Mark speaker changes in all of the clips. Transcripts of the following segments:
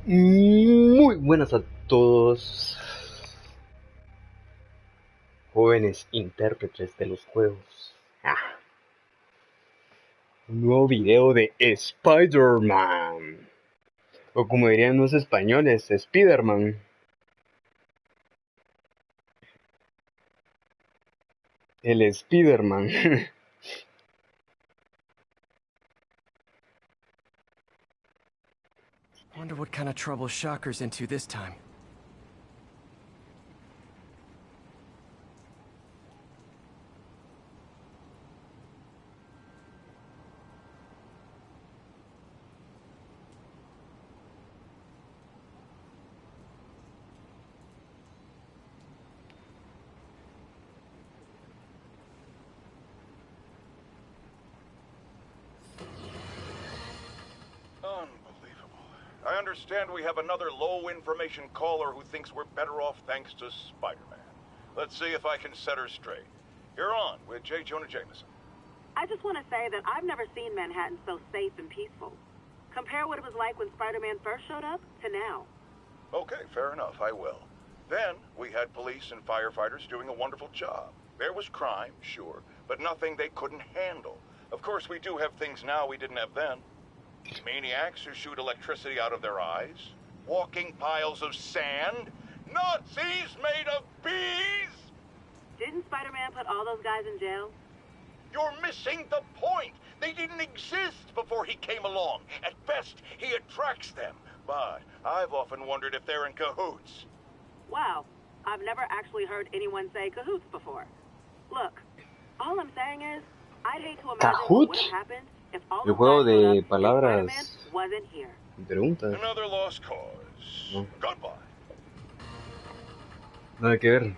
Speaker 1: Muy buenas a todos, jóvenes intérpretes de los juegos. Un nuevo video de Spiderman, o como dirían los españoles, Spiderman. El Spiderman.
Speaker 2: Wonder what kind of trouble Shocker's into this time.
Speaker 3: Unbelievable. I understand we have another low-information caller who thinks we're better off thanks to Spider-Man. Let's see if I can set her straight. You're on with J. Jonah Jameson.
Speaker 4: I just want to say that I've never seen Manhattan so safe and peaceful. Compare what it was like when Spider-Man first showed up to now.
Speaker 3: Okay, fair enough, I will. Then, we had police and firefighters doing a wonderful job. There was crime, sure, but nothing they couldn't handle. Of course, we do have things now we didn't have then. Maniacs who shoot electricity out of their eyes. Walking piles of sand. Nazis made of bees!
Speaker 4: Didn't Spider-Man put all those guys in jail?
Speaker 3: You're missing the point. They didn't exist before he came along. At best, he attracts them. But I've often wondered if they're in cahoots.
Speaker 4: Wow, I've never actually heard anyone say cahoots before. Look, all I'm saying is, I'd hate to imagine what would have happened if all
Speaker 1: El
Speaker 4: those
Speaker 1: juego
Speaker 4: guys showed
Speaker 1: de
Speaker 4: up and
Speaker 1: palabras
Speaker 4: Spider-Man wasn't here.
Speaker 1: y preguntas.
Speaker 3: Another lost cause.
Speaker 1: No.
Speaker 3: Goodbye.
Speaker 1: Nada que ver.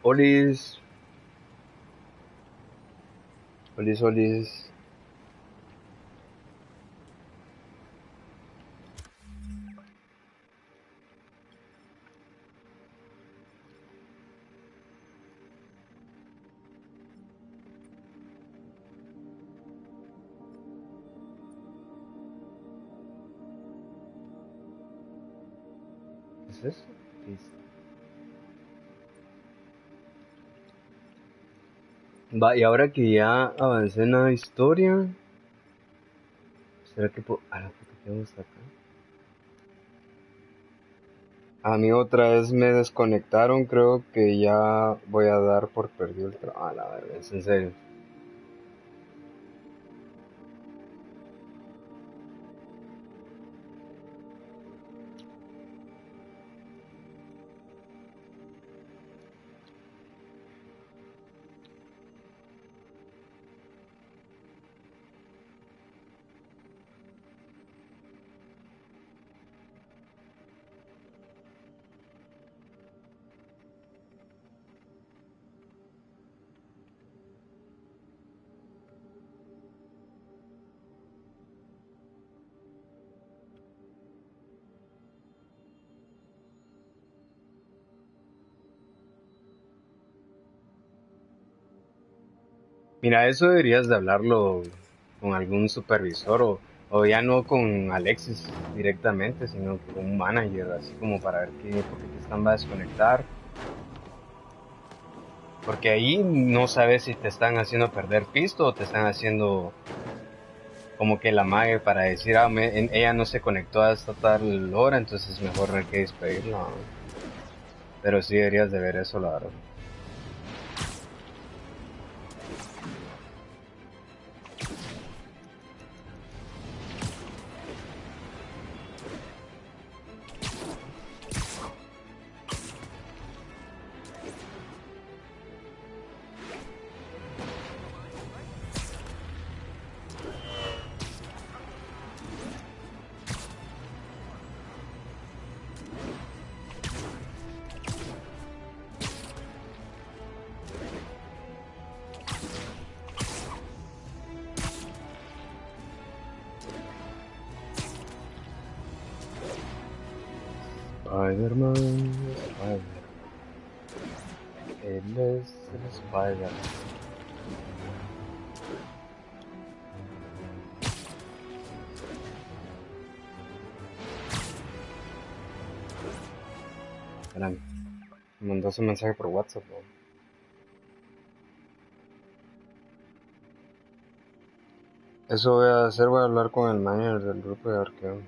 Speaker 1: Olis. Olis, olis. ¿Qué es eso? Va, y ahora que ya avancé en la historia, ¿será que puedo...? Ah, la puta, ¿qué hago hasta acá? A mí otra vez me desconectaron, creo que ya voy a dar por perdido el trabajo. Ah, la verdad, es en serio. Mira, eso deberías de hablarlo con algún supervisor o ya no con Alexis directamente, sino con un manager, así como para ver por qué te están va a desconectar. Porque ahí no sabes si te están haciendo perder pisto o te están haciendo como que la mague para decir, ella no se conectó hasta tal hora, entonces mejor hay que despedirla. ¿No? Pero sí deberías de ver eso, la verdad. Spiderman, Spider. Él es el Spider. Espérame, me mandó ese mensaje por WhatsApp, bro. Eso voy a hacer, voy a hablar con el manager del grupo de arqueo.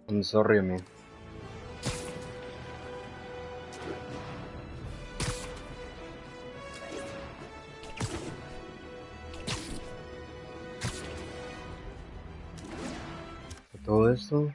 Speaker 1: I'm sorry, man. Todo esto.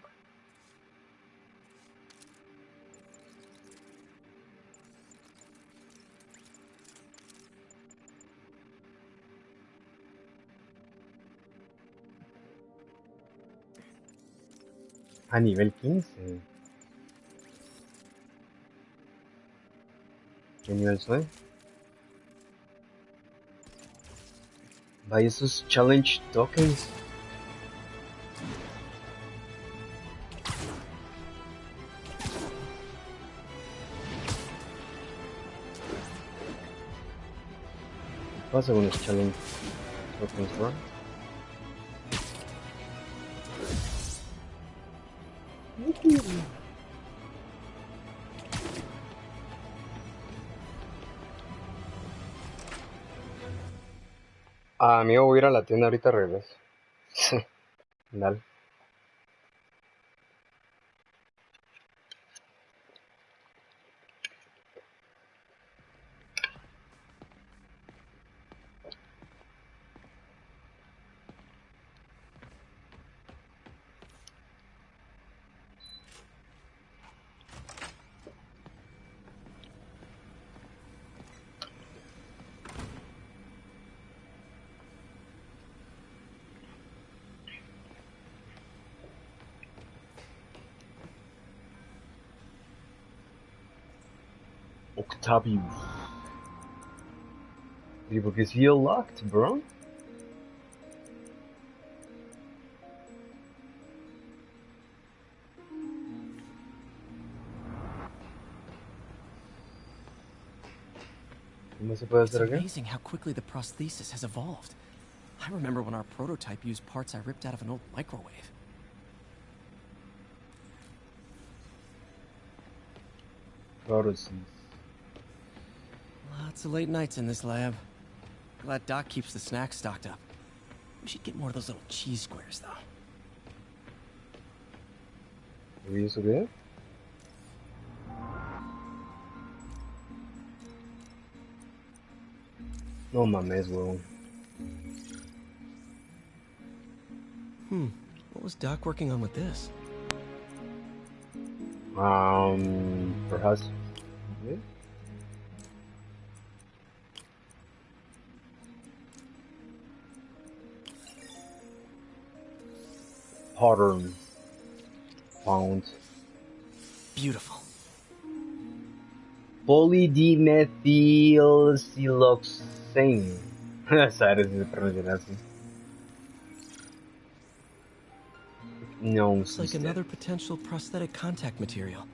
Speaker 1: A nivel 15. ¿Qué nivel soy? Vaya esos challenge tokens. ¿Qué pasa con los challenge tokens, bro? Amigo, voy a ir a la tienda ahorita, regreso. Dale. Octavius. Porque is he locked, bro? ¿Cómo se puede hacer
Speaker 2: It's
Speaker 1: acá?
Speaker 2: amazing how quickly the prosthesis has evolved. I remember when our prototype used parts I ripped out of an old microwave.
Speaker 1: Prótesis.
Speaker 2: Lots of late nights in this lab. Glad Doc keeps the snacks stocked up. We should get more of those little cheese squares, though.
Speaker 1: ¿Y eso qué es? No mames, weón.
Speaker 2: What was Doc working on with this?
Speaker 1: Perhaps. ¿Sí? Pattern found.
Speaker 2: Beautiful.
Speaker 1: Polydimethylsiloxane. Sabes si se pronuncia así. No,
Speaker 2: Looks like another potential prosthetic contact material.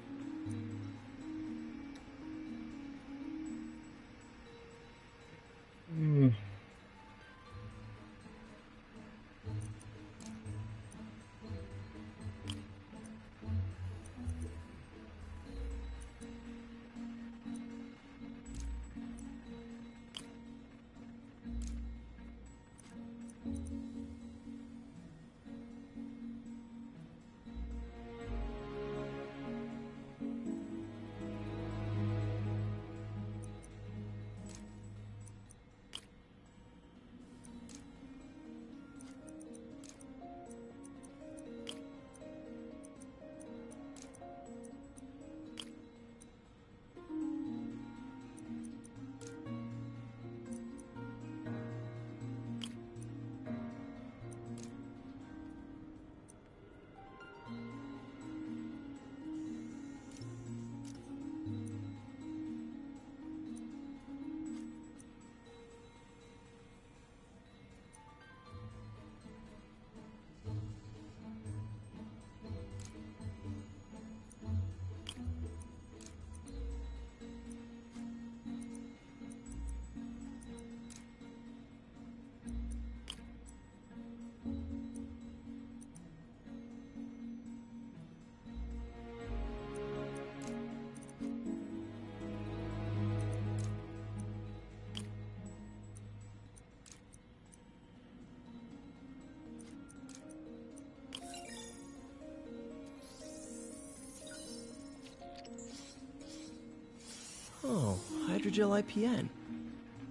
Speaker 2: hydrogel IPN.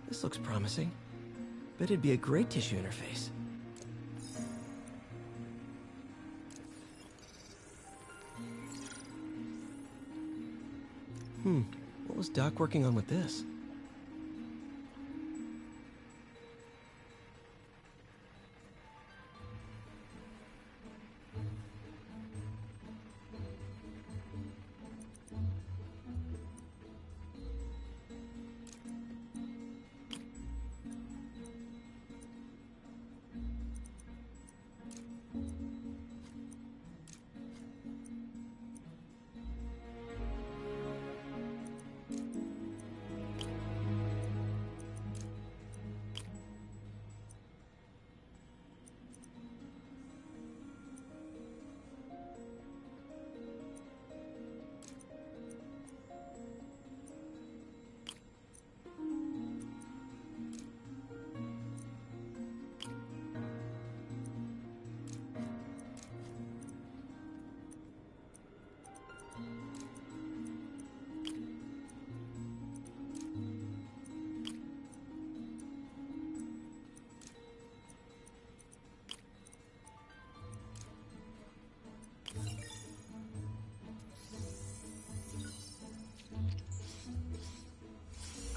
Speaker 2: This looks promising. Bet it'd be a great tissue interface. What was Doc working on with this?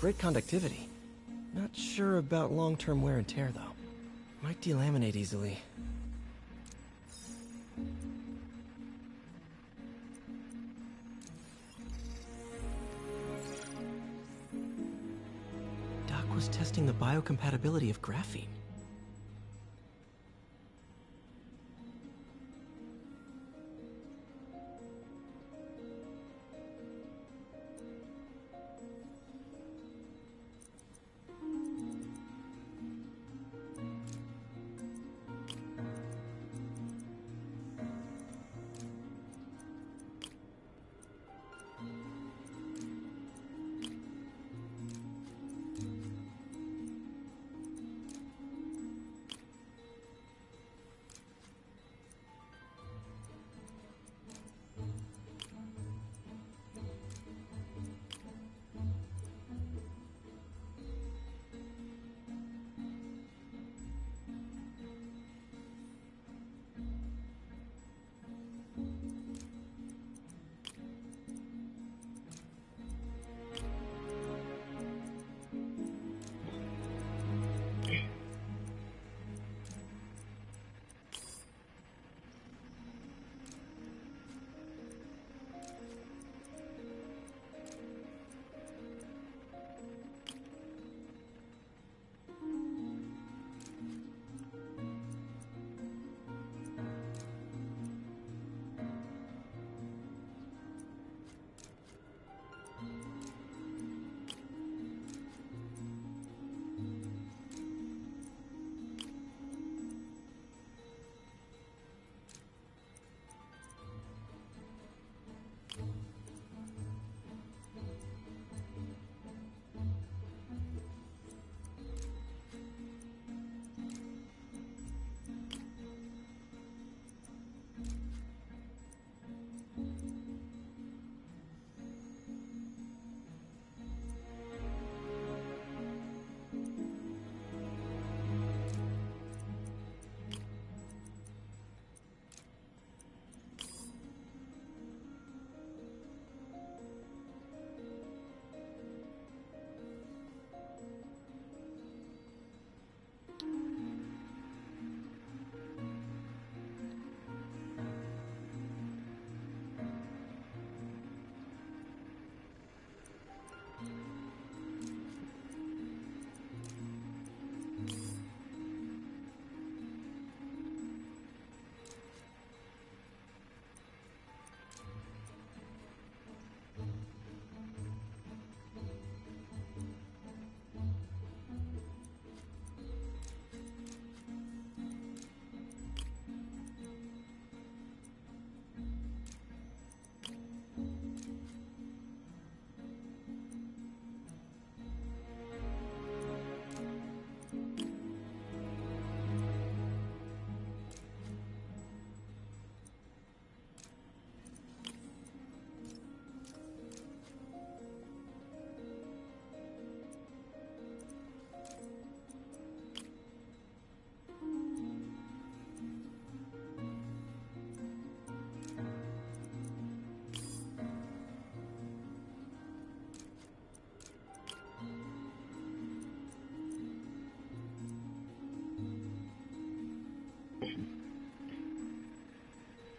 Speaker 2: Great conductivity. Not sure about long-term wear and tear, though. Might delaminate easily. Doc was testing the biocompatibility of graphene.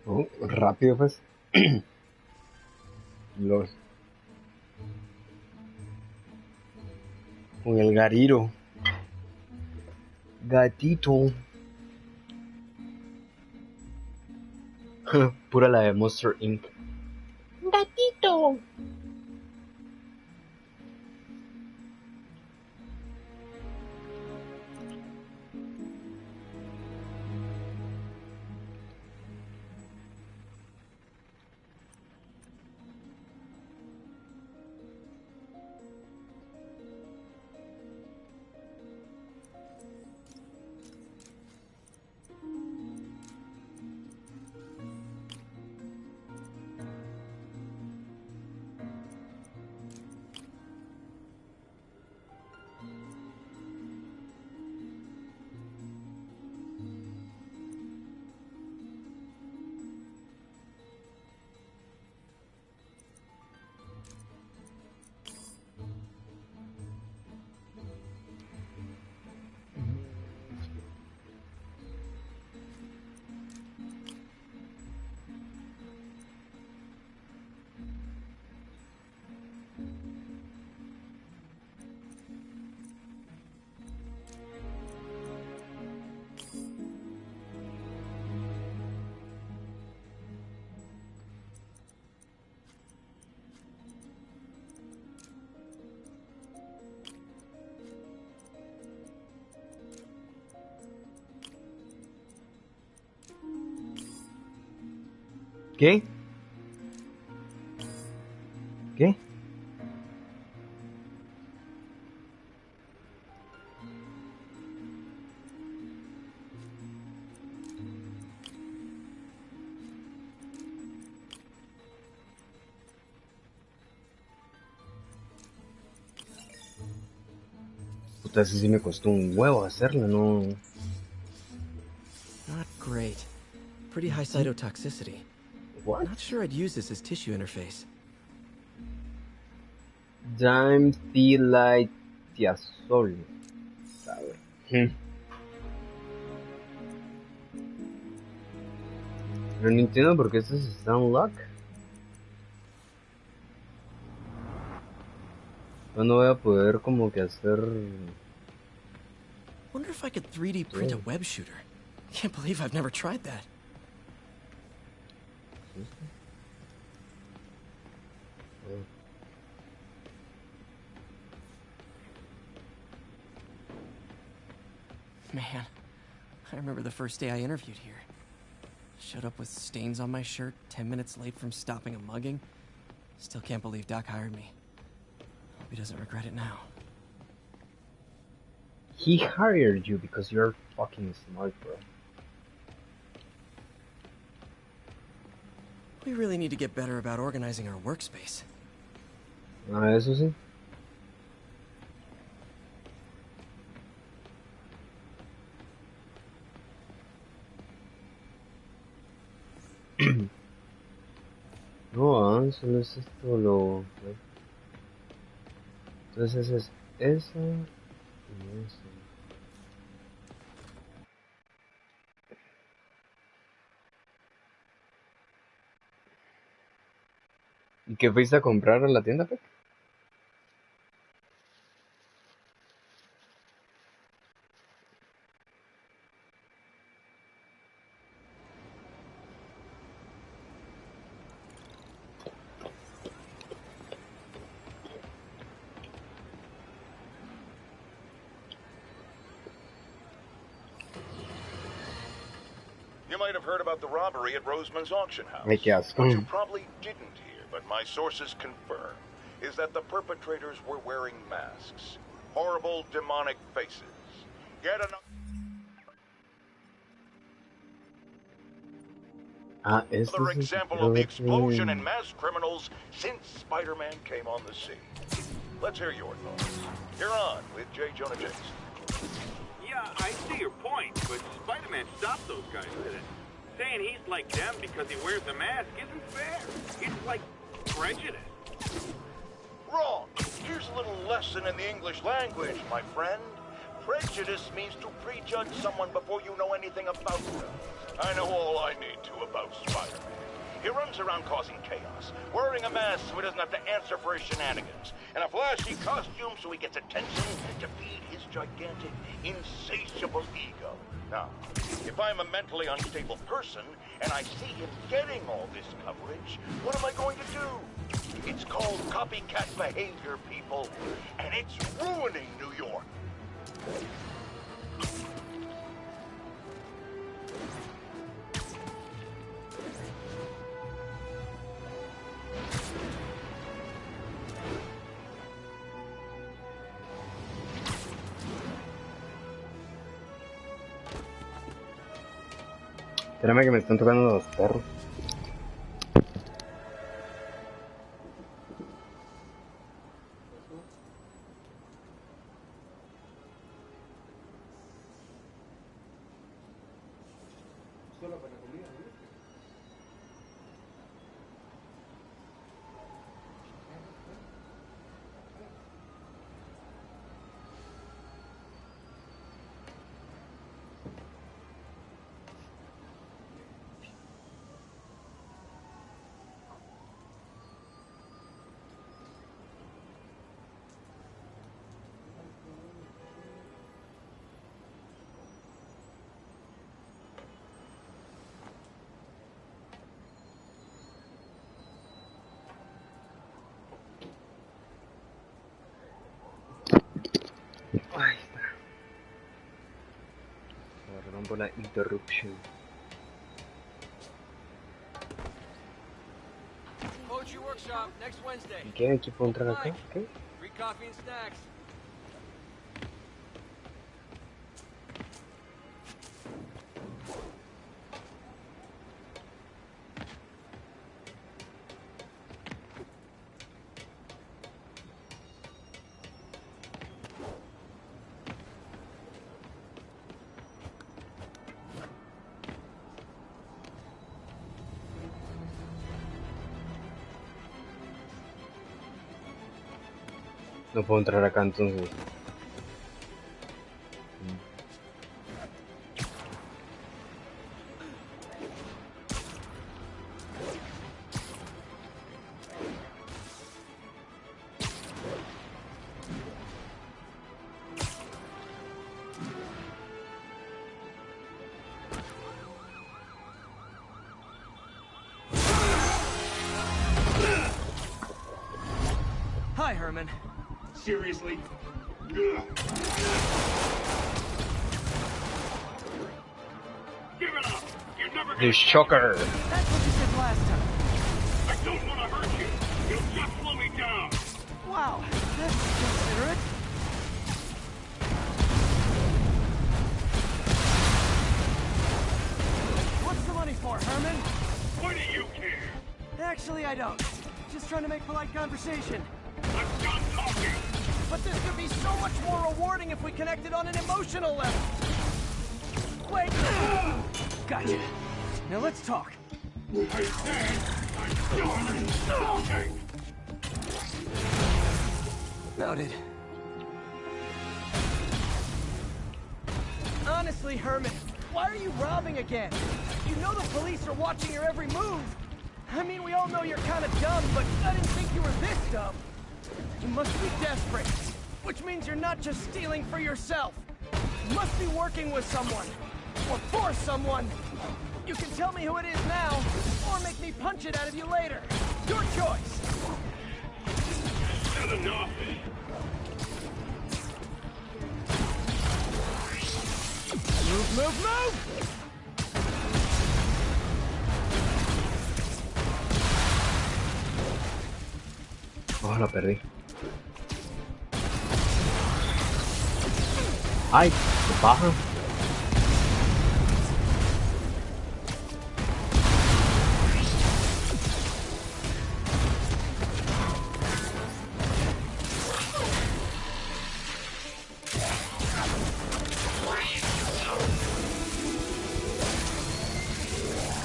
Speaker 1: Oh, rápido pues. Los... Con el gariro. Gatito. Pura la de Monster Inc. Gatito. ¿Qué? ¿Qué? Puta, ese sí me costó un huevo hacerlo, no.
Speaker 2: Not great. Pretty high cytotoxicity.
Speaker 1: What?
Speaker 2: Not sure I'd use this as tissue interface.
Speaker 1: Dimethylitiazol. Pero no entiendo por qué esto está en lock. ¿Cuándo voy a poder como que hacer?
Speaker 2: Wonder if I could 3D print a web shooter. Can't believe I've never tried that. Man, I remember the first day I interviewed here. Showed up with stains on my shirt, 10 minutes late from stopping a mugging. Still can't believe Doc hired me. Hope he doesn't regret it now.
Speaker 1: He hired you because you're fucking smart, bro.
Speaker 2: We really need to get better about organizing our workspace.
Speaker 1: Ah, eso sí. No, solo es esto lo... Entonces es esa y esa. ¿Y qué fuiste a comprar a la tienda, Pepe?
Speaker 3: You might have heard about the robbery at Roseman's auction house.
Speaker 1: Ay, qué asco.
Speaker 3: What you probably didn't hear, but my sources confirm, is that the perpetrators were wearing masks. Horrible, demonic faces. Yet another... Another example of the explosion in mass criminals since Spider-Man came on the scene. Let's hear your thoughts. You're on with J. Jonah Jameson.
Speaker 5: Yeah, I see your point, but Spider-Man stopped those guys with it. Saying he's like them because he wears a mask isn't fair. It's like prejudice.
Speaker 3: Wrong. Here's a little lesson in the English language, my friend. Prejudice means to prejudge someone before you know anything about them. I know all I need to about Spiderman. He runs around causing chaos, wearing a mask so he doesn't have to answer for his shenanigans, and a flashy costume so he gets attention to feed his gigantic, insatiable ego. Now, if I'm a mentally unstable person and I see him getting all this coverage, what am I going to do? It's called copycat behavior, people, and it's ruining New York.
Speaker 1: Espérame que me están tocando los perros. Ahí está. Perdón por la interrupción.
Speaker 2: Poetry workshop next Wednesday.
Speaker 1: ¿Qué equipo entrar acá? ¿Qué?
Speaker 2: Free coffee and snacks.
Speaker 1: No puedo entrar acá entonces.
Speaker 2: Hi, Herman.
Speaker 5: Seriously?
Speaker 2: Give
Speaker 5: it up! You're never
Speaker 1: The
Speaker 5: gonna...
Speaker 1: shocker!
Speaker 2: That's what you said last time.
Speaker 5: I don't want to hurt you! You'll just slow me down!
Speaker 2: Wow, that's considerate. What's the money for, Herman?
Speaker 5: Why do you care?
Speaker 2: Actually, I don't. Just trying to make polite conversation.
Speaker 5: I'm done talking!
Speaker 2: But this could be so much more rewarding if we connected on an emotional level. Wait! Gotcha. Now let's talk.
Speaker 5: I said I'm done talking!
Speaker 2: Noted. Honestly, Herman, why are you robbing again? You know the police are watching your every move. I mean, we all know you're kind of dumb, but I didn't think you were this dumb. You must be desperate, which means you're not just stealing for yourself. You must be working with someone, or for someone. You can tell me who it is now, or make me punch it out of you later. Your choice.
Speaker 5: That's enough!
Speaker 2: Move, move, move!
Speaker 1: Oh, la perdí. Ay, qué paja.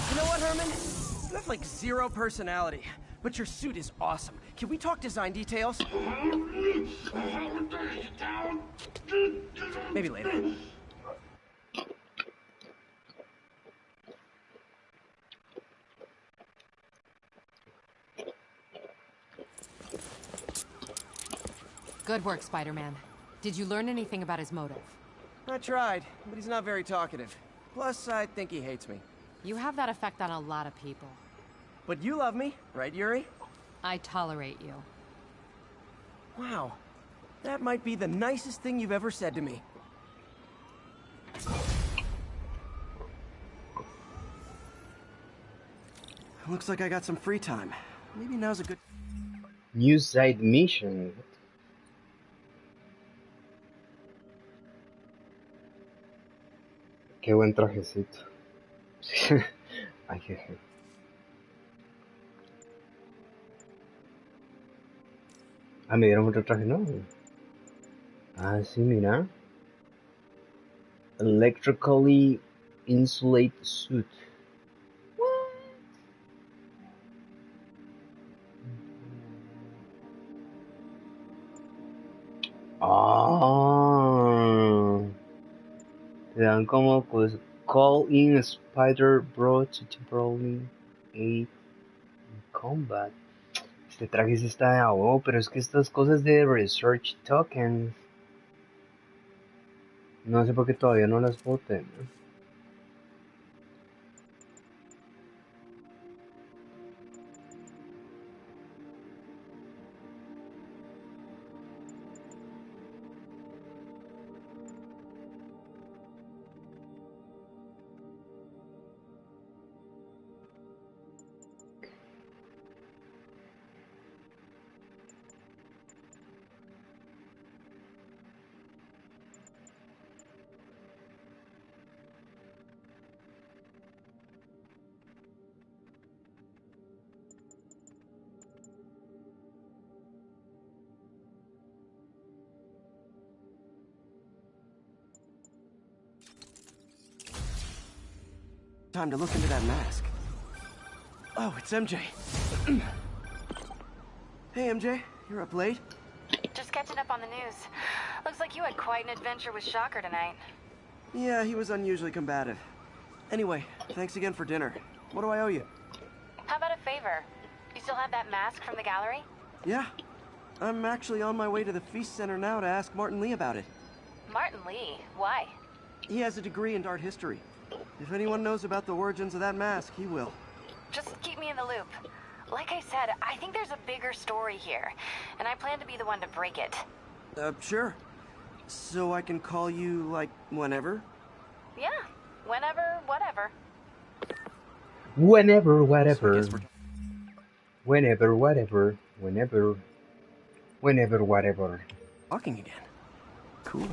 Speaker 2: You know what, Herman? You have like zero personality, but your suit is awesome. Can we talk design details? Maybe later.
Speaker 6: Good work, Spider-Man. Did you learn anything about his motive?
Speaker 2: I tried, but he's not very talkative. Plus, I think he hates me.
Speaker 6: You have that effect on a lot of people.
Speaker 2: But you love me, right, Yuri?
Speaker 6: I tolerate you.
Speaker 2: Wow. That might be the nicest thing you've ever said to me. Looks like I got some free time. Maybe now's a good...
Speaker 1: New side mission. Qué buen trajecito. Ay, jeje. Ah, me dieron otro traje, ¿no? Ah, sí, mira. Electrically insulate suit. Ah, te dan como pues call in Spider Bro to temporarily aid in combat. Este traje sí está de oh, pero es que estas cosas de research tokens no sé por qué todavía no las puedo tener.
Speaker 2: Time to look into that mask. Oh, it's MJ. Hey, MJ. You're up late?
Speaker 7: Just catching up on the news. Looks like you had quite an adventure with Shocker tonight.
Speaker 2: Yeah, he was unusually combative. Anyway, thanks again for dinner. What do I owe you?
Speaker 7: How about a favor? You still have that mask from the gallery?
Speaker 2: Yeah. I'm actually on my way to the Feast Center now to ask Martin Lee about it.
Speaker 7: Martin Lee? Why?
Speaker 2: He has a degree in art history. If anyone knows about the origins of that mask, he will.
Speaker 7: Just keep me in the loop. Like I said, I think there's a bigger story here, and I plan to be the one to break it.
Speaker 2: Sure. So I can call you, like, whenever?
Speaker 7: Yeah, whenever, whatever.
Speaker 1: Whenever, whatever. Whenever, whatever. Whenever, whatever.
Speaker 2: Talking again. Cool.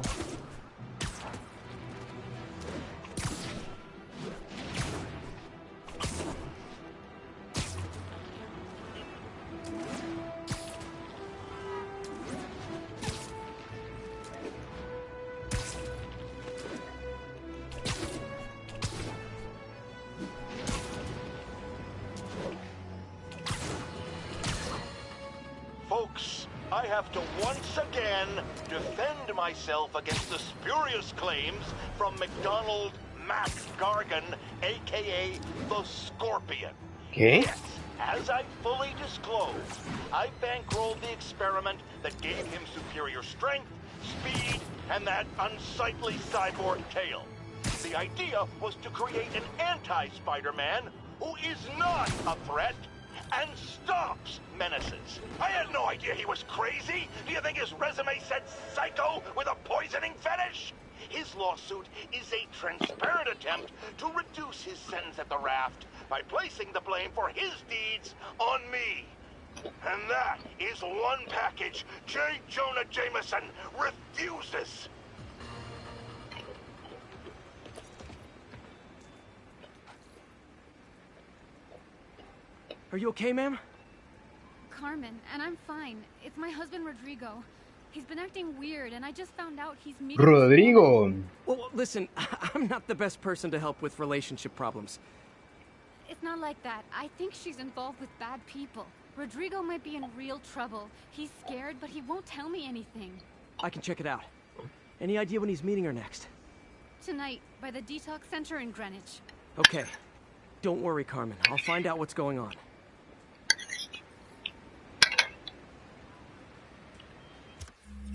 Speaker 3: Folks, I have to once again defend myself against the spurious claims from McDonald Mac Gargan, aka the Scorpion.
Speaker 1: ¿Qué?
Speaker 3: Yes, as I fully disclosed, I bankrolled the experiment that gave him superior strength, speed, and that unsightly cyborg tail. The idea was to create an anti-Spider-Man who is not a threat and stops menaces. I had no idea he was crazy. Do you think his resume said psycho with a poisoning fetish? His lawsuit is a transparent attempt to reduce his sentence at the raft by placing the blame for his deeds on me. And that is one package J. Jonah Jameson refuses.
Speaker 2: Are you okay, ma'am?
Speaker 8: Carmen, and I'm fine. It's my husband, Rodrigo. He's been acting weird, and I just found out he's meeting...
Speaker 1: Rodrigo!
Speaker 2: Well, listen, I'm not the best person to help with relationship problems.
Speaker 8: It's not like that. I think she's involved with bad people. Rodrigo might be in real trouble. He's scared, but he won't tell me anything.
Speaker 2: I can check it out. Any idea when he's meeting her next?
Speaker 8: Tonight, by the detox center in Greenwich.
Speaker 2: Okay. Don't worry, Carmen. I'll find out what's going on.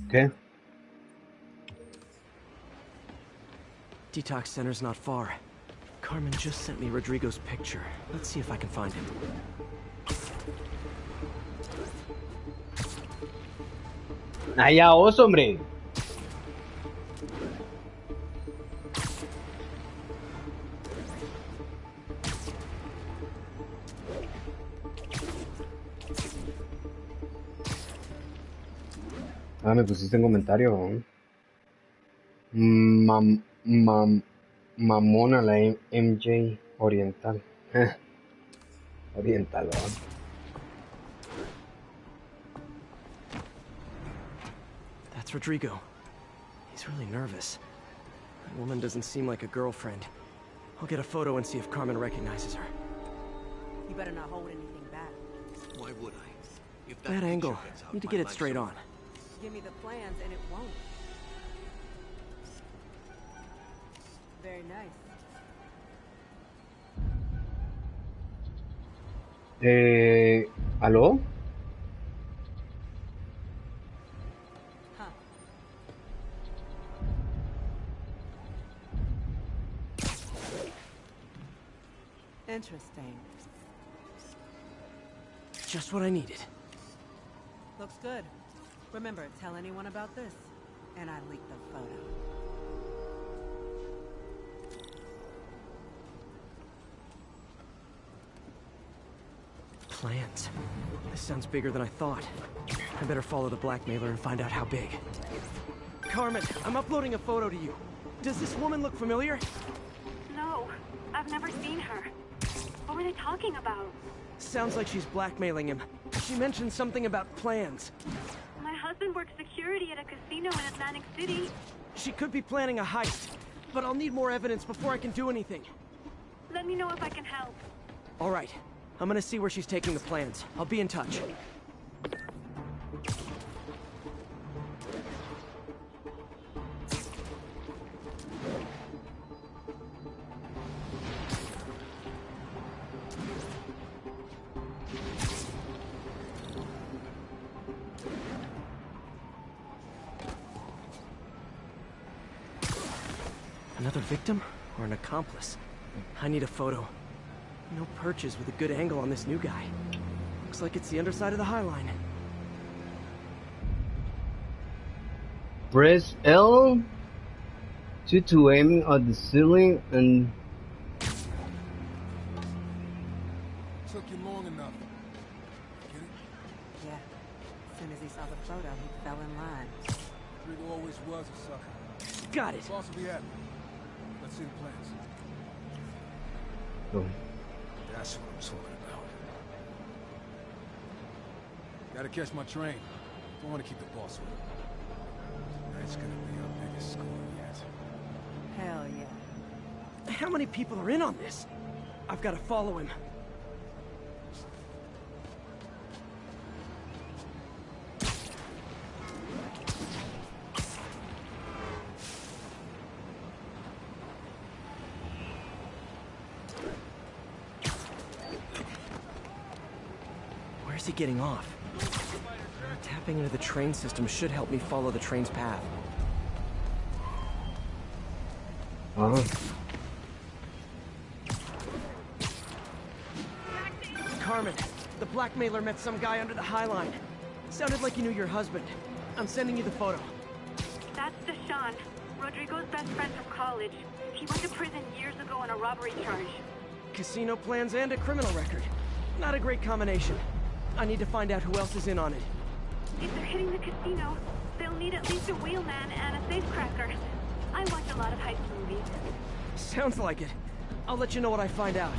Speaker 1: ¿Qué?
Speaker 2: Detox center's not far. Carmen just sent me Rodrigo's picture. Let's see if I can find him.
Speaker 1: Allá vos, hombre. Ah, me pusiste en comentario. Mamona la MJ oriental. Oriental, ¿verdad?
Speaker 2: That's Rodrigo. He's really nervous. That woman doesn't seem like a girlfriend. I'll get a photo and see if Carmen recognizes her.
Speaker 4: You better not hold anything back.
Speaker 9: Why would I? If
Speaker 2: That angle.
Speaker 9: gets out,
Speaker 2: Need to
Speaker 9: my
Speaker 2: get it
Speaker 9: life's
Speaker 2: straight on.
Speaker 9: over.
Speaker 4: Give me the plans and it won't. Very nice.
Speaker 1: ¿Aló?
Speaker 4: Huh. Interesting.
Speaker 2: Just what I needed.
Speaker 4: Looks good. Remember, tell anyone about this, and I leak the photo.
Speaker 2: Plans. This sounds bigger than I thought. I better follow the blackmailer and find out how big. Carmen, I'm uploading a photo to you. Does this woman look familiar?
Speaker 10: No, I've never seen her. What were they talking about?
Speaker 2: Sounds like she's blackmailing him. She mentioned something about plans.
Speaker 10: My husband works security at a casino in Atlantic City.
Speaker 2: She could be planning a heist, but I'll need more evidence before I can do anything.
Speaker 10: Let me know if I can help.
Speaker 2: All right. I'm gonna see where she's taking the plans. I'll be in touch. Another victim or an accomplice? I need a photo. No perches with a good angle on this new guy. Looks like it's the underside of the High Line.
Speaker 1: Press L to aim at the ceiling and...
Speaker 11: Took you long enough. Get it?
Speaker 4: Yeah. As soon as he saw the photo, he fell in line.
Speaker 11: Rodrigo always was a sucker.
Speaker 2: Got it.
Speaker 11: Boss will be happy. Let's see the plans.
Speaker 1: Oh.
Speaker 11: That's what I'm talking about. Gotta catch my train. Don't want to keep the boss with me. That's gonna be our biggest score yet.
Speaker 4: Hell yeah.
Speaker 2: How many people are in on this? I've got to follow him. Where's he getting off? Tapping into the train system should help me follow the train's path. Carmen, the blackmailer met some guy under the High Line. Sounded like he knew your husband. I'm sending you the photo.
Speaker 10: That's Deshaun, Rodrigo's best friend from college. He went to prison years ago on a robbery charge.
Speaker 2: Casino plans and a criminal record. Not a great combination. I need to find out who else is in on it.
Speaker 10: If they're hitting the casino, they'll need at least a wheelman and a safecracker. I watch a lot of heist movies.
Speaker 2: Sounds like it. I'll let you know what I find out.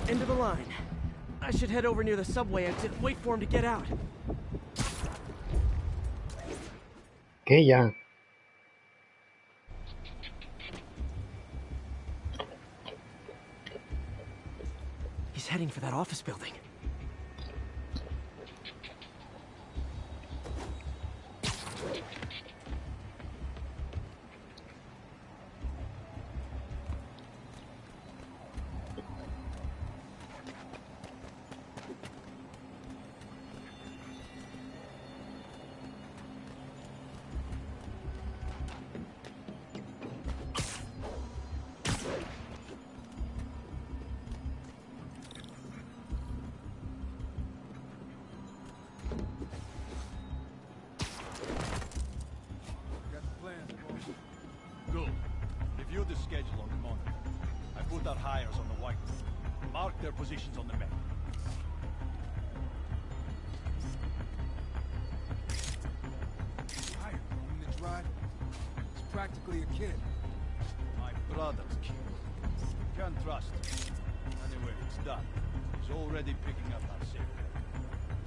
Speaker 2: End of the line. I should head over near the subway exit and wait for him to get out.
Speaker 1: ¿Qué ya?
Speaker 2: He's heading for that office building.
Speaker 12: Good. Review the schedule on the monitor. I put our hires on the whiteboard. Mark their positions on the map.
Speaker 11: Hired woman that's right. He's practically a kid.
Speaker 12: My brother's kid. Can't trust him. Anyway, it's done. He's already picking up our safety.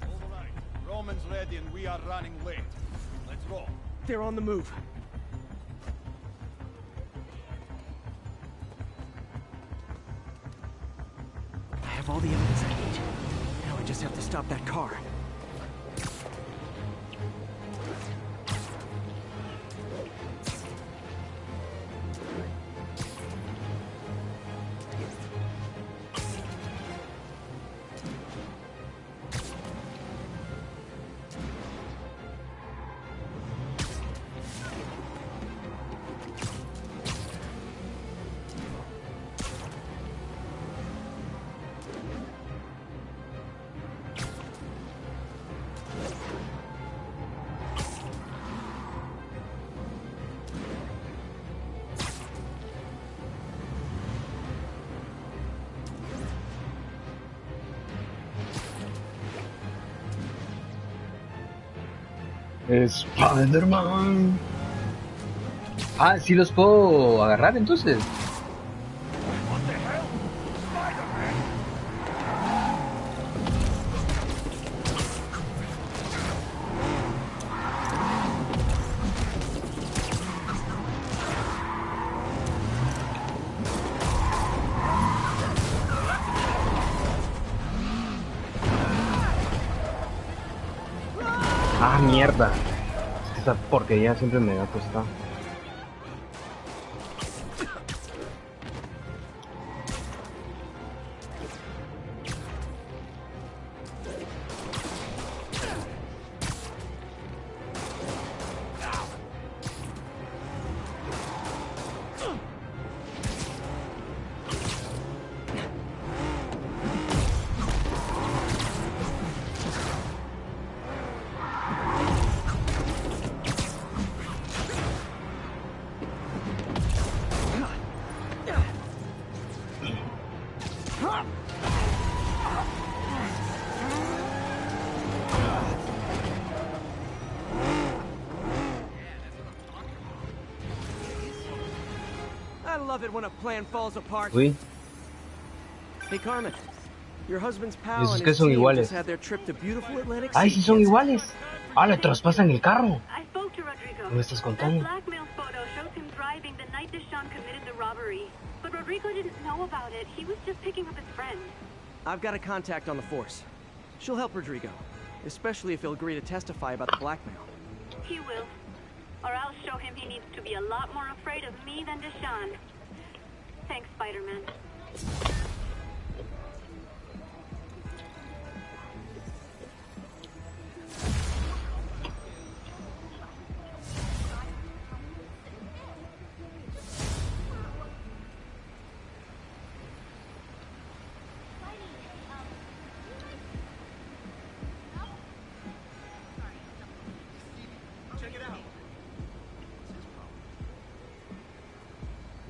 Speaker 12: All right. Roman's ready and we are running late. Let's roll.
Speaker 2: They're on the move. I have all the evidence I need. Now I just have to stop that car.
Speaker 1: Spiderman. Ah, sí los puedo agarrar entonces. Ah, mierda. Esta porquería siempre me da costado.
Speaker 2: When a plan falls apart.
Speaker 1: Uy.
Speaker 2: Hey Carmen, your husband's pal
Speaker 1: Esos
Speaker 2: and
Speaker 1: que
Speaker 2: his
Speaker 1: son
Speaker 2: team
Speaker 1: iguales.
Speaker 2: just had their trip to beautiful Atlantic
Speaker 1: Ay,
Speaker 2: City.
Speaker 1: sí son iguales. Ah, le traspasan el carro.
Speaker 4: I spoke to Rodrigo.
Speaker 1: ¿Me estás
Speaker 4: That
Speaker 1: contando?
Speaker 4: blackmail photo shows him driving the night Deshaun committed the robbery. But Rodrigo didn't know about it. He was just picking up his friend.
Speaker 2: I've got a contact on the force. She'll help Rodrigo, especially if he'll agree to testify about the blackmail.
Speaker 4: He will. Or I'll show him he needs to be a lot more afraid of me than Deshaun. Thanks, Spider-Man.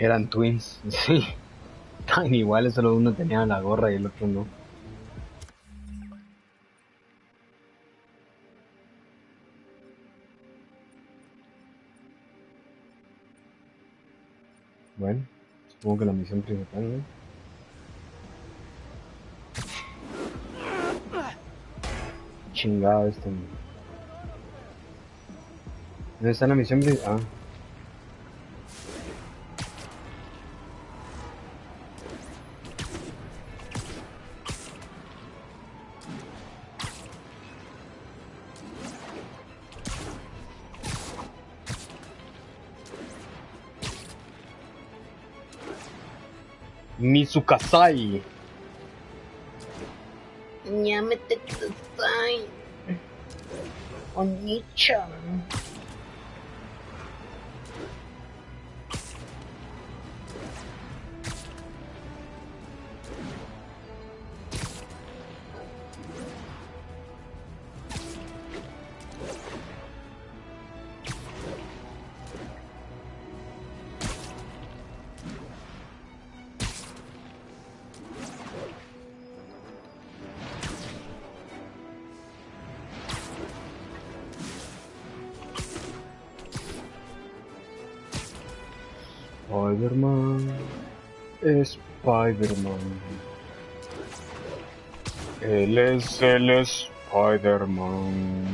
Speaker 1: Eran twins, sí. Tan iguales, solo uno tenía la gorra y el otro no. Bueno, supongo que la misión principal, ¿no? Chingado este. ¿Dónde está la misión principal? Ah. Mizukasai.
Speaker 13: Nyamete kudasai. Oni-chan.
Speaker 1: Spiderman, Spiderman. Él es el Spiderman.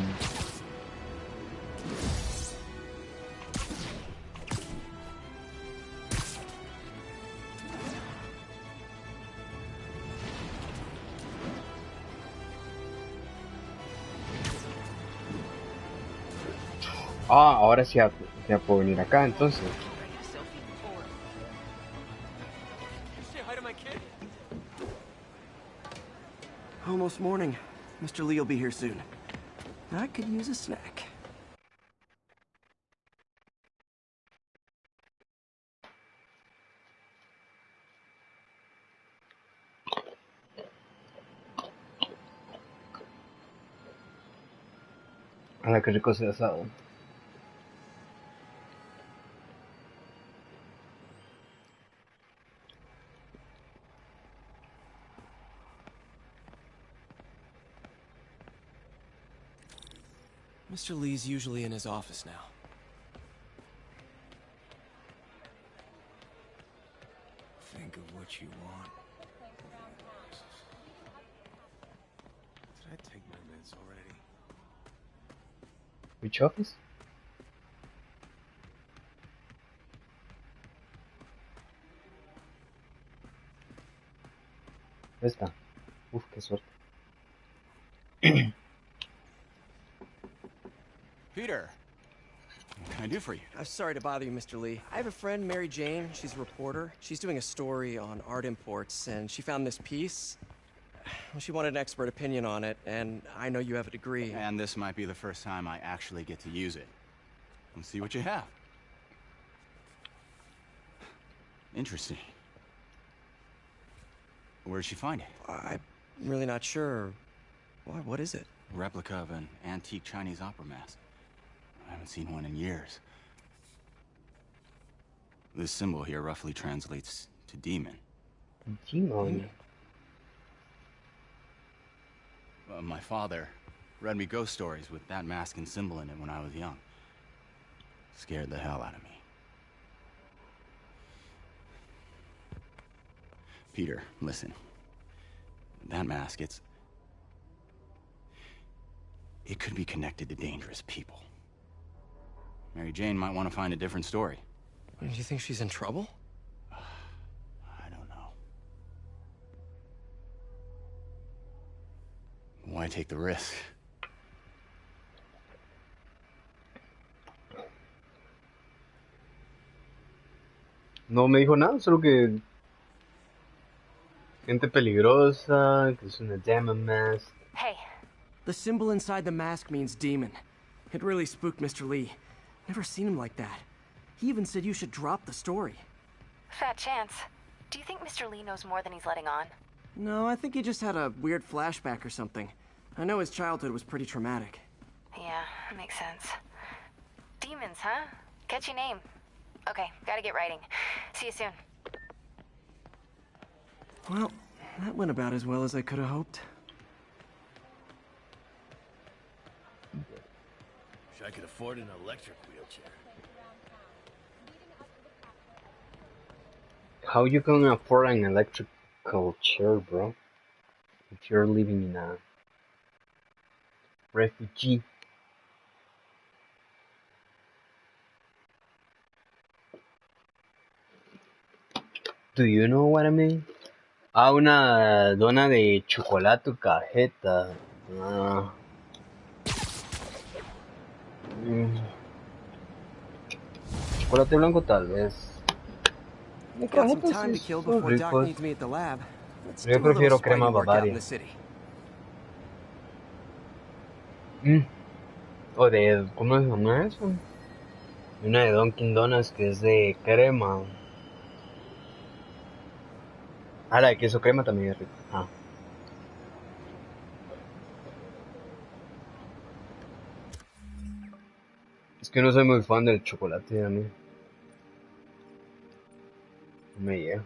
Speaker 1: Ah, ahora sí ya puedo venir acá entonces.
Speaker 2: Almost morning. Mr. Lee will be here soon. I could use a snack.
Speaker 1: Hola, qué rico ese asado.
Speaker 2: Mr. Lee's usually in his office now.
Speaker 11: Think of what you want. Did I take my meds already?
Speaker 1: Which office? Esta. Uf, qué suerte.
Speaker 14: Peter, what can I do for you?
Speaker 2: I'm sorry to bother you, Mr. Lee. I have a friend, Mary Jane. She's a reporter. She's doing a story on art imports, and she found this piece. Well, she wanted an expert opinion on it, and I know you have a degree.
Speaker 14: And this might be the first time I actually get to use it. Let's see what you have. Interesting. Where did she find it?
Speaker 2: I'm really not sure. What is it?
Speaker 14: A replica of an antique Chinese opera mask. I haven't seen one in years. This symbol here roughly translates to demon.
Speaker 1: Demon?
Speaker 14: My father read me ghost stories with that mask and symbol in it when I was young. Scared the hell out of me. Peter, listen. That mask, it could be connected to dangerous people. Mary Jane might want to find a different story.
Speaker 2: Do you think she's in trouble?
Speaker 14: I don't know. Why take the risk?
Speaker 1: No me dijo nada, solo que gente peligrosa, que es una demon mask.
Speaker 7: Hey.
Speaker 2: The symbol inside the mask means demon. It really spooked Mr. Lee. Never seen him like that. He even said you should drop the story.
Speaker 7: Fat chance. Do you think Mr. Lee knows more than he's letting on?
Speaker 2: No, I think he just had a weird flashback or something. I know his childhood was pretty traumatic.
Speaker 7: Yeah, that makes sense. Demons, huh? Catchy name. Okay, gotta get writing. See you soon.
Speaker 2: Well, that went about as well as I could have hoped.
Speaker 11: Wish I could afford an electric wheelchair.
Speaker 1: How you gonna afford an electrical chair, bro? If you're living in a refugee. Do you know what I mean? Ah, una dona de chocolate o cajeta. Ah. Chocolate blanco tal vez.
Speaker 2: Got some time to kill before Doc needs me at the lab. Let's
Speaker 1: Yo
Speaker 2: do a little
Speaker 1: prefiero crema
Speaker 2: Spidey workout in
Speaker 1: Bavaria.
Speaker 2: the city.
Speaker 1: O de, ¿cómo se llama eso? Una de Dunkin' Donuts que es de crema. Ah, la de queso crema también es rica. Ah. Es que no soy muy fan del chocolate a mí. No me llega.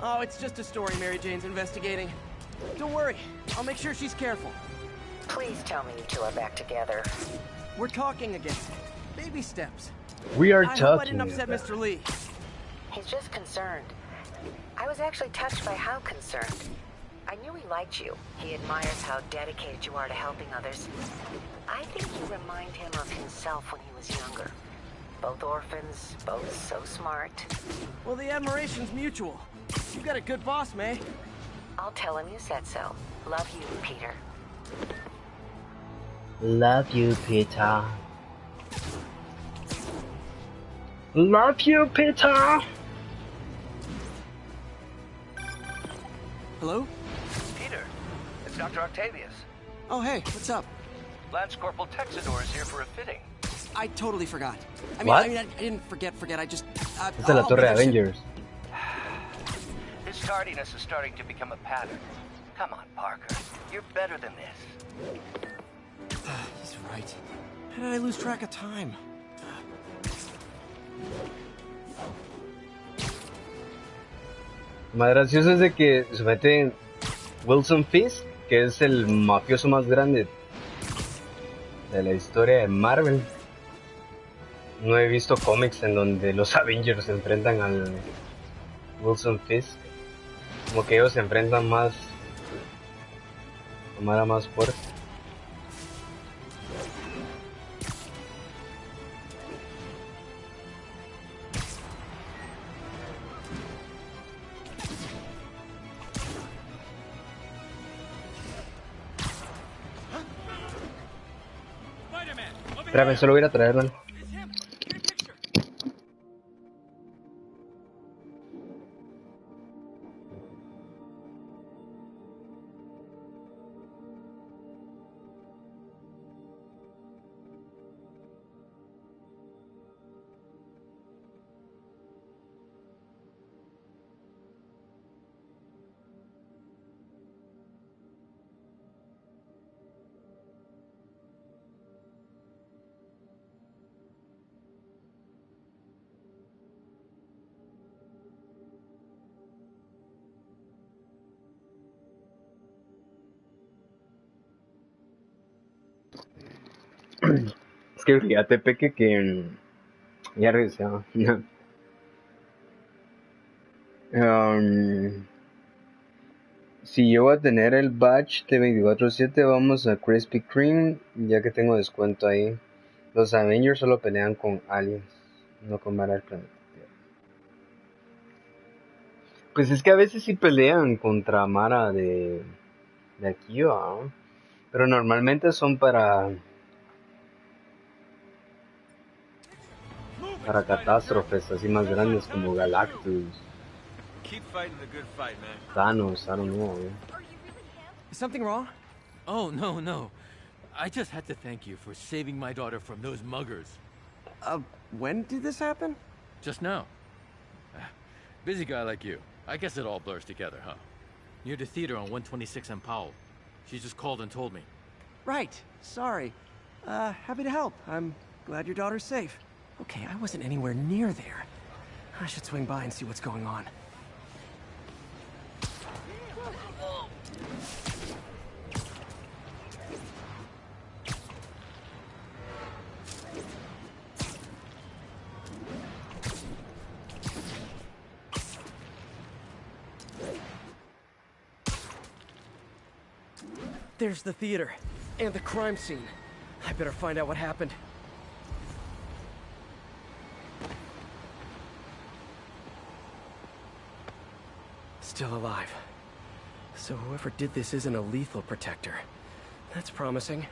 Speaker 2: Oh, it's just a story Mary Jane's investigating. Don't worry, I'll make sure she's careful.
Speaker 15: Please tell me you two are back together.
Speaker 2: We're talking again. Baby steps.
Speaker 1: We are
Speaker 2: I
Speaker 1: talking.
Speaker 2: hope I didn't upset Mr. Lee.
Speaker 15: He's just concerned. I was actually touched by how concerned. I knew he liked you. He admires how dedicated you are to helping others. I think you remind him of himself when he was younger. Both orphans, both so smart.
Speaker 2: Well, the admiration's mutual. You got a good boss, May.
Speaker 15: I'll tell him you said so. Love you, Peter.
Speaker 1: Love you, Peter. Love you, Peter.
Speaker 2: Hello?
Speaker 16: Peter, it's Dr. Octavius.
Speaker 2: Oh, hey, what's up?
Speaker 16: Lance Corporal Texador is here for a fitting.
Speaker 2: I totally forgot. I
Speaker 1: What?
Speaker 2: I didn't forget. I just...
Speaker 1: Esta es la Torre de Avengers.
Speaker 16: This tardiness is starting to become a pattern. Come on, Parker. You're better than this.
Speaker 2: He's right. How did I lose track of time?
Speaker 1: Lo más gracioso es de que se mete Wilson Fisk, que es el mafioso más grande de la historia de Marvel. No he visto cómics en donde los Avengers se enfrentan al Wilson Fisk. Como que ellos se enfrentan más de manera más fuerte. Espérame, solo voy a ir a traerlo. Es que fíjate, Peque, que ya regresé. Si yo voy a tener el batch de 24/7, vamos a Krispy Kreme, ya que tengo descuento ahí. Los Avengers solo pelean con aliens, no con Mara del planeta. Pues es que a veces sí pelean contra Mara de aquí, ¿va? Pero normalmente son para catástrofes así más grandes como Galactus, Thanos, I don't know.
Speaker 2: Is something wrong?
Speaker 17: Oh, no. I just had to thank you for saving my daughter from those muggers.
Speaker 2: When did this happen?
Speaker 17: Just now. Busy guy like you. I guess it all blurs together, huh? Near the theater on 126 and Powell. She just called and told me.
Speaker 2: Right. Sorry. Happy to help. I'm glad your daughter's safe. Okay, I wasn't anywhere near there. I should swing by and see what's going on. There's the theater, and the crime scene. I better find out what happened. Still alive. So whoever did this isn't a lethal protector. That's promising.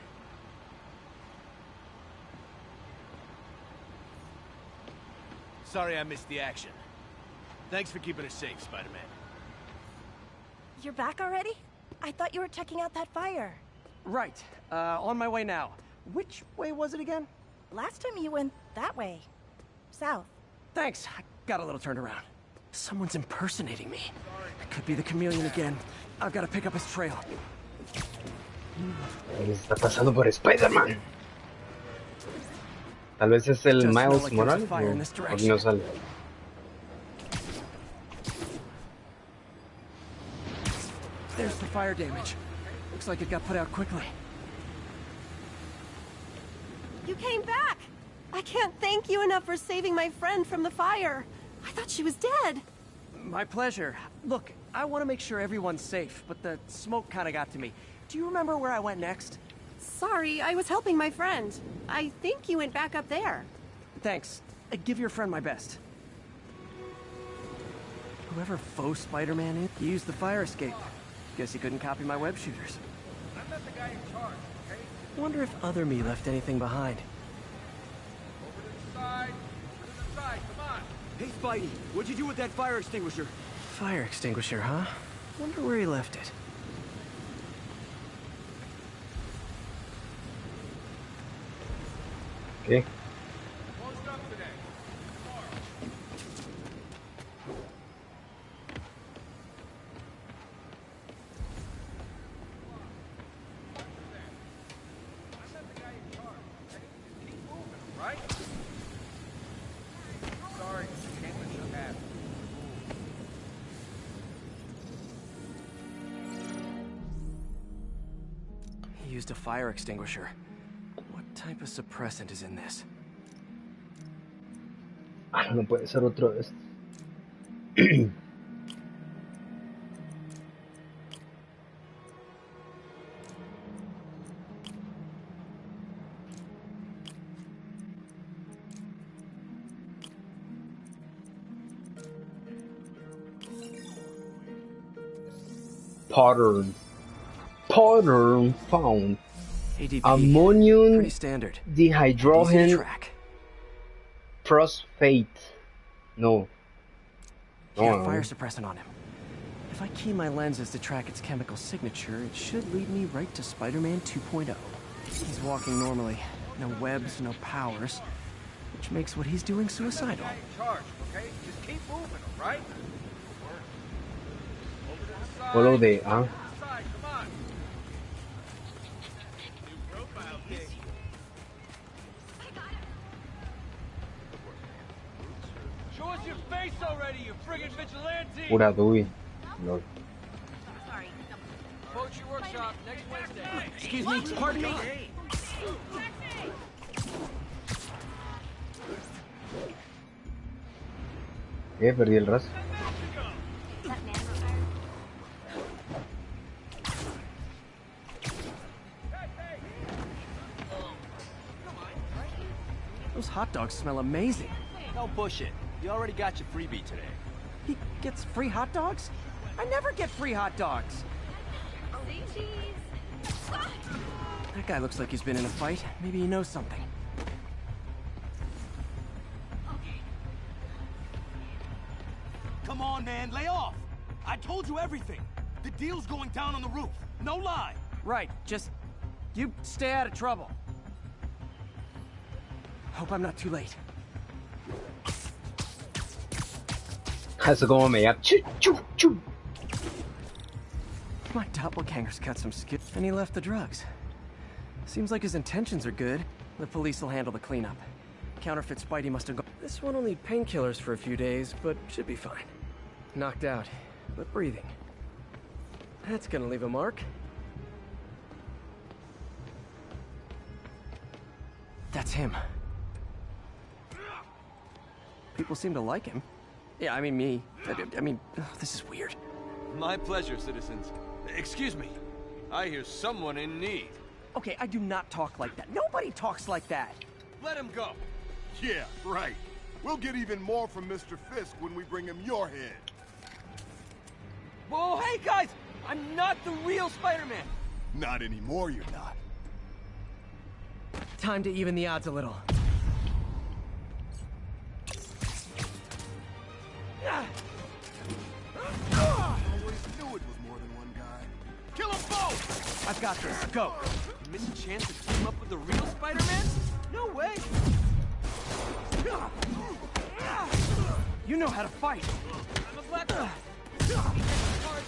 Speaker 12: Sorry I missed the action. Thanks for keeping us safe, Spider-Man.
Speaker 18: You're back already? I thought you were checking out that fire.
Speaker 2: Right. On my way now. Which way was it again?
Speaker 18: Last time you went that way. South.
Speaker 2: Thanks. I got a little turned around. Someone's impersonating me. It could be the chameleon again. I've got to pick up his trail.
Speaker 1: ¿Qué está pasando por Spiderman? Tal vez es el Miles Morales o no sale.
Speaker 2: There's the fire damage. Looks like it got put out quickly.
Speaker 18: You came back! I can't thank you enough for saving my friend from the fire. I thought she was dead.
Speaker 2: My pleasure. Look, I want to make sure everyone's safe, but the smoke kind of got to me. Do you remember where I went next?
Speaker 18: Sorry, I was helping my friend. I think you went back up there.
Speaker 2: Thanks. Give your friend my best. Whoever faux Spider-Man is, he used the fire escape. Guess he couldn't copy my web shooters.
Speaker 12: I'm not the guy in charge, okay?
Speaker 2: Wonder if other me left anything behind.
Speaker 12: Over to the side. To the side, come on.
Speaker 11: Hey, Spidey, what'd you do with that fire extinguisher?
Speaker 2: Fire extinguisher, huh? Wonder where he left it.
Speaker 1: Okay.
Speaker 12: Closed up today. Right? Sorry, can't let you have.
Speaker 2: He used a fire extinguisher. What type of suppressant is in this?
Speaker 1: Ah, no puede ser otro de estos. Pattern found.
Speaker 2: ADP.
Speaker 1: Ammonium
Speaker 2: Pretty standard.
Speaker 1: dihydrogen phosphate. No.
Speaker 2: He had fire suppressant on him. If I key my lenses to track its chemical signature, it should lead me right to Spider-Man 2.0. He's walking normally. No webs, no powers. Which makes what he's doing suicidal.
Speaker 12: Charge, okay? Just keep moving, alright?
Speaker 1: Follow the
Speaker 12: Come on. Show us your face already, you friggin' vigilante!
Speaker 1: Pura Dewey. No.
Speaker 12: Poetry workshop next Wednesday.
Speaker 2: Excuse me, pardon me?
Speaker 1: Perdí el rastro.
Speaker 2: Those hot dogs smell amazing.
Speaker 12: Don't push it. You already got your freebie today.
Speaker 2: He gets free hot dogs? I never get free hot dogs. That guy looks like he's been in a fight. Maybe he knows something.
Speaker 11: Come on, man, lay off! I told you everything. The deal's going down on the roof. No lie.
Speaker 2: Right, just... you stay out of trouble. Hope I'm not too late.
Speaker 1: Eso como me llama. Chu, chu, chu.
Speaker 2: My doppelganger's got some skill, and he left the drugs. Seems like his intentions are good. The police will handle the cleanup. counterfeit Spidey must have gone. This one will need painkillers for a few days, but should be fine. Knocked out, but breathing. That's gonna leave a mark. That's him. People seem to like him. Yeah, I mean me. I mean, this is weird.
Speaker 11: My pleasure, citizens. Excuse me. I hear someone in need.
Speaker 2: Okay, I do not talk like that. Nobody talks like that.
Speaker 11: Let him go.
Speaker 19: Yeah, right. We'll get even more from Mr. Fisk when we bring him your head.
Speaker 11: Whoa, hey guys! I'm not the real Spider-Man!
Speaker 19: Not anymore, you're not.
Speaker 2: Time to even the odds a little.
Speaker 19: Always knew it was more than one guy.
Speaker 11: Kill them both!
Speaker 2: I've got this. Go!
Speaker 11: You miss a chance to team up with the real Spider-Man? No way!
Speaker 2: You know how to fight!
Speaker 11: I'm a black belt.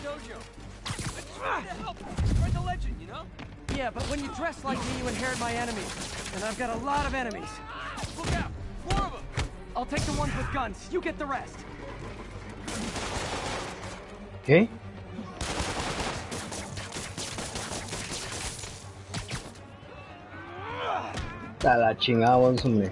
Speaker 11: Dojo. I tried to help. Spread the legend, you know?
Speaker 2: Yeah, but when you dress like me, you inherit my enemies. And I've got a lot of enemies.
Speaker 11: Look out! 4 of them!
Speaker 2: I'll take the ones with guns. You get the rest.
Speaker 1: Okay. A la chingada, hombre.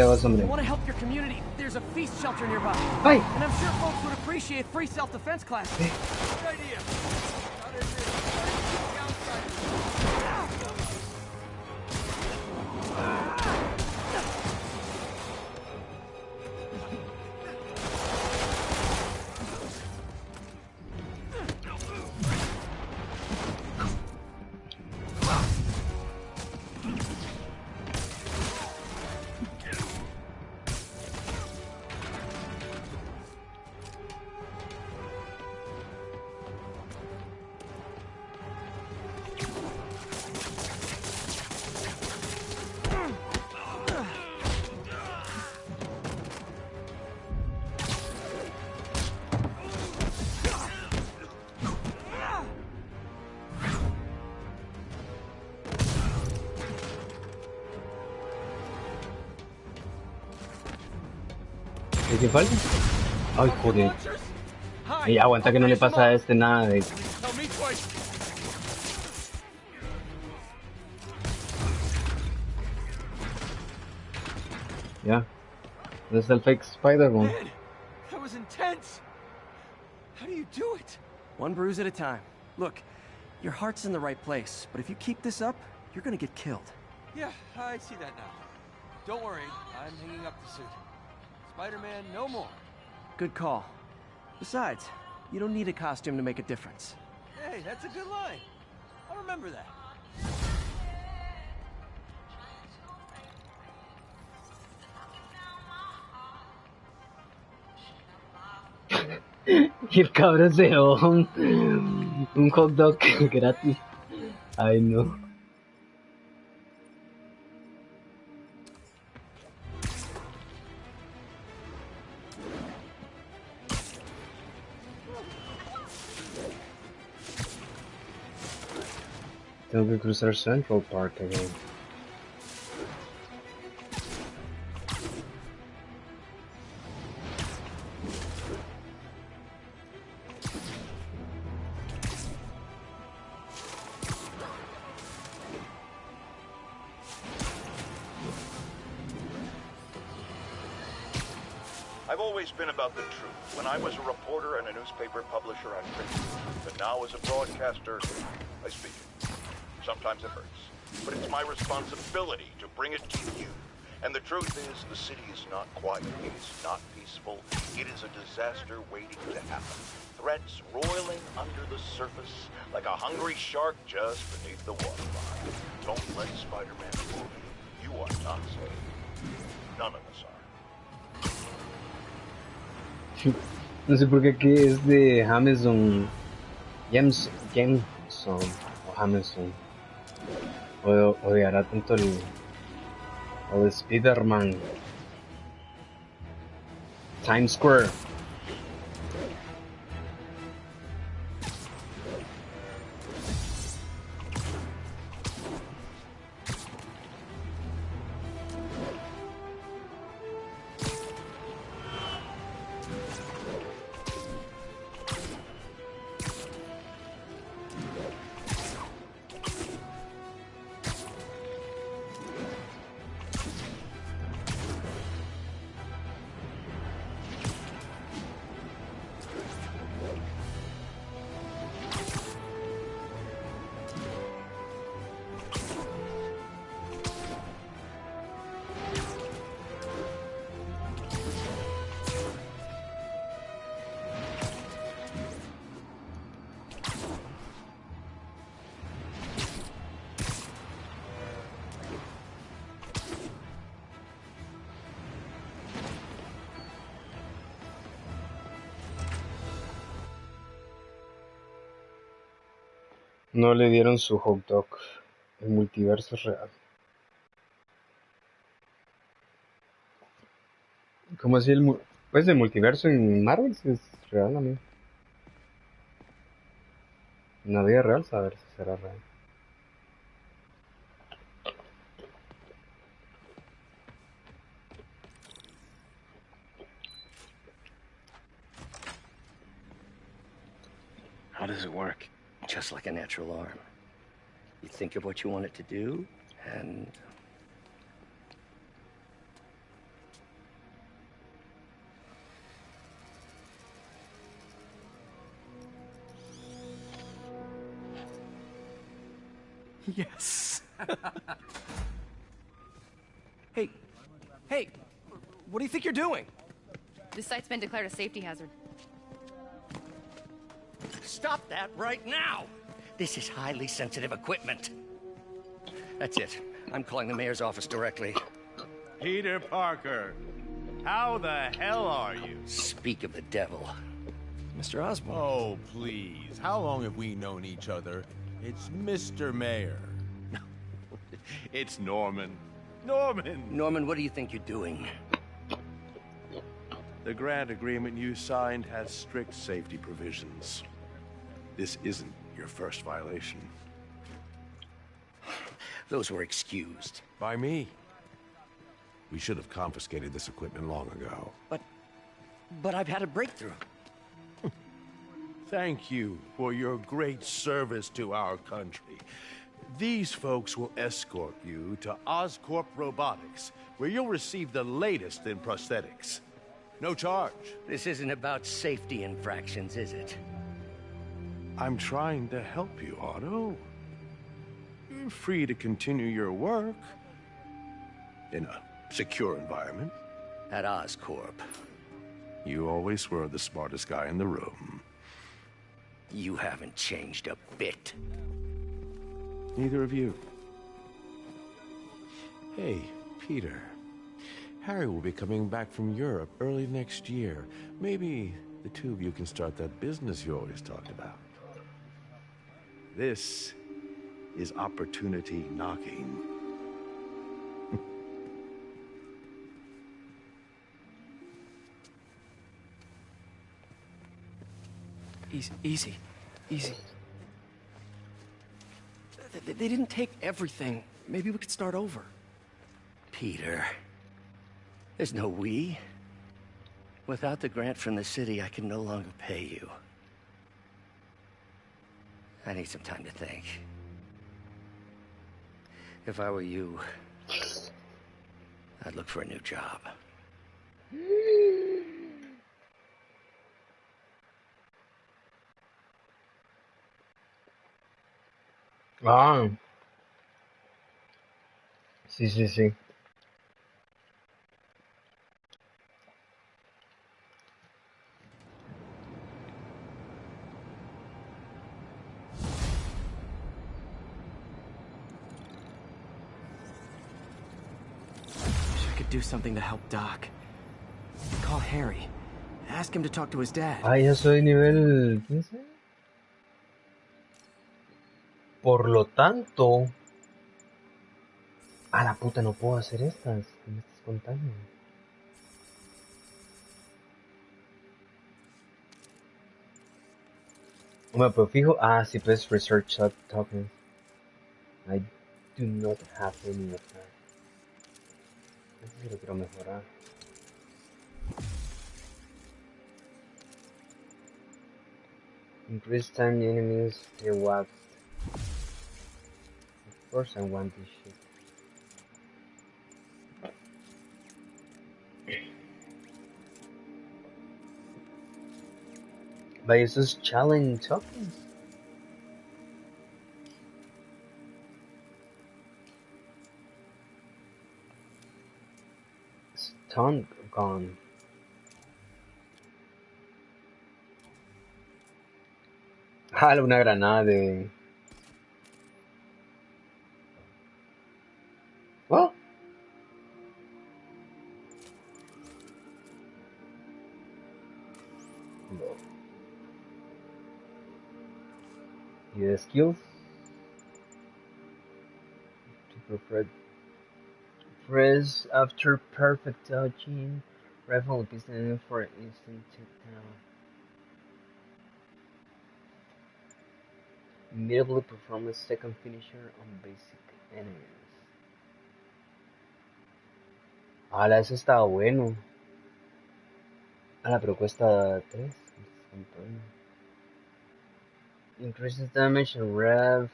Speaker 2: I want to help your community. There's a feast shelter nearby.
Speaker 1: Hi.
Speaker 2: And I'm sure folks would appreciate free self-defense classes.
Speaker 11: Good idea.
Speaker 1: ¿Qué falta? Ay, joder. Y aguanta que no le pasa a este nada de... Ya. ¿Dónde está el fake Spider-Man?
Speaker 11: That was intense. How do you do it?
Speaker 2: One bruise at a time. Look, your heart's in the right place, but if you keep this up, you're gonna get killed.
Speaker 11: Yeah, I see that now. Don't worry, I'm hanging up the suit. Spider-Man, no more.
Speaker 2: Good call. Besides, you don't need a costume to make a difference.
Speaker 11: Hey, that's a good line. I'll remember that.
Speaker 1: Y el cabrón se llevó un hot dog gratis. Ay, no. Tengo que cruzar Central Park again.
Speaker 3: I've always been about the truth. When I was a reporter and a newspaper publisher, I preached. But now as a broadcaster, I speak it. Sometimes it hurts. But it's my responsibility to bring it to you. And the truth is, the city is not quiet. It is not peaceful. It is a disaster waiting to happen. Threats roiling under the surface like a hungry shark just beneath the waterline. Don't let Spider-Man fool you. You are not safe. None of us are.
Speaker 1: No sé por qué aquí es de Jameson. Jameson o Jameson. Odiará tanto El Spiderman. Times Square. No le dieron su hot dog. El multiverso es real. ¿Cómo así pues el multiverso en Marvel es real, amigo? En la vida real, saber si será real.
Speaker 16: How does it work? Just like a natural arm. You think of what you want it to do, and...
Speaker 11: Yes. Hey, what do you think you're doing?
Speaker 20: This site's been declared a safety hazard.
Speaker 16: Stop that right now! This is highly sensitive equipment. That's it. I'm calling the mayor's office directly.
Speaker 12: Peter Parker, how the hell are you?
Speaker 16: Speak of the devil.
Speaker 11: Mr. Osborn.
Speaker 12: Oh, please. How long have we known each other? It's Mr. Mayor. It's Norman.
Speaker 16: Norman, what do you think you're doing?
Speaker 12: The grant agreement you signed has strict safety provisions. This isn't your first violation.
Speaker 16: Those were excused.
Speaker 12: By me. We should have confiscated this equipment long ago.
Speaker 16: But I've had a breakthrough.
Speaker 12: Thank you for your great service to our country. These folks will escort you to Oscorp Robotics, where you'll receive the latest in prosthetics. No charge.
Speaker 16: This isn't about safety infractions, is it?
Speaker 12: I'm trying to help you, Otto. You're free to continue your work in a secure environment.
Speaker 16: At Oscorp.
Speaker 12: You always were the smartest guy in the room.
Speaker 16: You haven't changed a bit.
Speaker 12: Neither of you. Hey, Peter. Harry will be coming back from Europe early next year. Maybe the two of you can start that business you always talked about. This is opportunity knocking.
Speaker 11: Easy. They didn't take everything. Maybe we could start over.
Speaker 16: Peter, there's no we. Without the grant from the city, I can no longer pay you. I need some time to think. If I were you, I'd look for a new job.
Speaker 1: Ah. Sí.
Speaker 11: Wish I could do something to help Doc. Call Harry. Ask him to talk to his dad.
Speaker 1: Ah, ya soy nivel 15. Por lo tanto, Ah, la puta, no puedo hacer estas. ¿Qué me estás contando? Bueno, pero fijo. Ah, sí, pues research tokens. I do not have any of that. Eso sí lo quiero mejorar. Increase time enemies get waxed. Of course I want this shit. But it's just challenge tokens. Stun gone. Jala una granada de... ¿Oh? No. ¿Y de skills? Press after perfect touching. Rifle pistol for instant takedown. Immediately perform a second finisher on basic enemies. Ala, eso está bueno. Ala, pero cuesta 3. Increases damage and rev.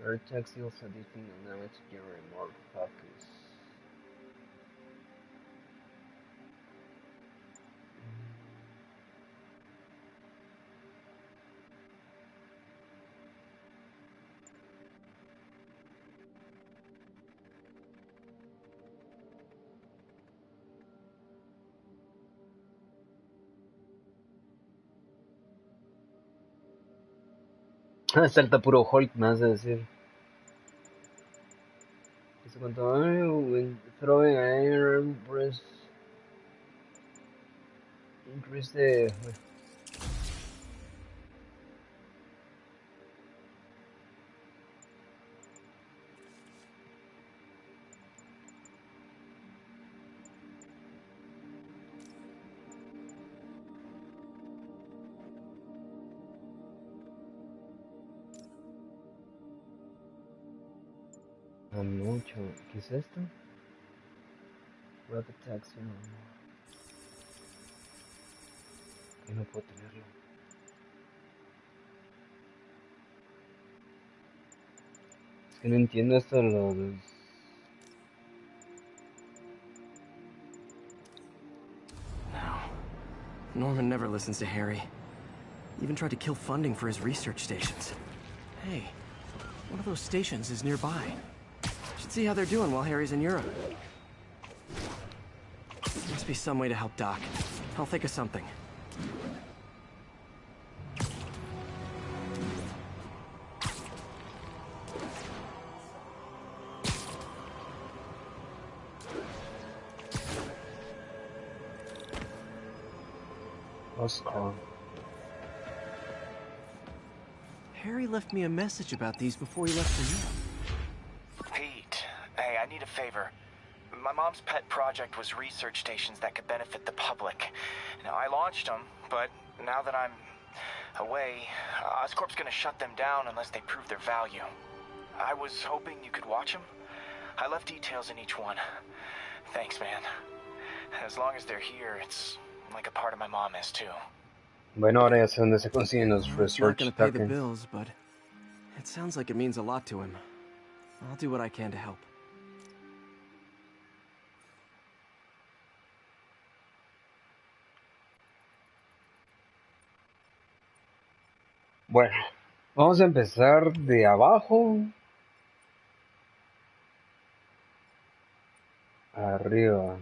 Speaker 1: Air attacks deals additional damage to generate more focus. Salta puro Hulk, me vas a decir. ¿Eso cuánto? When throwing air, press. Increase the. A mucho. ¿Qué es esto? Rapid attacks. Que no puedo tenerlo. Es que no entiendo esto de los.
Speaker 2: No. Norman never listens to Harry. Even tried to kill funding for his research stations. Hey, one of those stations is nearby. Should see how they're doing while Harry's in Europe. Must be some way to help Doc. I'll think of something.
Speaker 1: Oscar.
Speaker 2: Harry left me a message about these before he left for Europe.
Speaker 21: Pete, hey, I need a favor. My mom's pet project was research stations that could benefit the public. Now, I launched them, but now that I'm away, Oscorp's gonna shut them down unless they prove their value. I was hoping you could watch them. I left details in each one. Thanks, man. As long as they're here, it's like a part of my mom is too.
Speaker 1: Bueno, ahora ya sé dónde se consiguen los
Speaker 2: It's not
Speaker 1: research
Speaker 2: gonna pay the
Speaker 1: tokens.
Speaker 2: bills, but it sounds like it means a lot to him. I'll do what I can to help.
Speaker 1: Bueno, vamos a empezar de abajo arriba.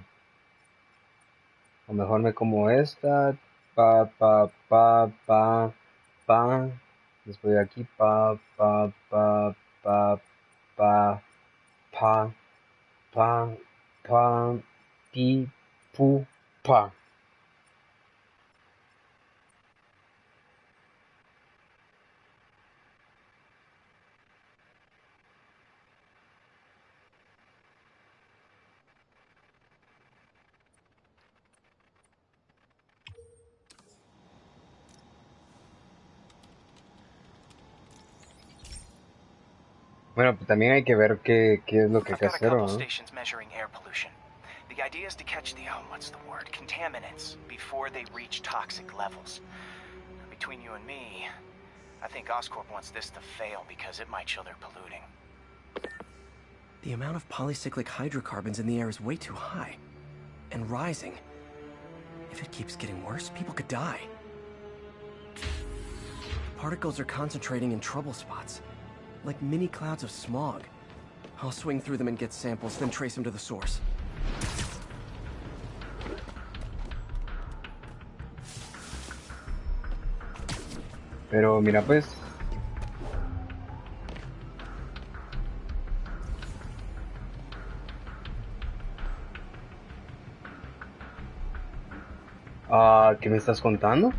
Speaker 1: O mejor me como esta. Pa, pa, pa, pa, pa. Después de aquí. Pa, pa, pa, pa, pa, pa, pa, pa, pi, pu, pa. Bueno, pues también hay que ver qué es lo que hay que
Speaker 21: I've got a
Speaker 1: hacer,
Speaker 21: couple
Speaker 1: ¿no?
Speaker 21: stations measuring air pollution. The idea is to catch the, what's the word, contaminants before they reach toxic levels. Between you and me, I think Oscorp wants this to fail because it might show they're polluting.
Speaker 2: The amount of polycyclic hydrocarbons in the air is way too high. And rising. If it keeps getting worse, people could die. Particles are concentrating in trouble spots, like mini clouds of smog. I'll swing through them and get samples, then trace them to the source.
Speaker 1: Pero mira pues... ¿qué me estás contando?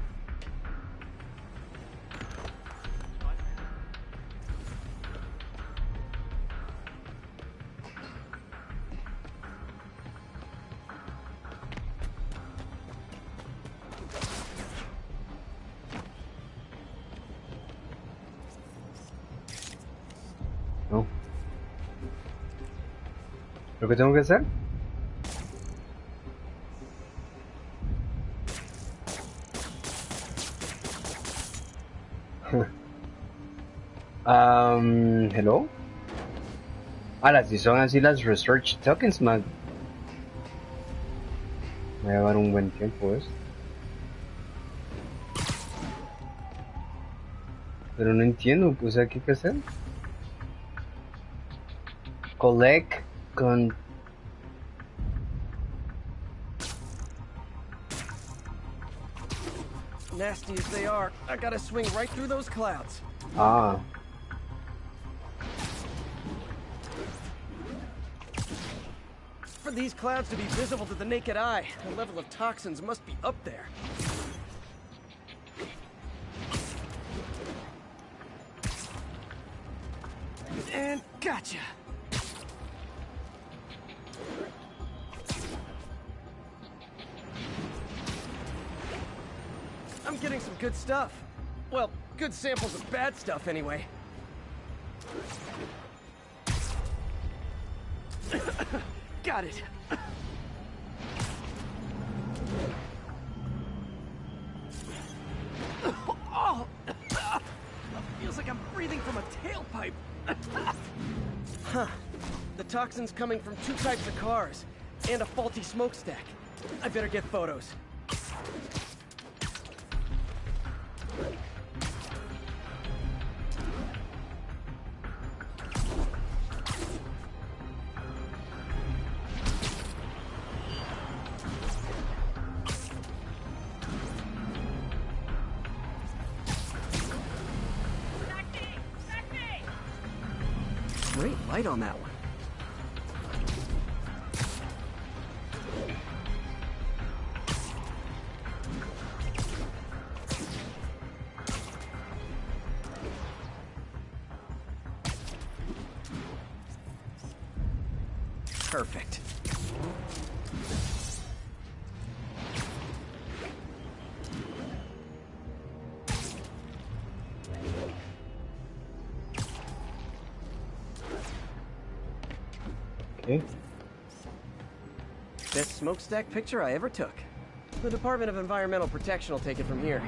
Speaker 1: No. ¿Lo que tengo que hacer? Hello. Si son así las research tokens, man. Va a llevar un buen tiempo esto. Pero no entiendo, pues, ¿qué hay que hacer? Collect con...
Speaker 2: Nasty as they are, I gotta swing right through those clouds.
Speaker 1: Ah.
Speaker 2: For these clouds to be visible to the naked eye, the level of toxins must be up there. And gotcha! I'm getting some good stuff. Well, good samples of bad stuff anyway. Got it. Oh, feels like I'm breathing from a tailpipe. Huh. The toxin's coming from two types of cars and a faulty smokestack. I better get photos. Great light on that one. Perfect.
Speaker 1: Okay.
Speaker 2: Best smokestack picture I ever took. The Department of Environmental Protection will take it from here.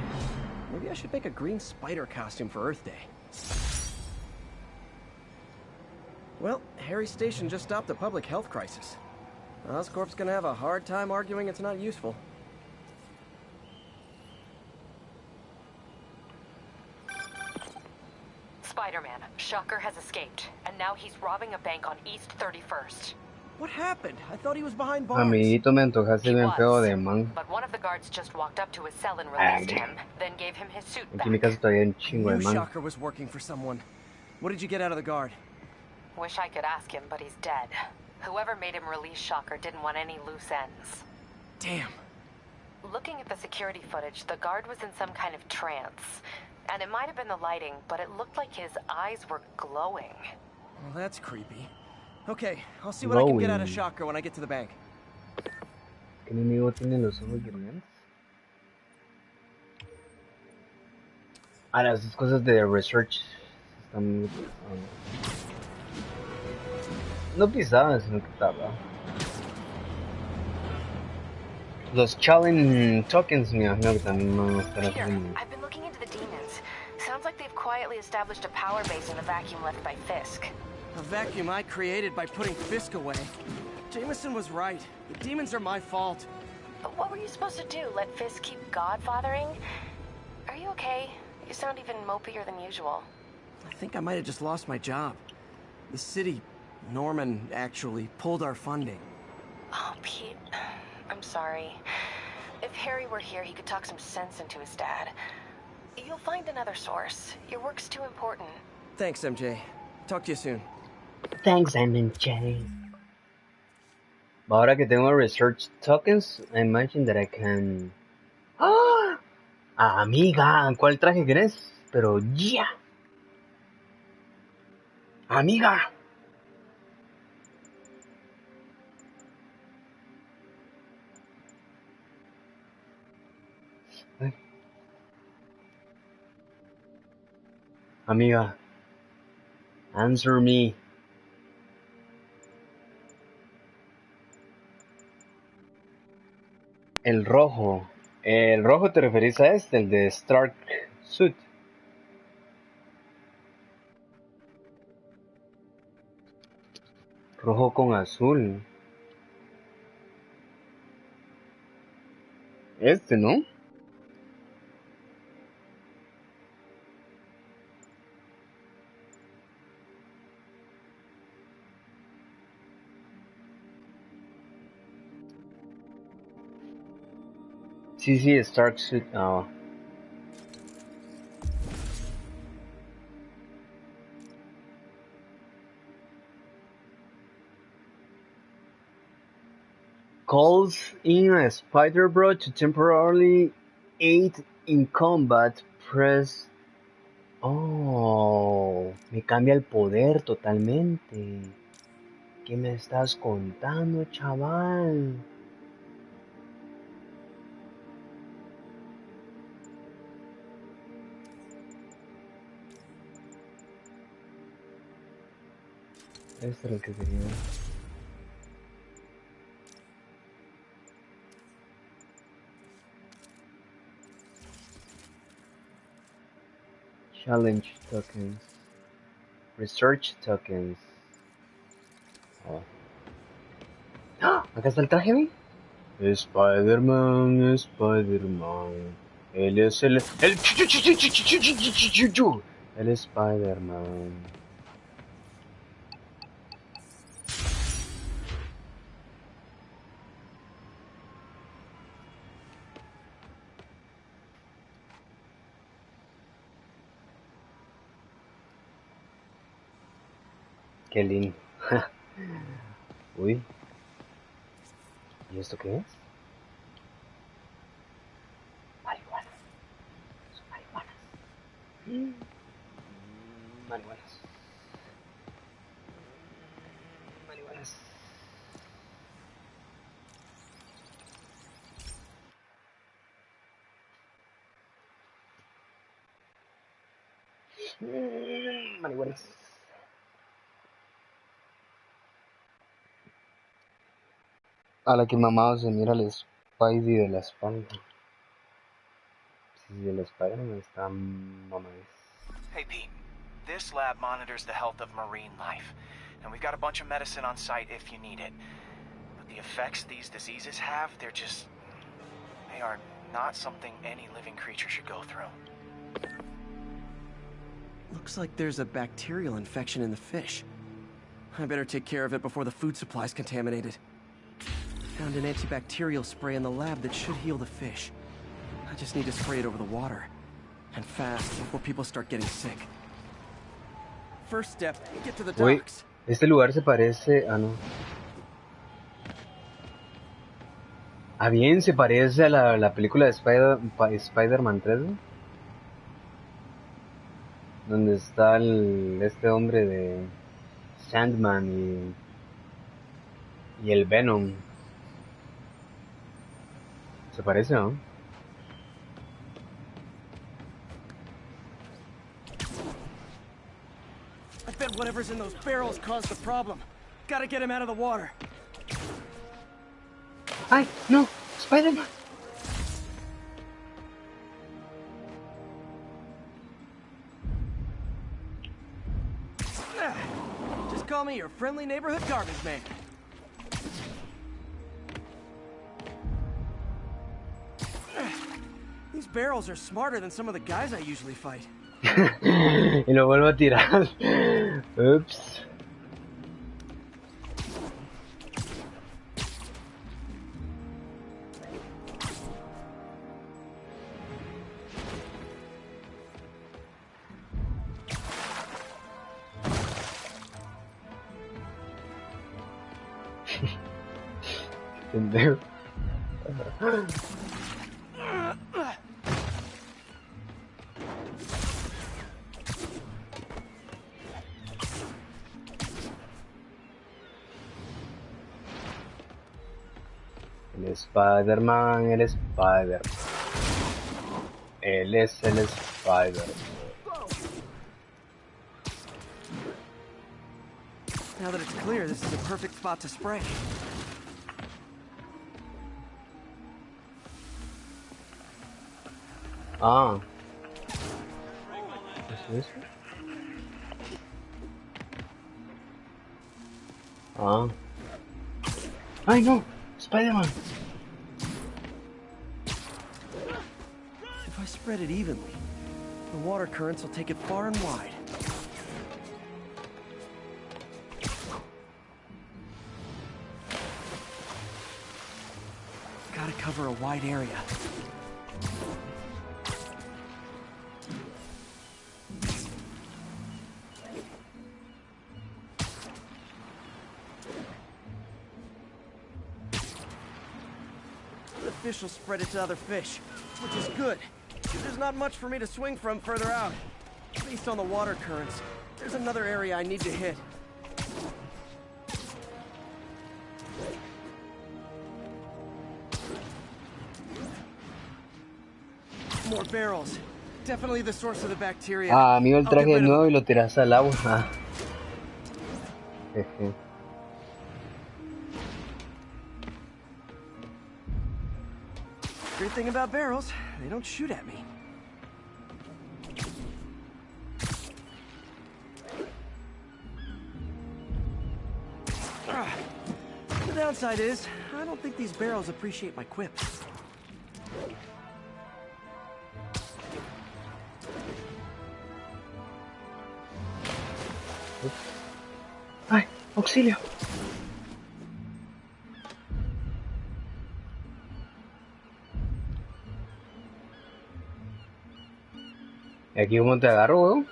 Speaker 2: Maybe I should make a green spider costume for Earth Day. Well, Harry's station just stopped a public health crisis. Oscorp's gonna have a hard time arguing it's not useful.
Speaker 15: Spiderman, Shocker has escaped, and now he's robbing a bank on East 31st.
Speaker 2: What happened? I thought he was behind bars.
Speaker 1: Amiguito, me antojaste bien feo de man.
Speaker 15: But one of the guards just walked up to his cell and released him, then gave him his suit back.
Speaker 1: Aquí en mi casa todavía hay un chingo de
Speaker 2: Knew
Speaker 1: man.
Speaker 2: Shocker was working for someone. What did you get out of the guard?
Speaker 15: Wish I could ask him, but he's dead. Whoever made him release Shocker didn't want any loose ends.
Speaker 2: Damn.
Speaker 15: Looking at the security footage, the guard was in some kind of trance. And it might have been the lighting, but it looked like his eyes were glowing.
Speaker 2: Well, that's creepy. Okay, I'll see what I can get out of Shocker when I get to the bank.
Speaker 1: ¿Qué enemigo tiene los ojos brillantes? Las cosas de research están... No pisaban, sino que estaba. Los challenge tokens me imagino que también van a estar así
Speaker 7: Peter,
Speaker 1: como...
Speaker 7: I've been looking into the demons. Sounds like they've quietly established a power base in the vacuum left by Fisk.
Speaker 2: A vacuum I created by putting Fisk away. Jameson was right. The demons are my fault.
Speaker 7: But what were you supposed to do? Let Fisk keep godfathering? Are you okay? You sound even mopier than usual.
Speaker 2: I think I might have just lost my job. The city, Norman, actually, pulled our funding.
Speaker 7: Oh, Pete. I'm sorry. If Harry were here, he could talk some sense into his dad. You'll find another source. Your work's too important.
Speaker 2: Thanks, MJ. Talk to you soon.
Speaker 13: Thanks, MJ.
Speaker 1: Ahora que tengo research tokens, I imagine that I can... ¡Ah! Amiga, ¿cuál traje querés? Pero ya. Amiga. Amiga, answer me. El rojo. El rojo te referís a este, el de Stark Suit. Rojo con azul. Este, ¿no? Sí, sí, Stark Suit. Ah. Calls in a spider bro to temporarily aid in combat. Press. Oh, me cambia el poder totalmente. ¿Qué me estás contando, chaval? Esto es lo que quería. Challenge tokens. Research tokens. Oh. ¡Ah! ¿Acá está el traje, ¿vi? Spiderman, Spiderman. Él es el Spiderman. Qué lindo. Uy. ¿Y esto qué es? Marihuana. Son marihuanas. Marihuanas. Marihuanas. Marihuanas. A la que mamado se mira el Spidey de la espalda. Sí, el Spiderman está mamadísimo.
Speaker 21: Hey, Pete. This lab monitors the health of marine life, and we've got a bunch of medicine on site if you need it. But the effects these diseases have, they are not something any living creature should go through.
Speaker 2: Looks like there's a bacterial infection in the fish. I better take care of it before the food supply's contaminated. Found an antibacterial spray in the lab that should heal the fish. I just need to spray it over the water. And fast, before people start getting sick. First step, get to the docks.
Speaker 1: Uy, este lugar se parece... Ah, no. Ah, bien, se parece a la película de Spider-Man 3, ¿no? Donde está este hombre de Sandman y el Venom. Se parece, ¿no?
Speaker 2: I bet whatever's in those barrels caused the problem. Gotta get him out of the water.
Speaker 1: Ay, no, Spiderman.
Speaker 2: Just call me your friendly neighborhood garbage man. These barrels are smarter than some of the guys I usually fight.
Speaker 1: Y lo vuelvo a tirar. Oops. Pendejo. El Spiderman, el Spider. Él es el Spider.
Speaker 2: Now that it's clear, this is a perfect spot to spray.
Speaker 1: Ah. ¿Es eso? Ah. ¡Ay, no! Spiderman.
Speaker 2: If I spread it evenly, the water currents will take it far and wide. Gotta cover a wide area. The fish will spread it to other fish, which is good. There's not much for me to swing from further out. Based on the water currents, there's another area I need to hit. More barrels. Definitely the source of the bacteria.
Speaker 1: Ah, amigo, el traje nuevo y lo tiras al agua. Ah. Jeje.
Speaker 2: Great thing about barrels, they don't shoot at me. The downside is, I don't think these barrels appreciate my quips.
Speaker 1: ¡Ay! ¡Auxilio! ¿Y aquí cómo te agarro, weón?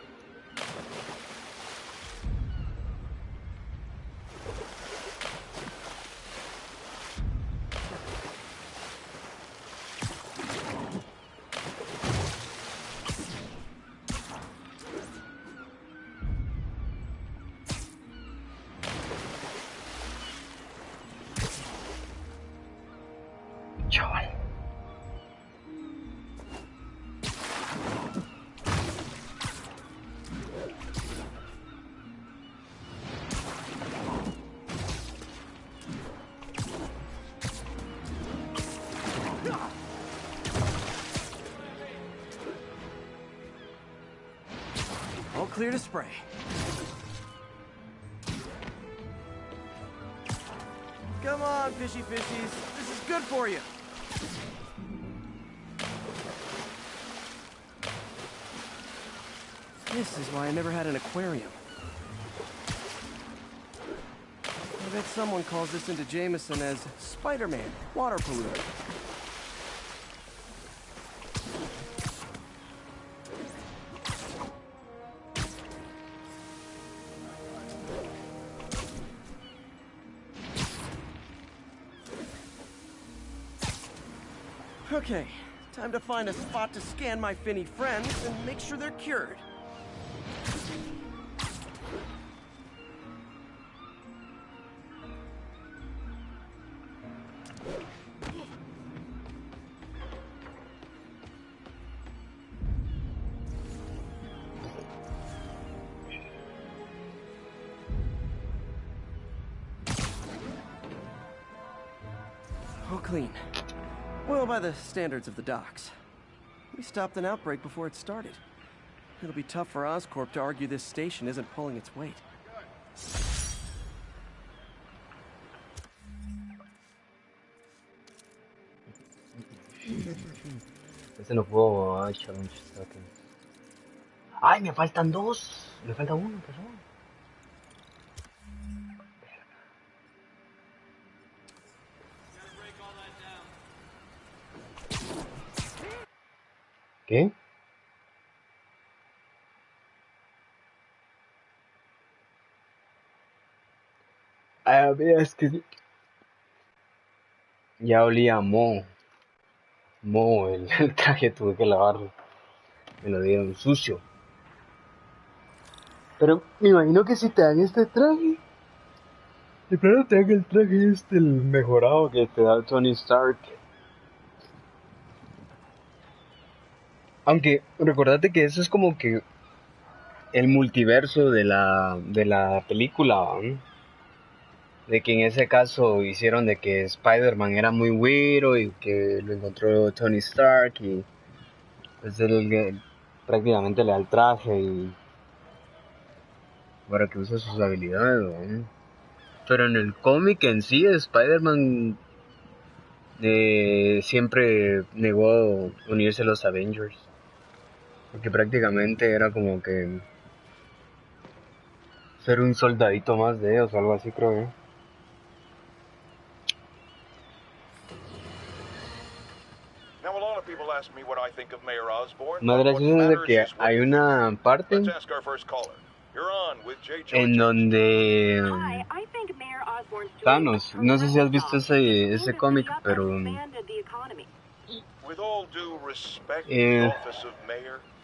Speaker 1: Chaval.
Speaker 2: All clear to spray. Come on, fishy fishies. This is good for you. This is why I never had an aquarium. I bet someone calls this into Jameson as Spiderman, water polluter. Okay, time to find a spot to scan my finny friends and make sure they're cured. Oh, clean. Well, by the standards of the docks. We stopped an outbreak before it started. It'll be tough for Oscorp to argue this station isn't pulling its weight.
Speaker 1: Ese no puedo challenge tokens. ¡Ay, me faltan dos! Me falta uno, perdón. ¿Qué? Ah, mira, es que ya olía a Modo, el traje tuve que lavarlo. Me lo dieron sucio. Pero me imagino que si te dan este traje, de plano te dan el traje el mejorado que te da Tony Stark. Aunque recordate que eso es como que el multiverso de la película, ¿no? De que en ese caso hicieron de que Spiderman era muy güiro y que lo encontró Tony Stark y pues él prácticamente le da el traje y para que use sus habilidades, ¿no? Pero en el cómic en sí Spider-Man siempre negó unirse a los Avengers porque prácticamente era como que ser un soldadito más de ellos o algo así, creo yo. Más gracioso es de que hay una parte en donde Thanos, no sé si has visto ese cómic, pero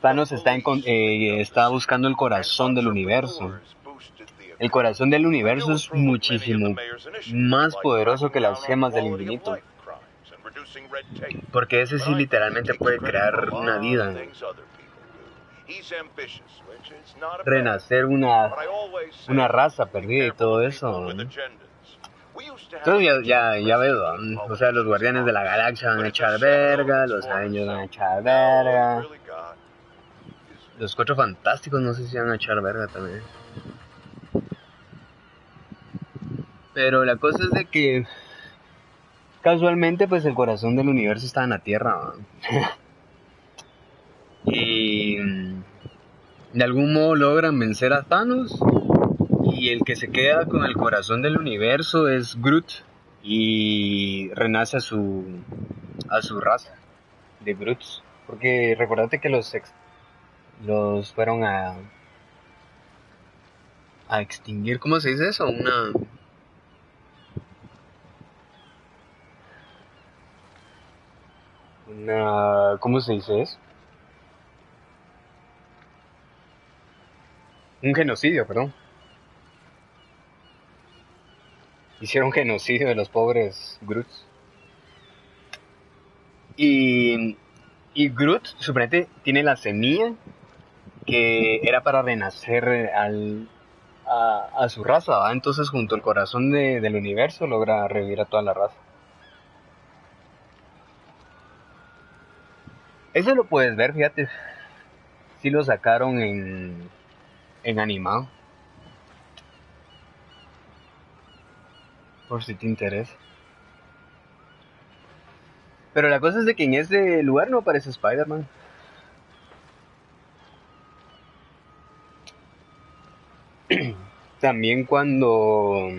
Speaker 1: Thanos está buscando el corazón del universo. El corazón del universo es muchísimo más poderoso que las gemas del infinito. Porque ese sí literalmente puede crear una vida. Renacer una raza perdida y todo eso. Entonces ya veo, o sea, los Guardianes de la Galaxia van a echar verga, los Avengers van a echar verga. Los Cuatro Fantásticos no sé si van a echar verga también. Pero la cosa es de que casualmente pues el corazón del universo está en la Tierra. Y de algún modo logran vencer a Thanos. Y el que se queda con el corazón del universo es Groot. Y renace a su raza de Groots. Porque recordate que los fueron a extinguir. ¿Cómo se dice eso? ¿Cómo se dice eso? Un genocidio, perdón. Hicieron genocidio de los pobres Groots. Y Groot, suponete, tiene la semilla que era para renacer a su raza, ¿va? Entonces junto al corazón del universo logra revivir a toda la raza. Eso lo puedes ver, fíjate. Sí lo sacaron en animado. Por si te interesa. Pero la cosa es de que en ese lugar no aparece Spider-Man. También cuando...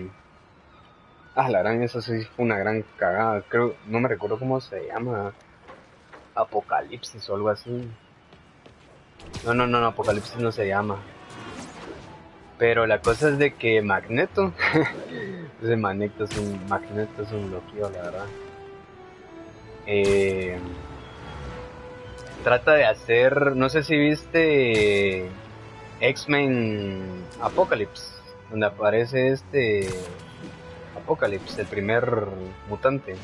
Speaker 1: la gran, eso sí fue una gran cagada. Creo, no me recuerdo cómo se llama. Apocalipsis o algo así. No, Apocalipsis no se llama. Pero la cosa es de que Magneto... ese Magneto es un loquillo, la verdad. Trata de hacer... No sé si viste... X-Men Apocalypse, donde aparece Apocalypse, el primer mutante,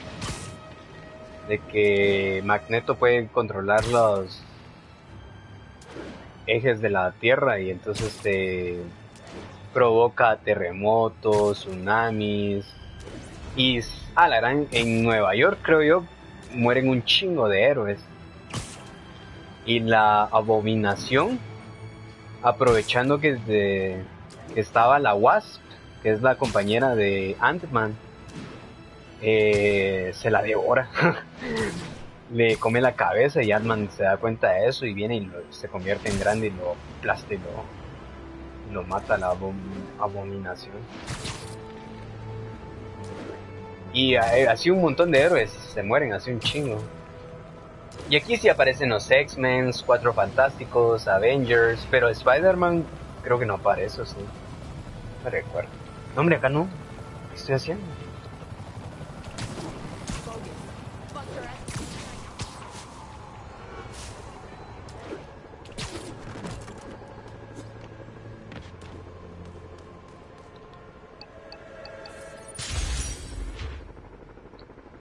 Speaker 1: de que Magneto puede controlar los ejes de la Tierra y entonces provoca terremotos, tsunamis, Y a la gran, en Nueva York, creo yo, mueren un chingo de héroes. Y la Abominación, aprovechando que estaba la Wasp, que es la compañera de Ant-Man, se la devora. Le come la cabeza y Ant-Man se da cuenta de eso y viene y se convierte en grande y lo aplasta y lo mata la Abominación. Y así un montón de héroes se mueren, así un chingo. Y aquí sí aparecen los X-Men, Cuatro Fantásticos, Avengers, pero Spider-Man creo que no aparece, sí. No me recuerdo. No, hombre, acá no. ¿Qué estoy haciendo?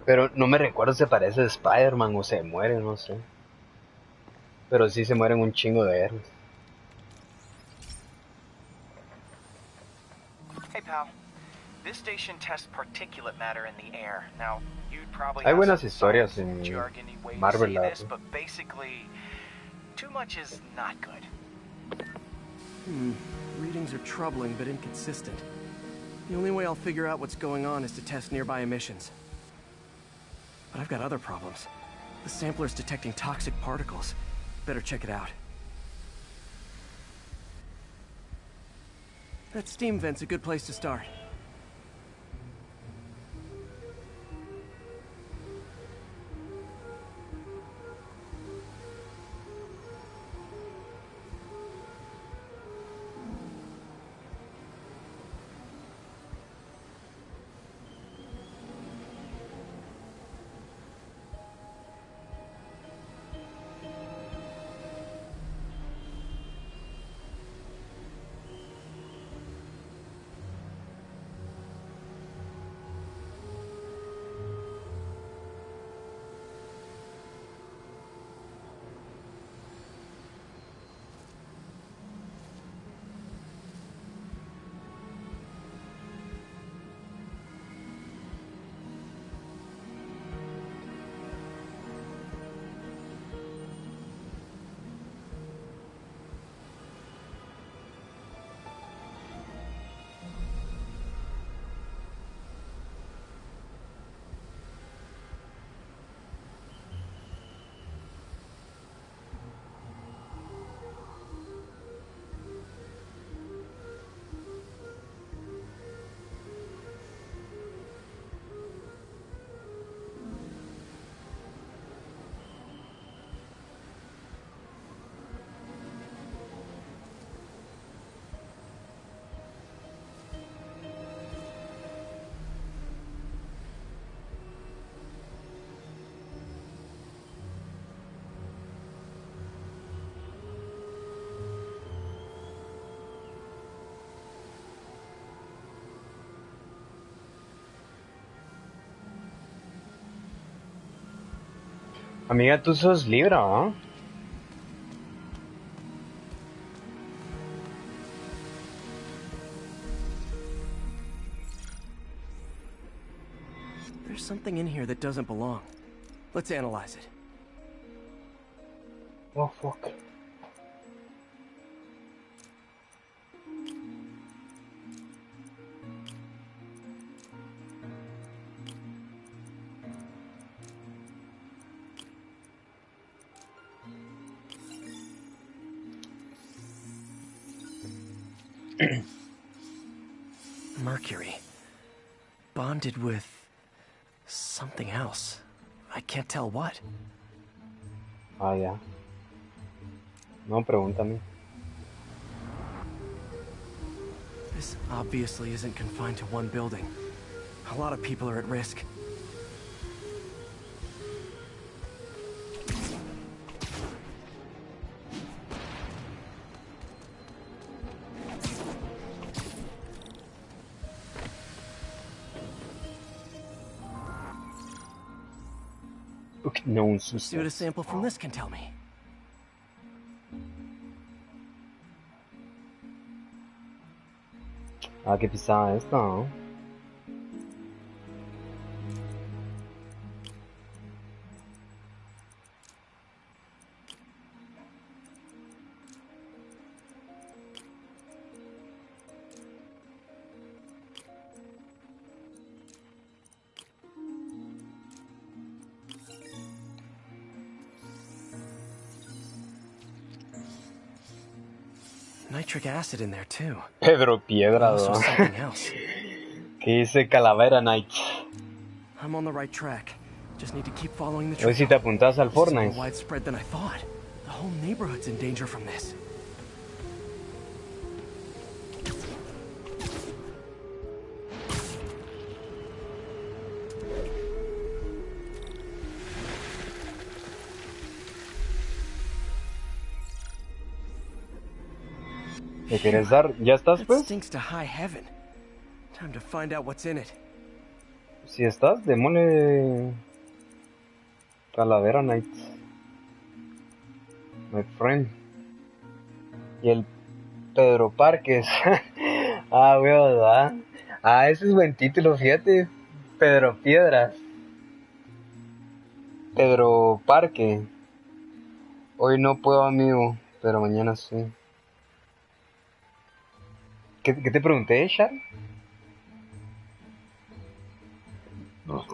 Speaker 1: Pero no me recuerdo si aparece Spider-Man o se muere, no sé. Pero sí se mueren un chingo de héroes.
Speaker 21: Hey, pal. This station tests particulate matter in the air. Now, you'd probably
Speaker 1: Hay
Speaker 21: have
Speaker 1: buenas
Speaker 21: some
Speaker 1: historias
Speaker 21: science
Speaker 1: en
Speaker 21: jargony way to
Speaker 1: Marvel,
Speaker 21: say
Speaker 1: la
Speaker 21: this, but basically, too much is not good.
Speaker 2: Readings are troubling but inconsistent. The only way I'll figure out what's going on is to test nearby emissions. But I've got other problems. The sampler's detecting toxic particles. Better check it out. That steam vent's a good place to start.
Speaker 1: Amiga, tú sos Libra, ¿no?
Speaker 2: There's something in here that doesn't belong. Let's analyze it.
Speaker 1: Oh, fuck.
Speaker 2: Mercury. Bonded with something else. I can't tell what.
Speaker 1: Ah, ya. No, pregúntame.
Speaker 2: This obviously isn't confined to one building. A lot of people are at risk.
Speaker 1: No,
Speaker 2: See what a sample from this can tell me.
Speaker 1: Ah, qué pisada esta, ¿no?
Speaker 2: nitric acid in there too.
Speaker 1: Pedro Piedra,
Speaker 2: Also
Speaker 1: ¿no?
Speaker 2: something else.
Speaker 1: Que dice Calavera Nights.
Speaker 2: I'm on the right track. Just need to keep following the
Speaker 1: Hoy
Speaker 2: trail.
Speaker 1: si te apuntas al
Speaker 2: This is more
Speaker 1: Fortnite.
Speaker 2: widespread than I thought. The whole neighborhood's in danger from this.
Speaker 1: ¿Te quieres dar? ¿Ya estás,
Speaker 2: That
Speaker 1: pues?
Speaker 2: stinks to high heaven. Time to find out what's in it.
Speaker 1: Si estás, démosle Calavera Nights. My friend. Y el Pedro Parques. Ah, weón, ¿verdad? Ah, ese es buen título, fíjate. Pedro Piedras. Pedro Parque. Hoy no puedo, amigo, pero mañana sí. ¿Qué te pregunté, Char? No.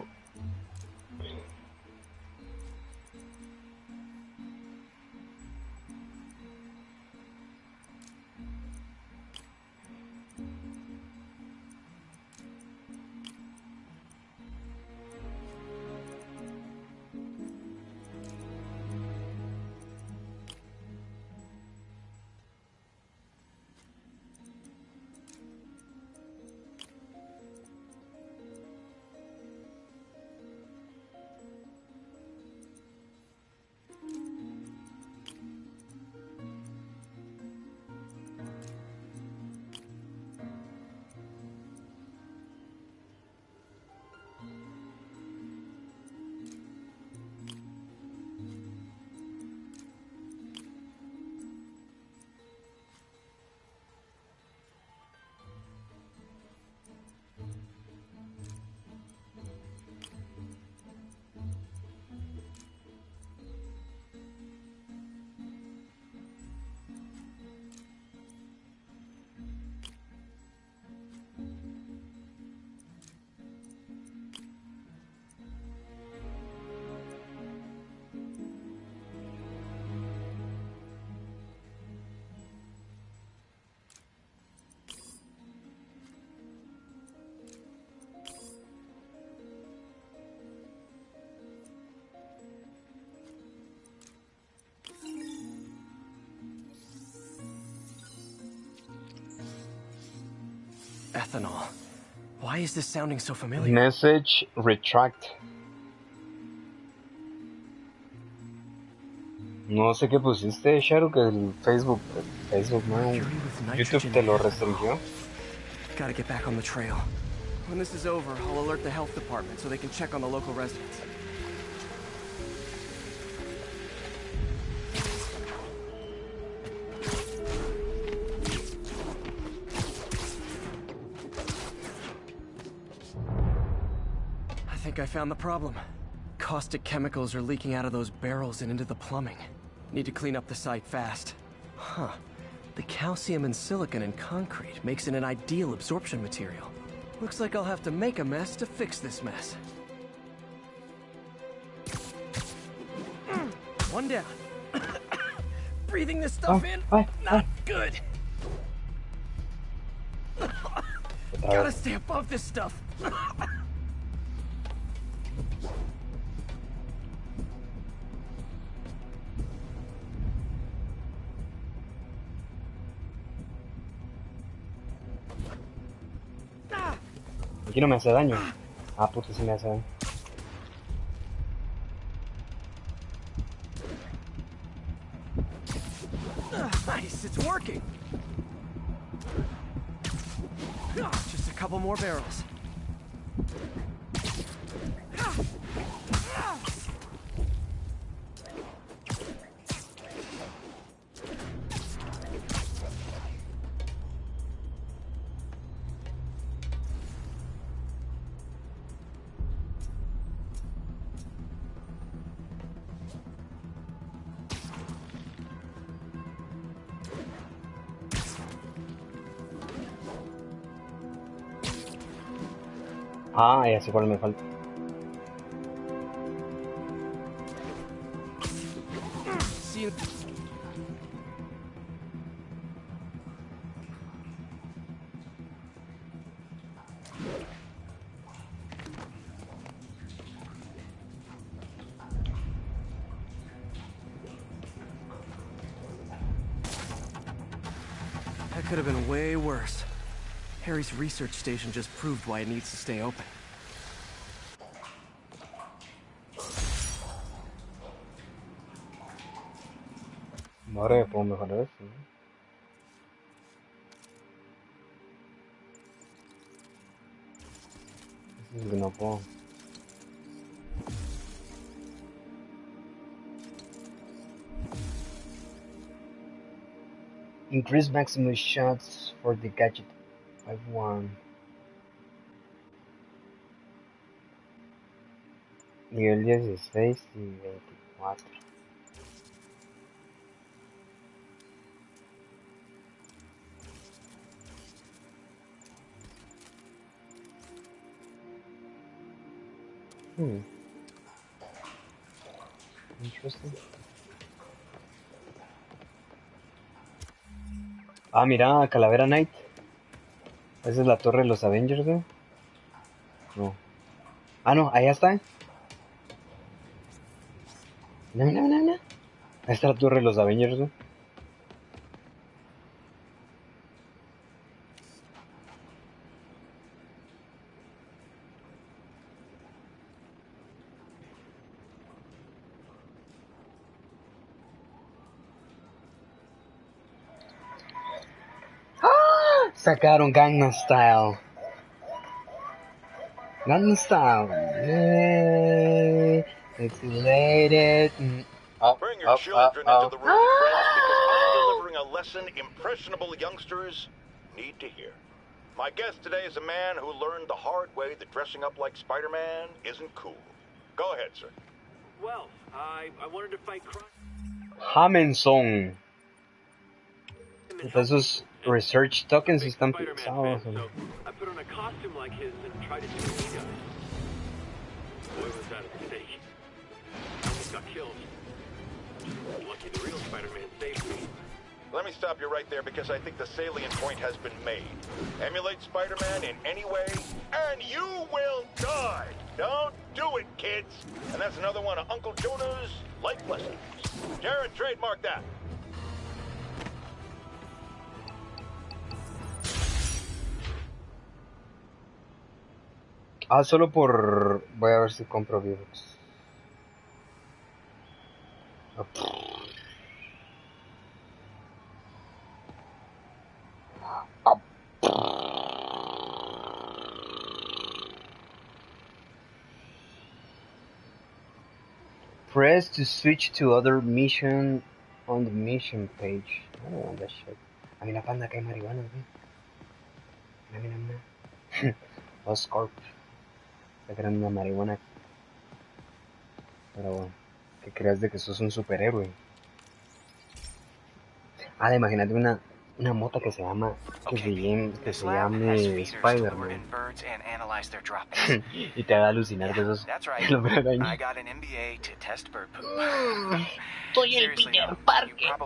Speaker 2: Ethanol. Why is this sounding so familiar?
Speaker 1: Message retract. No sé qué pusiste, Sharu, que el Facebook no, YouTube te lo restringió.
Speaker 2: Gotta get back on the trail. When this is over, I'll alert the health department so they can check on the local residents. I think I found the problem. Caustic chemicals are leaking out of those barrels and into the plumbing. Need to clean up the site fast. Huh. The calcium and silicon in concrete makes it an ideal absorption material. Looks like I'll have to make a mess to fix this mess. One down. Breathing this stuff in? Not good. Gotta stay above this stuff.
Speaker 1: Aquí no me hace daño. Ah, puto, sí me hace daño.
Speaker 2: Nice, it's working. Just a couple more barrels.
Speaker 1: Ah, ya sé cuál me falta.
Speaker 2: See you. could have been way worse. Harry's research station just proved why it needs to stay open.
Speaker 1: Ahora puedo mejorar eso, ¿no? Eso es que no puedo. Increase maximum shots for the gadget by 1. Nivel 16 y 24. Interesting. Ah, mira, Calavera Knight. Esa es la torre de los Avengers, ¿eh? No. Ah, no, allá está. Mira, mira, mira, mira. Ahí está la torre de los Avengers, ¿eh? Sacaron Gangnam Style. Gangnam Style. Yay. It's related.
Speaker 3: Bring your children into the room, friends, because I'm delivering a lesson impressionable youngsters need to hear. My guest today is a man who learned the hard way that dressing up like Spider-Man isn't cool. Go ahead, sir.
Speaker 11: Well, I wanted to fight crime.
Speaker 1: Hamensong. Esos research tokens están fixados.
Speaker 11: So I put on a costume like his and tried to do what he does. Boy, was that a mistake. I almost got killed. Lucky the real Spider-Man saved me.
Speaker 3: Let me stop you right there because I think the salient point has been made. Emulate Spider-Man in any way, and you will die. Don't do it, kids. And that's another one of Uncle Jonah's life lessons. Jared, trademark that.
Speaker 1: Ah, solo por... Voy a ver si compro vídeos. Press to switch to other mission on the mission page. I don't want that shit. A mí la panda que hay marihuana, güey. Mira, mira, mira. Oscorp. Sacaron una marihuana. Pero bueno, que creas de que sos un superhéroe. Ah, imagínate una mota que se llama que se llame Spiderman. Y te haga alucinar de esos.
Speaker 21: I got an MBA to test bird poop.
Speaker 13: Soy el Peter Parker.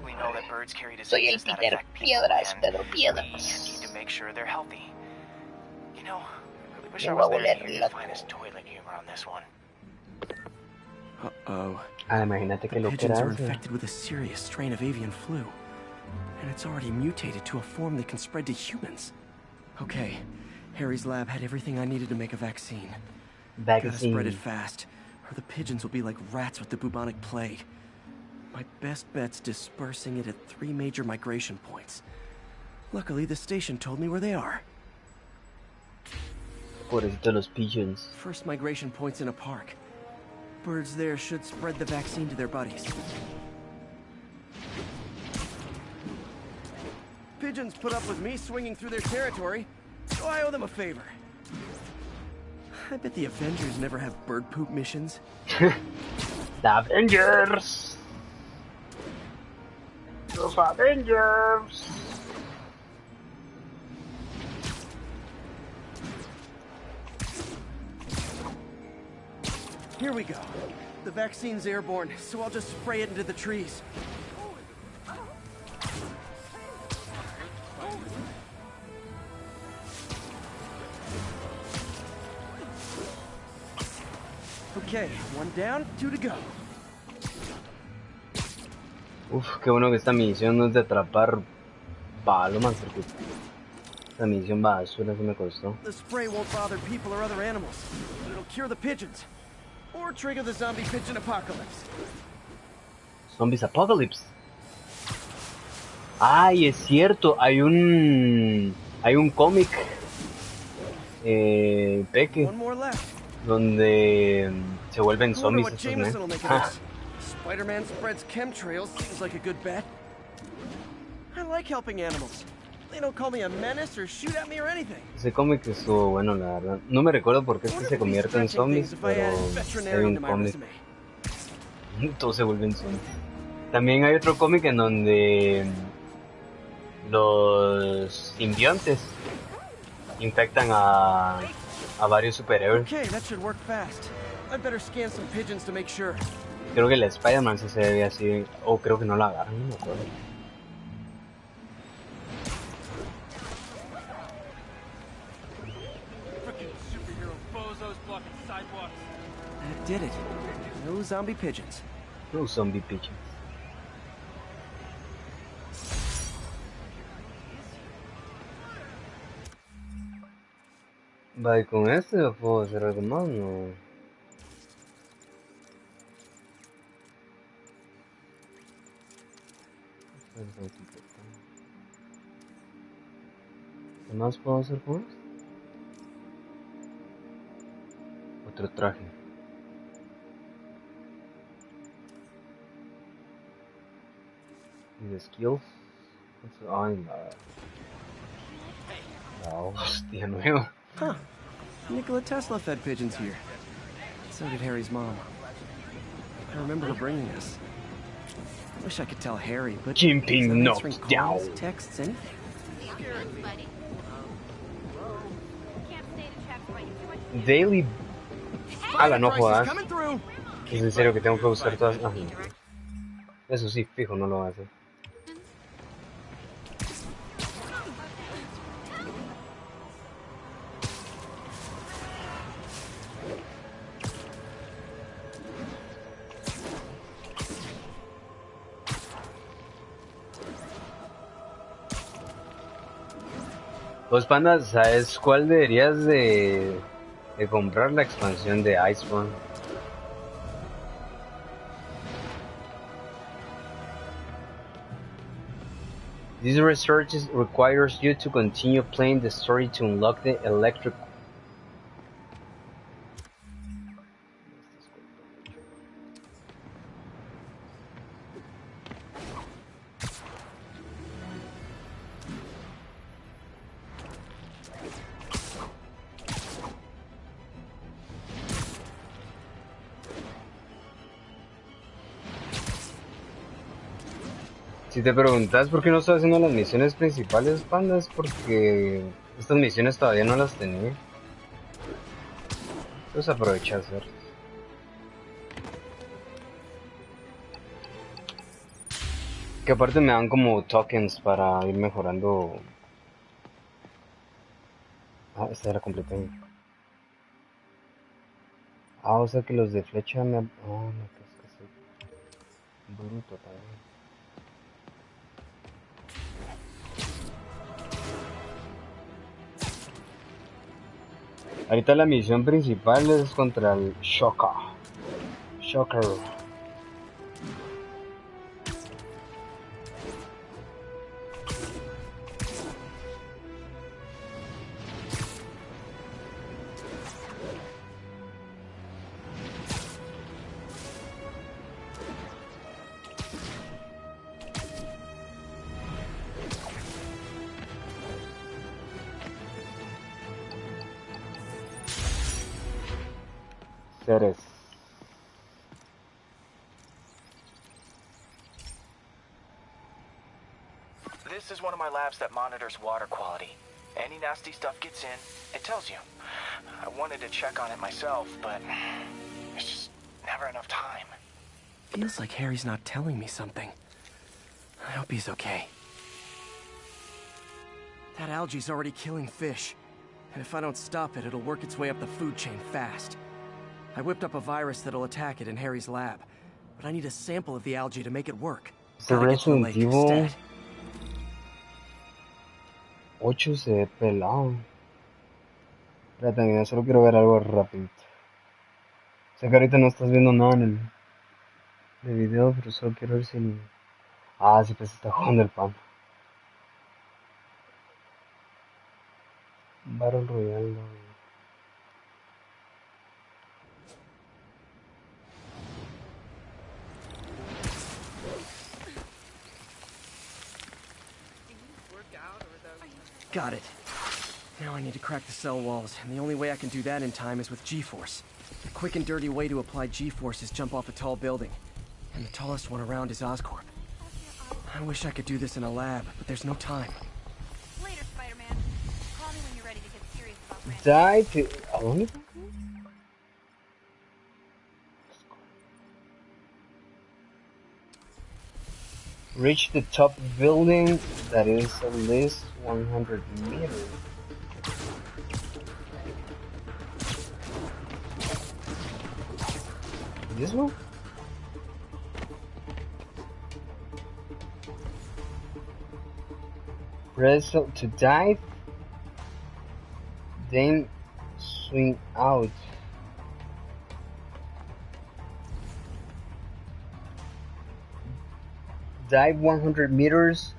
Speaker 13: Soy el Peter Piedras, Pedro Piedras.
Speaker 21: Need to make sure they're healthy. You know, I really wish I was there to hear the finest toilet humor on this one.
Speaker 2: Uh-oh.
Speaker 1: Ah, imagínate que
Speaker 2: the
Speaker 1: lo que
Speaker 2: pigeons
Speaker 1: era
Speaker 2: are infected with a serious strain of avian flu. And it's already mutated to a form that can spread to humans. Okay, Harry's lab had everything I needed to make a vaccine. Gotta spread it fast, or the pigeons will be like rats with the bubonic plague. My best bet's dispersing it at 3 major migration points. Luckily, the station told me where they are.
Speaker 1: Pobrecito los pigeons.
Speaker 2: First migration point's in a park. Birds there should spread the vaccine to their buddies. Pigeons put up with me swinging through their territory, so I owe them a favor. I bet the Avengers never have bird poop missions.
Speaker 1: The Avengers! Los Avengers!
Speaker 2: Here we go. The vaccine's airborne, so I'll just spray it into the trees. Okay, 1 down, 2 to go.
Speaker 1: Uf, qué bueno que esta misión no es de atrapar palo, man, porque la misión basura sí me costó.
Speaker 2: The spray won't bother people or other animals, but it'll cure the pigeons. Or trigger the zombie pigeon apocalypse.
Speaker 1: Zombies Apocalypse. Ay, es cierto, hay un cómic peque donde se vuelven zombies estos, ¿no?
Speaker 2: Spiderman spreads chemtrails seems like a good bet. I like helping animals. They don't call me a menace or shoot at me or anything.
Speaker 1: Ese cómic estuvo bueno, la verdad. No me recuerdo por qué es que se convierte en zombies, pero hay un cómic. Todos se vuelven zombies. También hay otro cómic en donde los simbiontes infectan a varios superhéroes.
Speaker 2: Okay, that should work fast. I'd better scan some pigeons to make sure.
Speaker 1: Creo que el Spiderman sí se ve así, o creo que no la agarran, no me acuerdo.
Speaker 2: That did it. No zombie pigeons.
Speaker 1: No zombie pigeons. Va, ¿y con este o puedo hacer algo más? No. ¿Qué más puedo hacer con esto? Otro traje. ¿Y de skills? Ay, la hostia nueva.
Speaker 2: Huh. Nikola Tesla fed pigeons here. So did Harry's mom. I remember her bringing us. I wish I could tell Harry, but
Speaker 1: Jimping knocks down.
Speaker 2: Texts, anything.
Speaker 1: Daily. Ala, no jodas. Es en serio que tengo que usar todas. Ah, eso sí, fijo, no lo va a hacer. Pues pandas, ¿sabes cuál deberías de comprar? La expansión de Iceborne. This research requires you to continue playing the story to unlock the electric. Si te preguntas por qué no estoy haciendo las misiones principales, pandas, porque estas misiones todavía no las tenía. Entonces aprovecha a hacerlas. Que aparte me dan como tokens para ir mejorando. Ah, esta era completa. Ah, o sea que los de flecha me... Oh, no, pues que soy bruto también. Ahorita la misión principal es contra el Shocker. Seres.
Speaker 21: This is one of my labs that monitors water quality. Any nasty stuff gets in, it tells you. I wanted to check on it myself, but there's just never enough time.
Speaker 2: Feels like Harry's not telling me something. I hope he's okay. That algae's already killing fish. And if I don't stop it, it'll work its way up the food chain fast. I whipped up a virus that'll attack it in Harry's lab, but I need a sample of the algae to make it work.
Speaker 1: The Resident Evil. 8 se ve pelado. Espérate, mira, solo quiero ver algo rapidito. Sé que ahorita no estás viendo nada en el video, pero solo quiero ver si el... Ah, sí, pues está jugando el pan. Battle Royale, no.
Speaker 2: Got it. Now I need to crack the cell walls, and the only way I can do that in time is with G-force. The quick and dirty way to apply G-force is jump off a tall building. And the tallest one around is Oscorp. I wish I could do this in a lab, but there's no time.
Speaker 8: Later, Spider-Man. Call me when you're ready to get serious about Brandon.
Speaker 1: Die to... ¿A dónde? Reach the top building that is at least 100 meters. This one? Press to dive, then swing out. Dive 100 meters.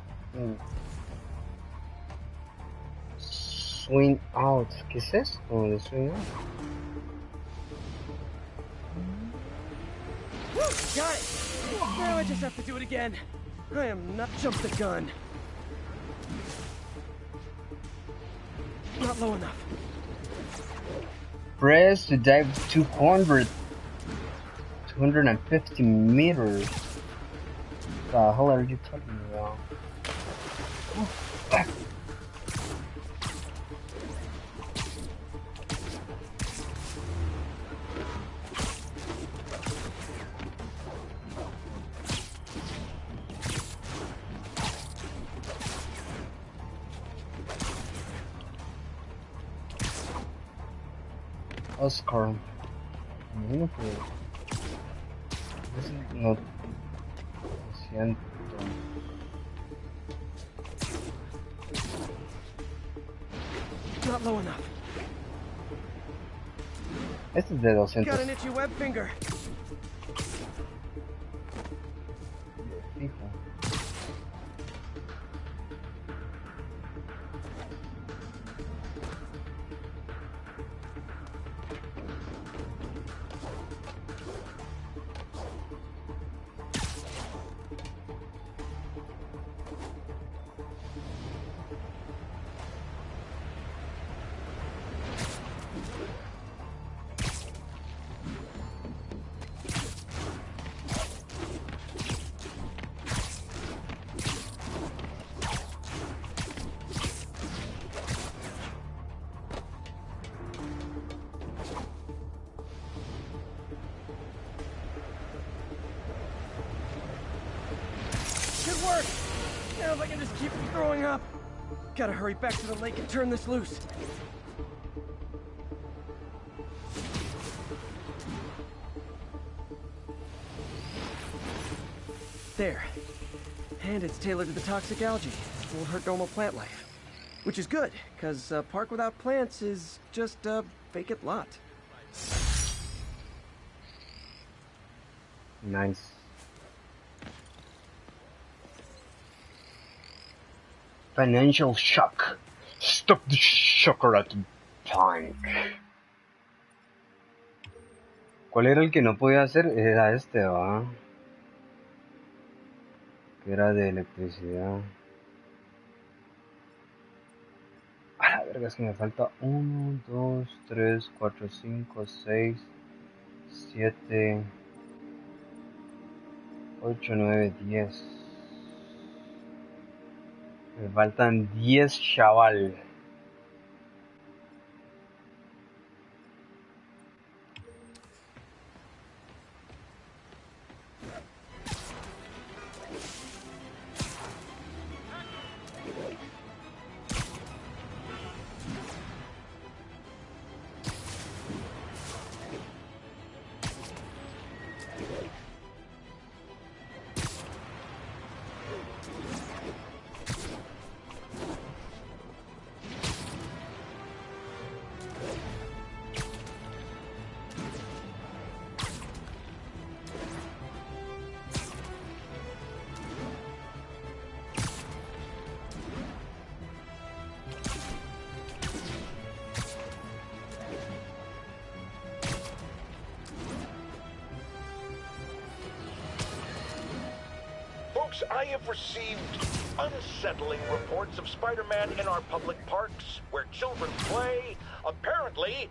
Speaker 1: Swing out. ¿Qué es esto? De swing out.
Speaker 2: Got it! Now I just have to do it again. I am not jump the gun. Not low enough.
Speaker 1: Press to dive 250 meters. What the hell are you talking about? Oh, back. Oscar. This is not... Lo siento.
Speaker 2: Not low enough.
Speaker 1: Este es de 200.
Speaker 2: Got an itchy web finger.
Speaker 1: Fijo.
Speaker 2: Now if I can just keep throwing up. Gotta hurry back to the lake and turn this loose. There. And it's tailored to the toxic algae. Won't hurt normal plant life. Which is good, because a park without plants is just a vacant lot.
Speaker 1: Nice. Financial shock. Stop the shocker at the bank. ¿Cuál era el que no podía hacer? Era este, ¿va? Que era de electricidad. A la verga, es que me falta 1, 2, 3, 4, 5, 6, 7, 8, 9, 10. Me faltan 10, chaval.
Speaker 3: folks, I have received unsettling reports of Spider-Man in our public parks, where children play, apparently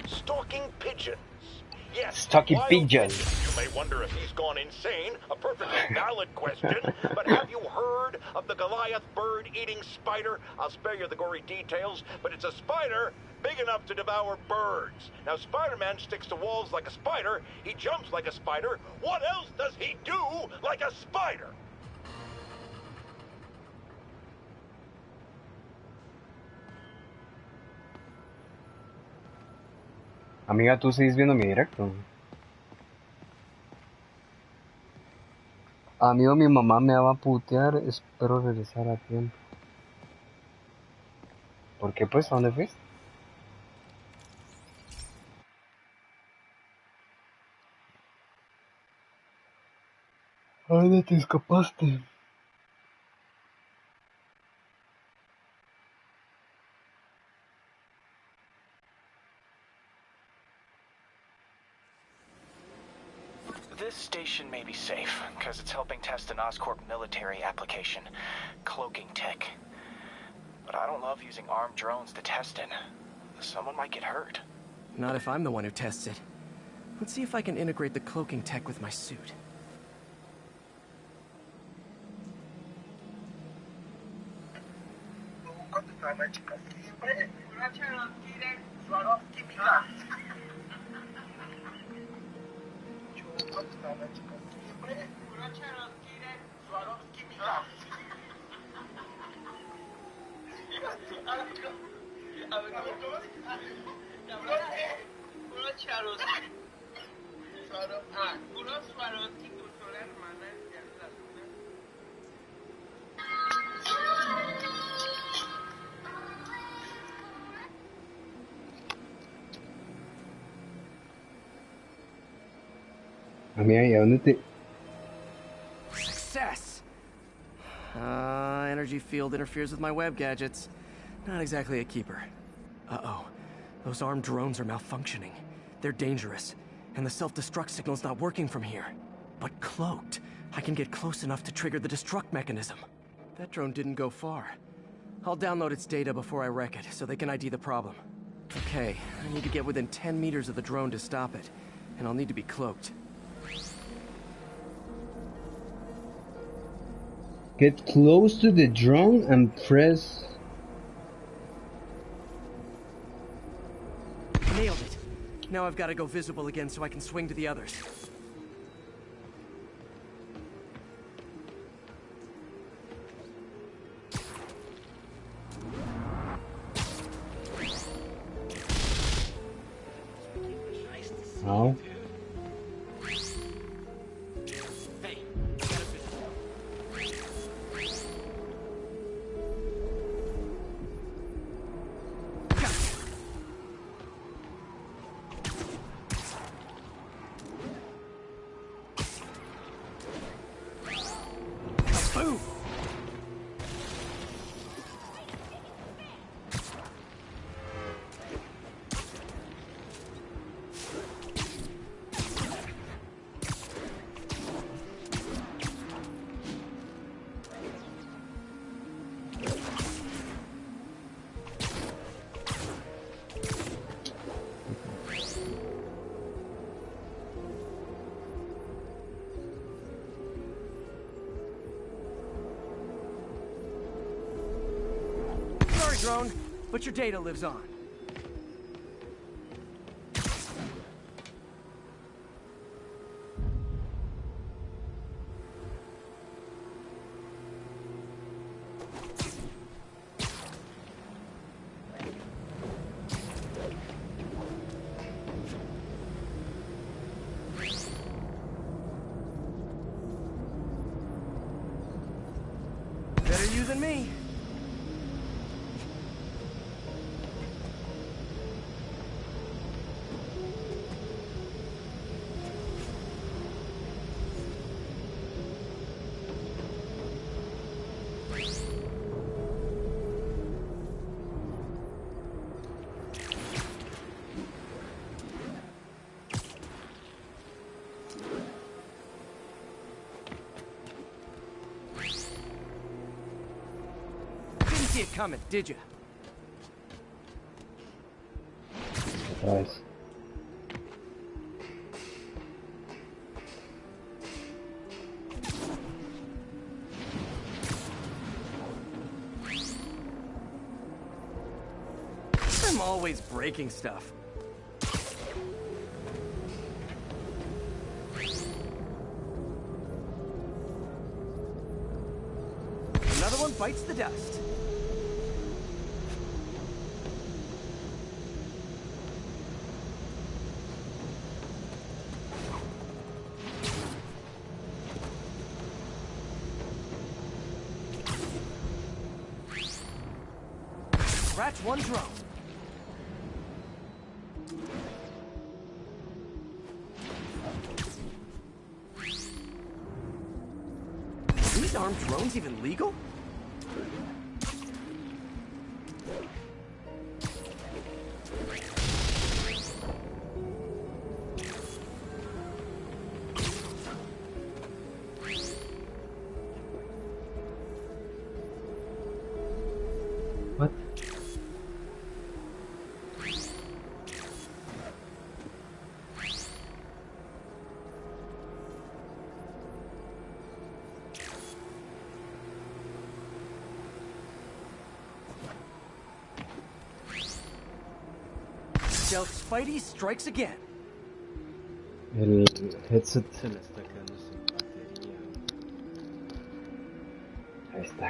Speaker 3: stalking pigeons. Yes,
Speaker 1: stalking pigeons.
Speaker 3: You may wonder if he's gone insane, a perfectly valid question, but have you heard of the Goliath bird-eating spider? I'll spare you the gory details, but it's a spider big enough to devour birds. Now, Spider-Man sticks to walls like a spider, he jumps like a spider. What else does he do like a spider?
Speaker 1: Amiga, tú sigues viendo mi directo. Amigo, mi mamá me va a putear. Espero regresar a tiempo. ¿Por qué pues? ¿A dónde fuiste? ¿A dónde te escapaste?
Speaker 21: This station may be safe, because it's helping test an Oscorp military application, cloaking tech. But I don't love using armed drones to test it. Someone might get hurt.
Speaker 2: Not if I'm the one who tests it. Let's see if I can integrate the cloaking tech with my suit.
Speaker 1: Amiga, ¿y a dónde te...?
Speaker 2: Success! Energy field interferes with my web gadgets. Not exactly a keeper. Uh-oh. Those armed drones are malfunctioning. They're dangerous, and the self-destruct signal's not working from here. But cloaked, I can get close enough to trigger the destruct mechanism. That drone didn't go far. I'll download its data before I wreck it, so they can ID the problem. Okay, I need to get within 10 meters of the drone to stop it, and I'll need to be cloaked.
Speaker 1: Get close to the drone and press...
Speaker 2: Nailed it. Now I've got to go visible again so I can swing to the others.
Speaker 1: Oh. Drone, but your data lives on. Better you than me.
Speaker 2: see it coming, did you?
Speaker 1: Otra vez.
Speaker 2: I'm always breaking stuff. Another one bites the dust. Scratch one drone. Are these armed drones even legal?
Speaker 1: What?
Speaker 2: Stealth Spidey strikes again.
Speaker 1: El headset se le está quedando sin batería. Ahí está.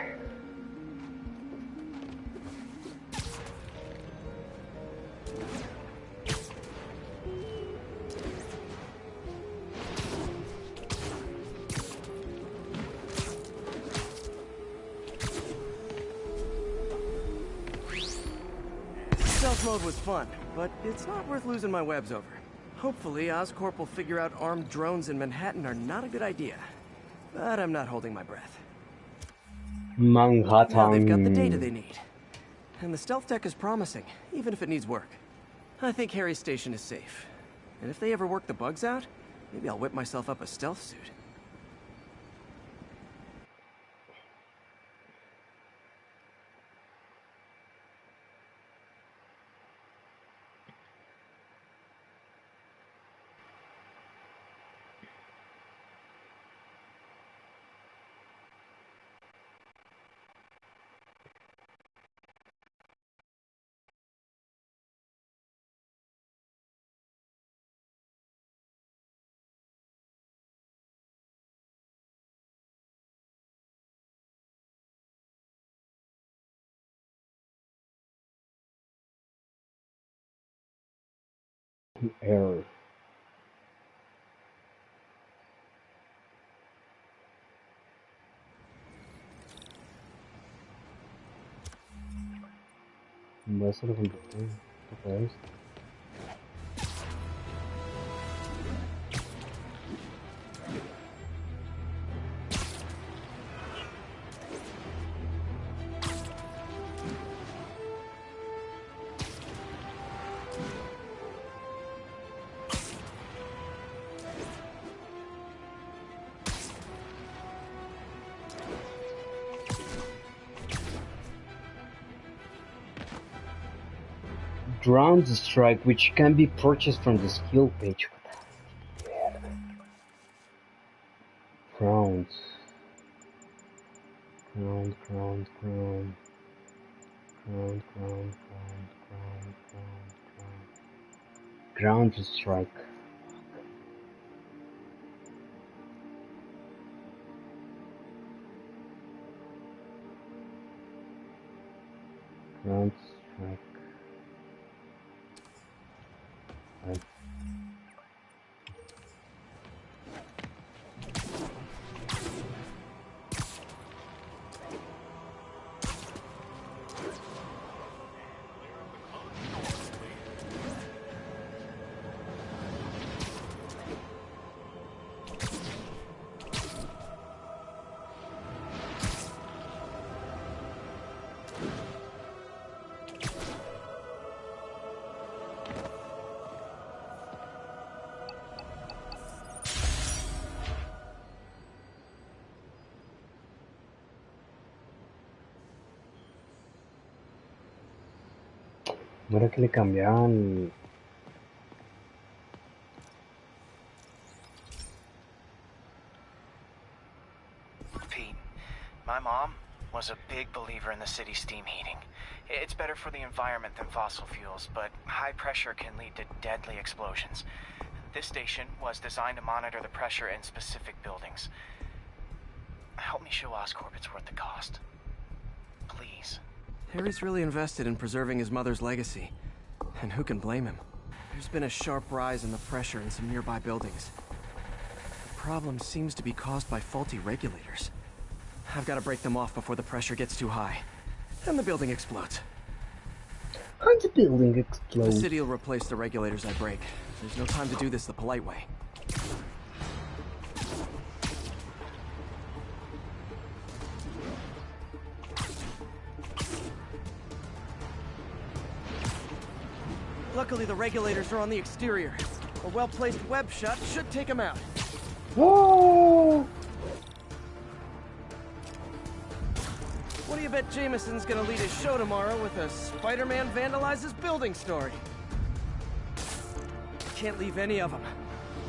Speaker 2: Stealth mode was fun, but it's not worth losing my webs over. Hopefully, Oscorp will figure out armed drones in Manhattan are not a good idea. But I'm not holding my breath.
Speaker 1: Manhattan.
Speaker 2: Now they've got the data they need. And the stealth tech is promising, even if it needs work. I think Harry's station is safe. And if they ever work the bugs out, maybe I'll whip myself up a stealth suit.
Speaker 1: Error. Voy a hacer otra vez. Ground strike, which can be purchased from the skill page. Ground. Ground strike. Ground strike. Right. No era que le cambiaban.
Speaker 21: Pete, my mom was a big believer in the city's steam heating. It's better for the environment than fossil fuels, but high pressure can lead to deadly explosions. This station was designed to monitor the pressure in specific buildings. Help me show Oscorp it's worth the cost. Please.
Speaker 2: Harry's really invested in preserving his mother's legacy. And who can blame him? There's been a sharp rise in the pressure in some nearby buildings. The problem seems to be caused by faulty regulators. I've got to break them off before the pressure gets too high. And the building explodes.
Speaker 1: And the building explodes.
Speaker 2: The city will replace the regulators I break. There's no time to do this the polite way. Luckily, the regulators are on the exterior. A well-placed web shot should take them out.
Speaker 1: Whoa!
Speaker 2: What do you bet Jameson's gonna lead his show tomorrow with a Spiderman vandalizes building story? Can't leave any of them.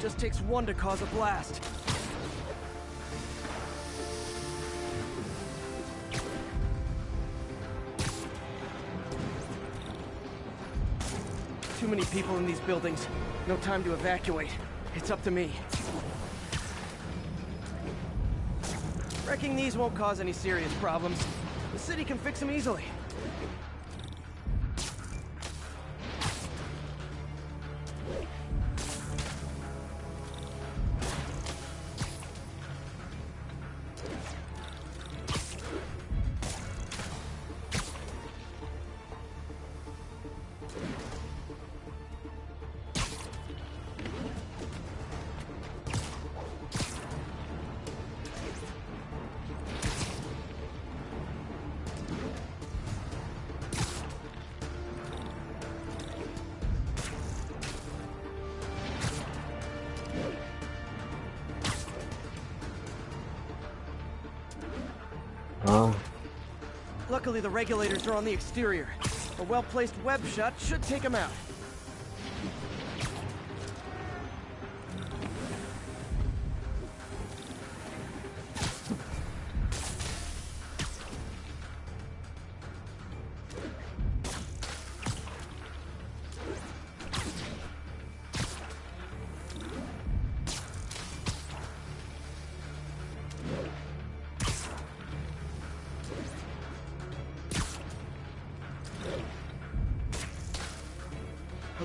Speaker 2: Just takes one to cause a blast. Too many people in these buildings. No time to evacuate. It's up to me. Wrecking these won't cause any serious problems. The city can fix them easily. Luckily, the regulators are on the exterior. A well-placed web shot should take them out.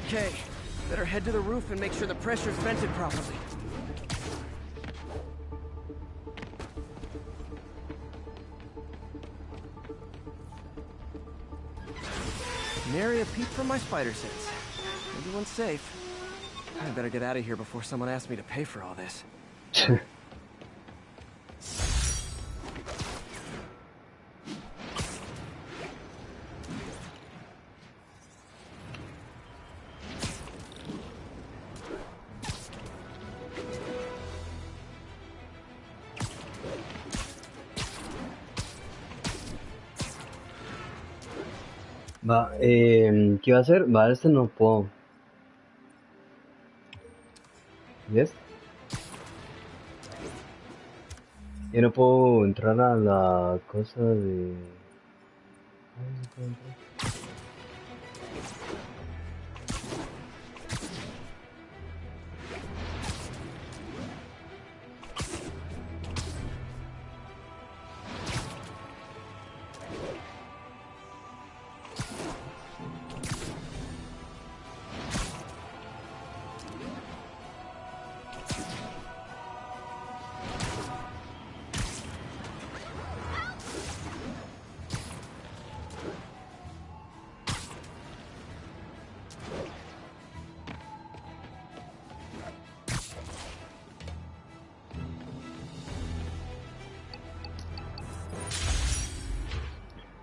Speaker 2: Okay, better head to the roof and make sure the pressure's vented properly. Nary a peep from my spider sense. Everyone's safe. I better get out of here before someone asks me to pay for all this.
Speaker 1: Va, ¿qué iba a hacer? Va, este no puedo. ¿Ves? Yo no puedo entrar a la cosa de... Ay, no puedo entrar.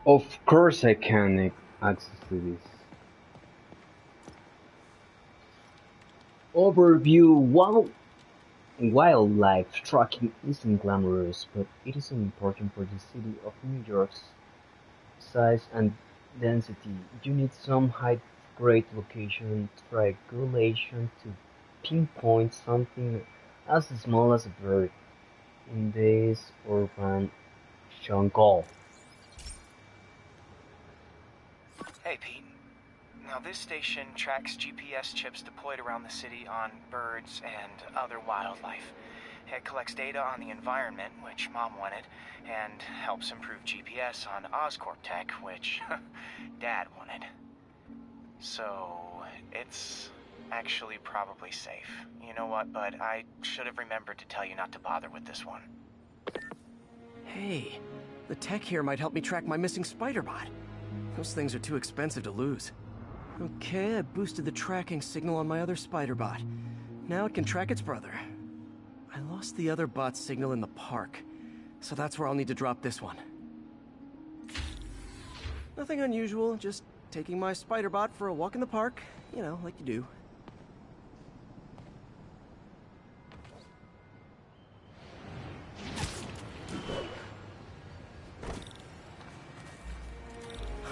Speaker 1: Of course I can access to this. Overview. Wildlife tracking isn't glamorous, but it is important for the city of New York's size and density. You need some high great location triangulation to pinpoint something as small as a bird in this urban jungle.
Speaker 21: Hey, Pete. Now, this station tracks GPS chips deployed around the city on birds and other wildlife. It collects data on the environment, which Mom wanted, and helps improve GPS on Oscorp tech, which Dad wanted. So, it's actually probably safe. You know what, bud? I should have remembered to tell you not to bother with this one.
Speaker 2: Hey, the tech here might help me track my missing Spiderbot. Those things are too expensive to lose. Okay, I boosted the tracking signal on my other Spiderbot. Now it can track its brother. I lost the other bot's signal in the park, so that's where I'll need to drop this one. Nothing unusual, just taking my Spiderbot for a walk in the park, you know, like you do.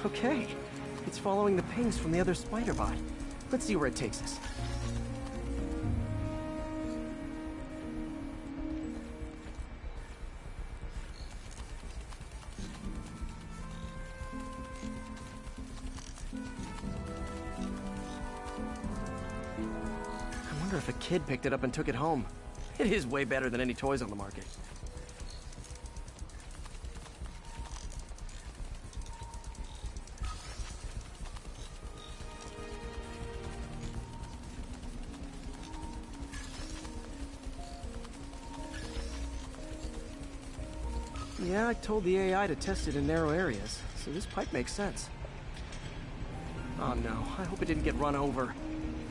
Speaker 2: Okay, it's following the pings from the other Spiderbot. Let's see where it takes us. I wonder if a kid picked it up and took it home. It is way better than any toys on the market. Yeah, I told the AI to test it in narrow areas, so this pipe makes sense. Oh no, I hope it didn't get run over.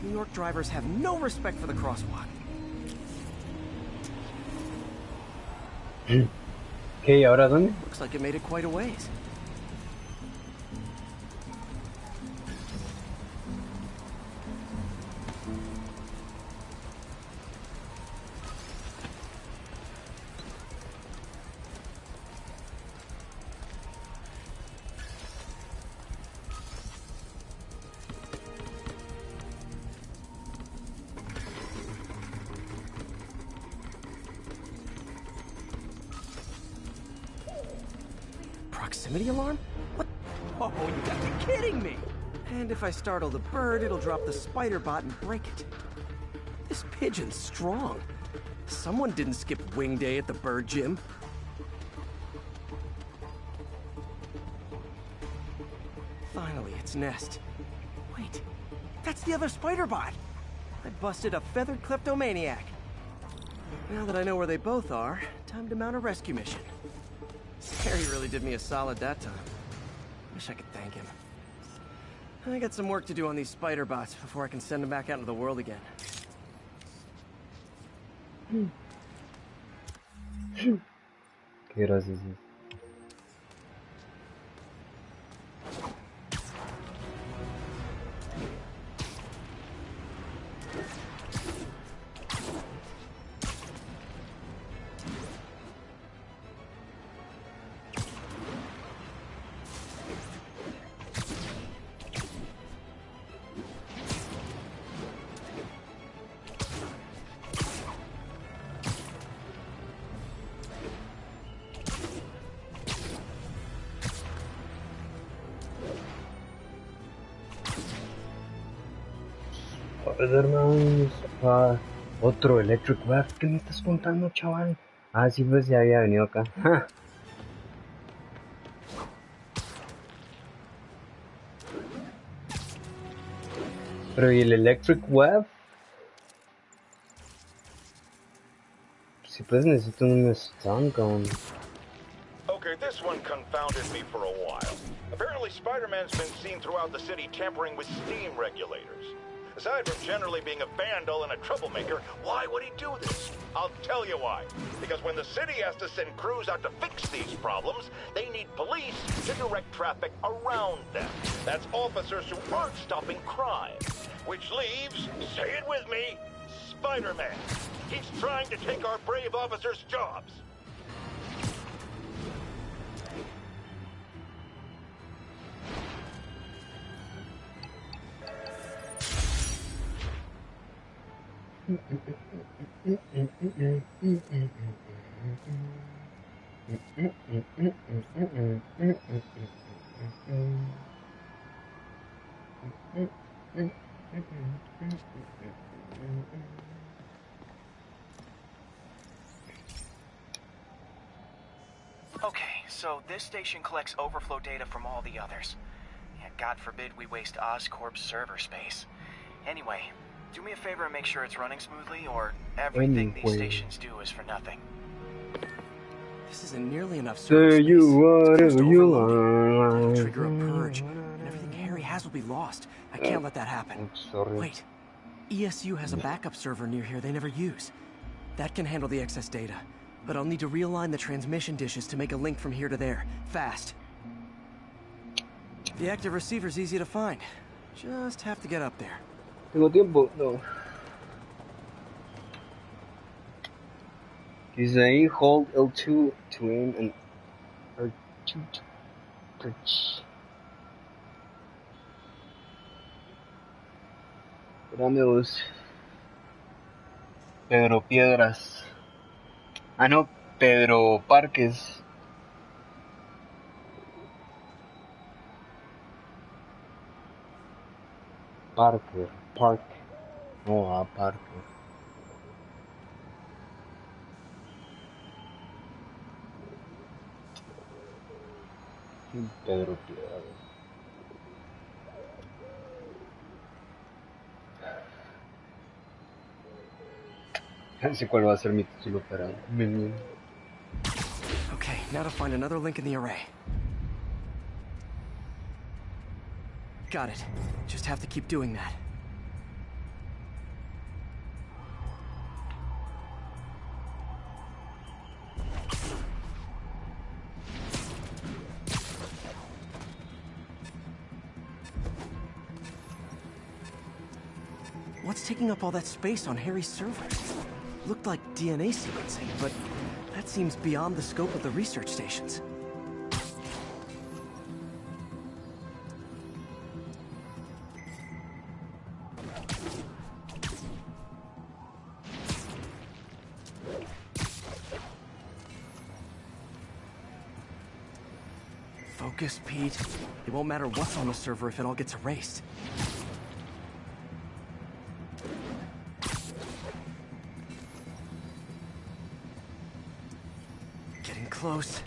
Speaker 2: New York drivers have no respect for the crosswalk.
Speaker 1: Okay, ¿ahora dónde?
Speaker 2: Looks like it made it quite a ways. Proximity alarm? What? Oh, you got to be kidding me! And if I startle the bird, it'll drop the Spiderbot and break it. This pigeon's strong. Someone didn't skip wing day at the bird gym. Finally, its nest. Wait, that's the other Spiderbot! I busted a feathered kleptomaniac. Now that I know where they both are, time to mount a rescue mission. Harry really did me a solid that time. Wish I could thank him. I got some work to do on these Spiderbots before I can send them back out into the world again.
Speaker 1: Qué gracias. Spiderman, otro Electric Web. ¿Qué me estás contando, chaval? Ah, sí, pues ya había venido acá. Pero ¿y el Electric Web? Si pues necesito un stun gun.
Speaker 3: Okay, this one confounded me for a while. Apparently Spider-Man's been seen throughout the city tampering with steam regulators. Aside from generally being a vandal and a troublemaker, why would he do this? I'll tell you why. Because when the city has to send crews out to fix these problems, they need police to direct traffic around them. That's officers who aren't stopping crime. Which leaves, say it with me, Spider-Man. He's trying to take our brave officers' jobs.
Speaker 21: Okay, so this station collects overflow data from all the others. Yeah, God forbid we waste Oscorp's server space. Anyway, do me a favor and make sure it's running smoothly, or everything these stations do is for nothing.
Speaker 2: This isn't nearly enough server space. It'll trigger a purge, and everything Harry has will be lost. I can't let that happen. Wait, ESU has a backup server near here they never use. That can handle the excess data, but I'll need to realign the transmission dishes to make a link from here to there, fast. The active receiver's easy to find. Just have to get up there.
Speaker 1: Tengo tiempo, no. Dice ahí, hold L2 to aim and R2 to perch. Esperamos. Pedro Piedras. Ah, no, Pedro Parques. Parker, Park. No, Parker. Pedro Piedras. No sé cuál va a ser mi título para menú.
Speaker 2: Okay, now to find another link in the array. Got it. Just have to keep doing that. What's taking up all that space on Harry's servers? Looked like DNA sequencing, but that seems beyond the scope of the research stations. Focus, Pete. It won't matter what's on the server if it all gets erased. Getting close.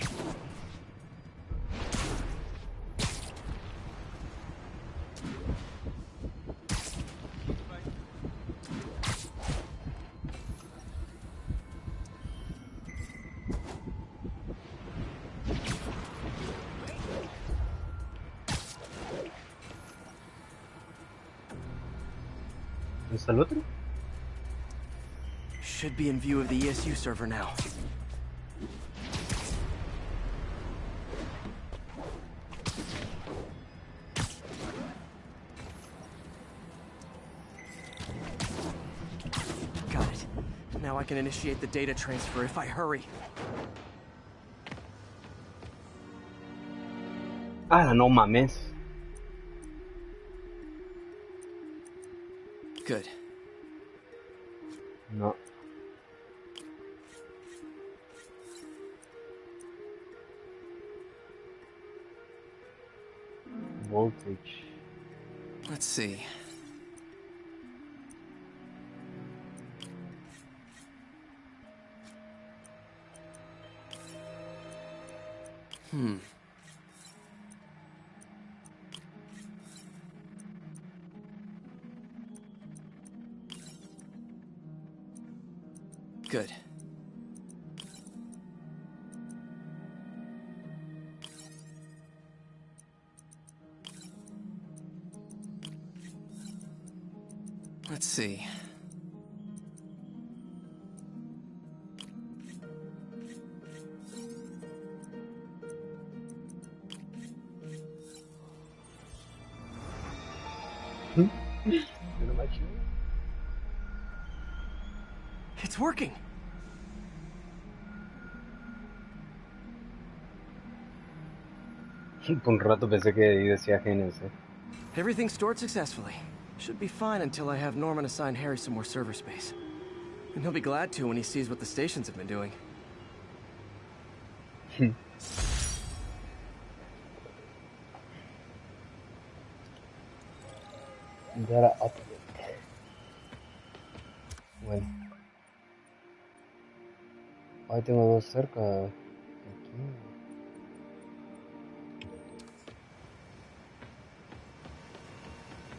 Speaker 1: ¿Está el otro?
Speaker 2: Should be in view of the ESU server now. Got it. Now I can initiate the data transfer if I hurry.
Speaker 1: Ah, no mames.
Speaker 2: Good.
Speaker 1: No. Voltage.
Speaker 2: Let's see. Good. Let's see. It's working.
Speaker 1: Por un rato pensé que ahí decía genes,
Speaker 2: Everything stored successfully. Should be fine until I have Norman assign Harry some more server space. And he'll be glad to when he sees what the stations have been doing.
Speaker 1: Data update. Bueno. Ahí tengo dos cerca. Aquí.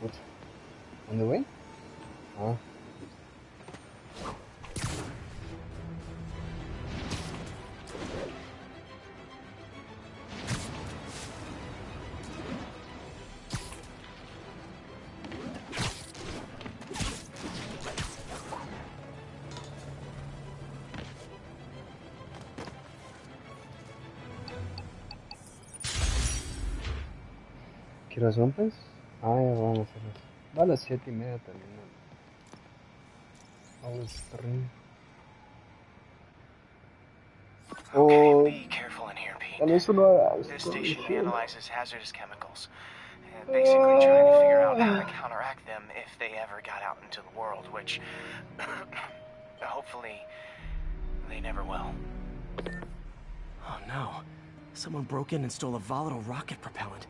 Speaker 1: Puta. ¿Dónde voy? Ah. ¿Qué horas son, pues? Ah, ya van a ser las... Va a las 7:30 también, ¿no? A los 3. Oh,
Speaker 21: Be careful in here, Pete.
Speaker 1: tal vez uno haga
Speaker 21: This
Speaker 1: esto.
Speaker 21: station analyzes hazardous chemicals, and basically trying to figure out how to counteract them if they ever got out into the world, which hopefully they never will.
Speaker 2: Oh no. Someone broke in and stole a volatile rocket propellant.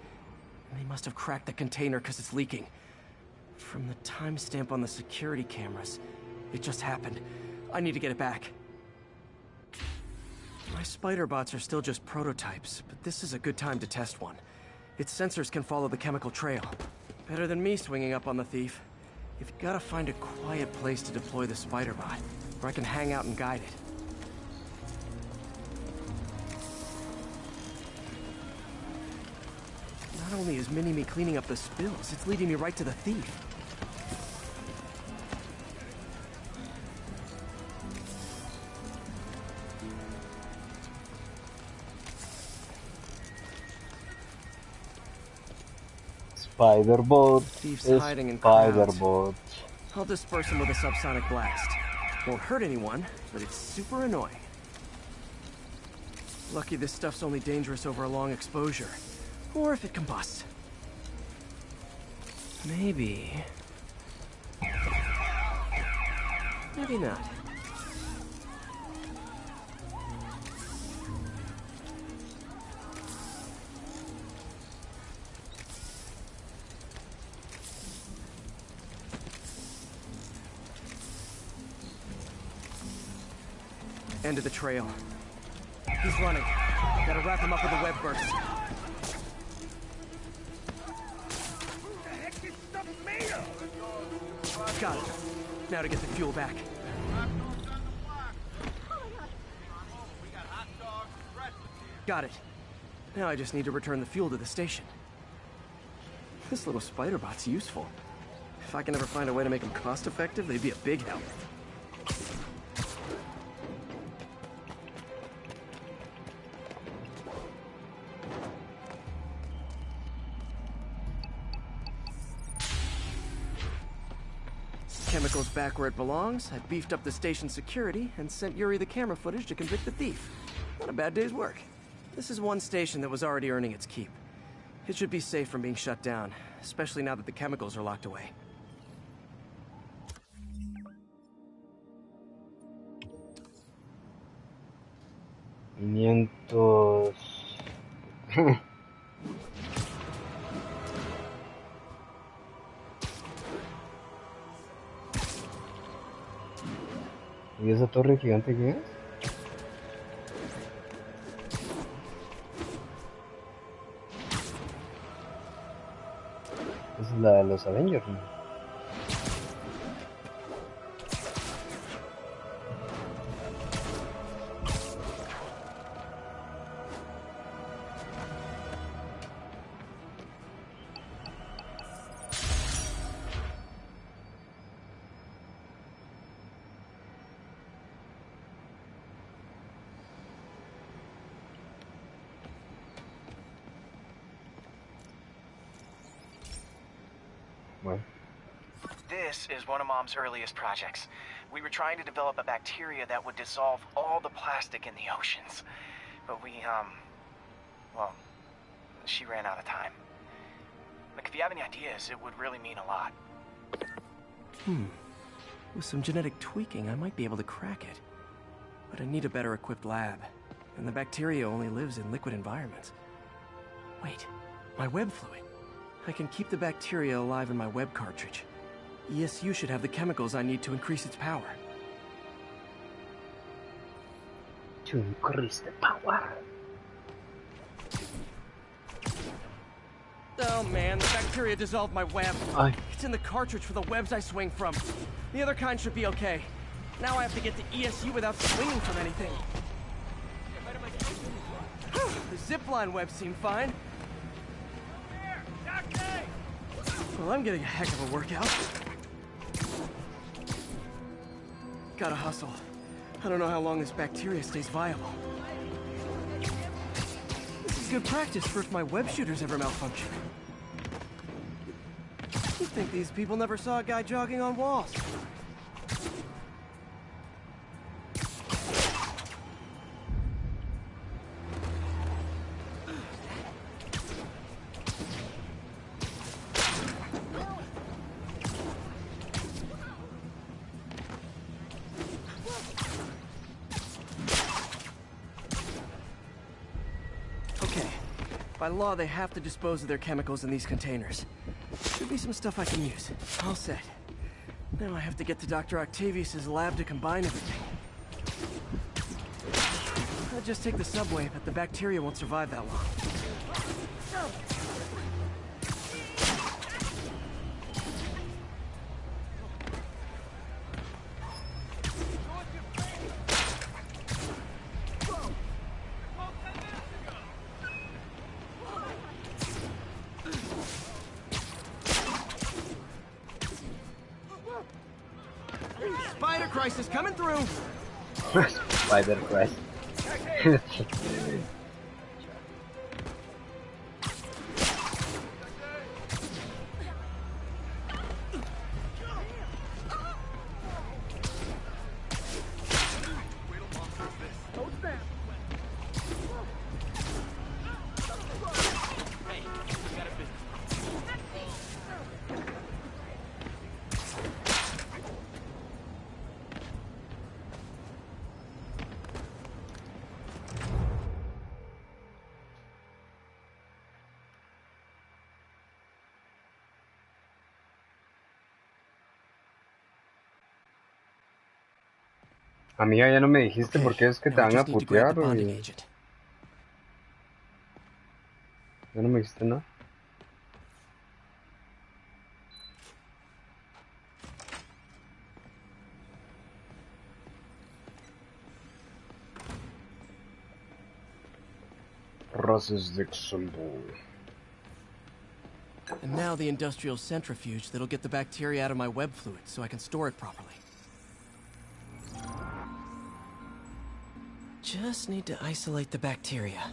Speaker 2: And they must have cracked the container because it's leaking. From the timestamp on the security cameras, it just happened. I need to get it back. My spider bots are still just prototypes, but this is a good time to test one. Its sensors can follow the chemical trail. Better than me swinging up on the thief. You've got to find a quiet place to deploy the spider bot, where I can hang out and guide it. Not only is Mini-Me cleaning up the spills, it's leading me right to the thief.
Speaker 1: Spider-Bot.
Speaker 2: Thief's hiding in crowds.
Speaker 1: Spider-Bot.
Speaker 2: I'll disperse him with a subsonic blast. Won't hurt anyone, but it's super annoying. Lucky this stuff's only dangerous over a long exposure. Or if it combusts. Maybe. Maybe not. End of the trail. He's running. Gotta wrap him up with a web burst. Got it. Now to get the fuel back. Got it. Now I just need to return the fuel to the station. This little spider bot's useful. If I can ever find a way to make them cost-effective, they'd be a big help. Chemicals back where it belongs. I beefed up the station's security and sent Yuri the camera footage to convict the thief. Not a bad day's work. This is one station that was already earning its keep. It should be safe from being shut down, especially now that the chemicals are locked away.
Speaker 1: $500. ¿Y esa torre gigante qué es? Esa es la de los Avengers, ¿no?
Speaker 21: This is one of Mom's earliest projects. We were trying to develop a bacteria that would dissolve all the plastic in the oceans. But well, she ran out of time. Like, if you have any ideas, it would really mean a lot.
Speaker 2: With some genetic tweaking, I might be able to crack it. But I need a better equipped lab, and the bacteria only lives in liquid environments. Wait, my web fluid. I can keep the bacteria alive in my web cartridge. ESU should have the chemicals I need to increase its power.
Speaker 1: To increase the power.
Speaker 2: Oh man, the bacteria dissolved my web. It's in the cartridge for the webs I swing from. The other kind should be okay. Now I have to get to ESU without swinging from anything. The zipline webs seem fine. Well, I'm getting a heck of a workout. Gotta hustle. I don't know how long this bacteria stays viable. This is good practice for if my web shooters ever malfunction. You'd think these people never saw a guy jogging on walls. By law, they have to dispose of their chemicals in these containers. Should be some stuff I can use. All set. Now I have to get to Dr. Octavius's lab to combine everything. I'll just take the subway, but the bacteria won't survive that long. Spider crisis coming through.
Speaker 1: Spider crisis. Amiga, ya no me dijiste por qué es que te van a putear, o... Ya no me dijiste nada. Roses de Luxembourg.
Speaker 2: And now the industrial centrifuge that'll get the bacteria out of my web fluid so I can store it properly. Just need to isolate the bacteria.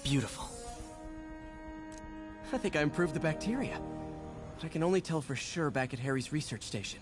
Speaker 2: Beautiful. I think I improved the bacteria. But I can only tell for sure back at Harry's research station.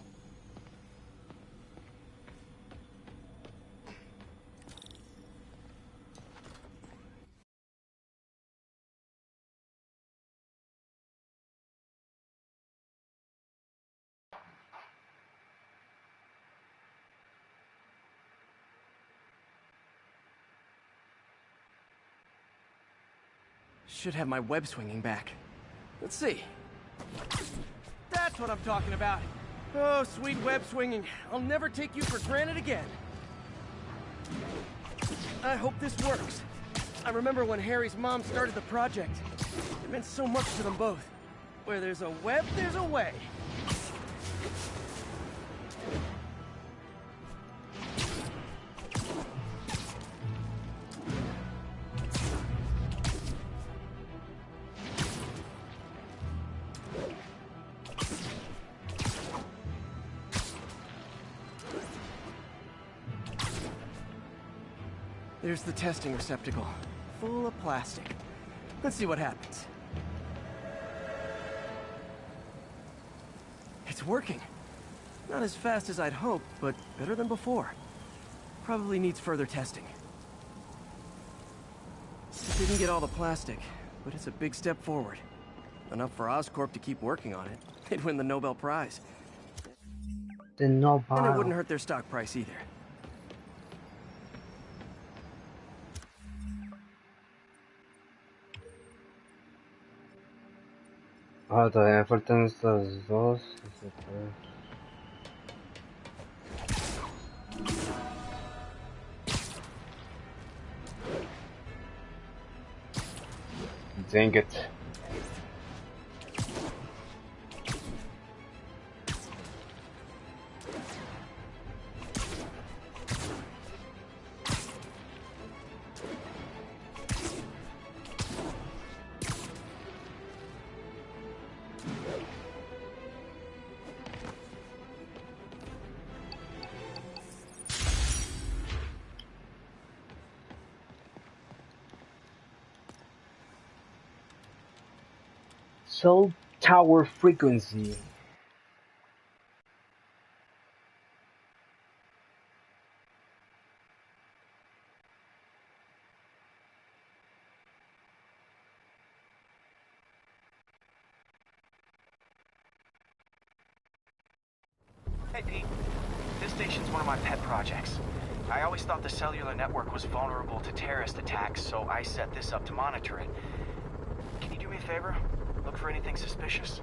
Speaker 2: Should have my web swinging back. Let's see. That's what I'm talking about. Oh, sweet web swinging. I'll never take you for granted again. I hope this works. I remember when Harry's mom started the project. It meant so much to them both. Where there's a web, there's a way. There's the testing receptacle, full of plastic. Let's see what happens. It's working. Not as fast as I'd hoped, but better than before. Probably needs further testing. It didn't get all the plastic, but it's a big step forward. Enough for Oscorp to keep working on it. They'd win the Nobel Prize.
Speaker 1: The Nobel.
Speaker 2: And it wouldn't hurt their stock price either.
Speaker 1: Ah, todavía faltan estos dos. Dang it. Cell tower frequency.
Speaker 21: Hey Pete, this station's one of my pet projects. I always thought the cellular network was vulnerable to terrorist attacks, so I set this up to monitor it. Can you do me a favor? Look for anything suspicious.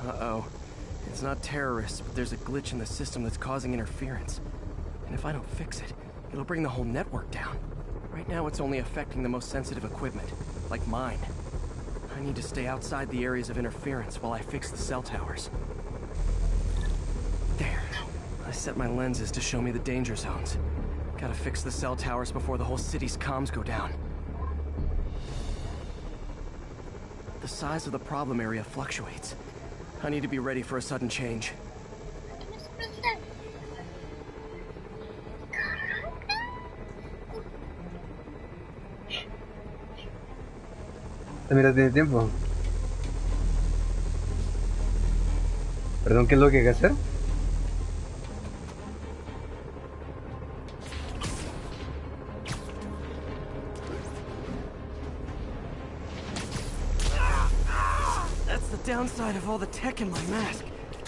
Speaker 2: Uh-oh. It's not terrorists, but there's a glitch in the system that's causing interference. And if I don't fix it, it'll bring the whole network down. Right now, it's only affecting the most sensitive equipment, like mine. I need to stay outside the areas of interference while I fix the cell towers. There. I set my lenses to show me the danger zones. Gotta fix the cell towers before the whole city's comms go down. The size of the problem area fluctuates. I need to be ready for a sudden change.
Speaker 1: Mira, tiene tiempo. Perdón, ¿qué es lo que hay que hacer?
Speaker 2: Downside of all the tech in my mask.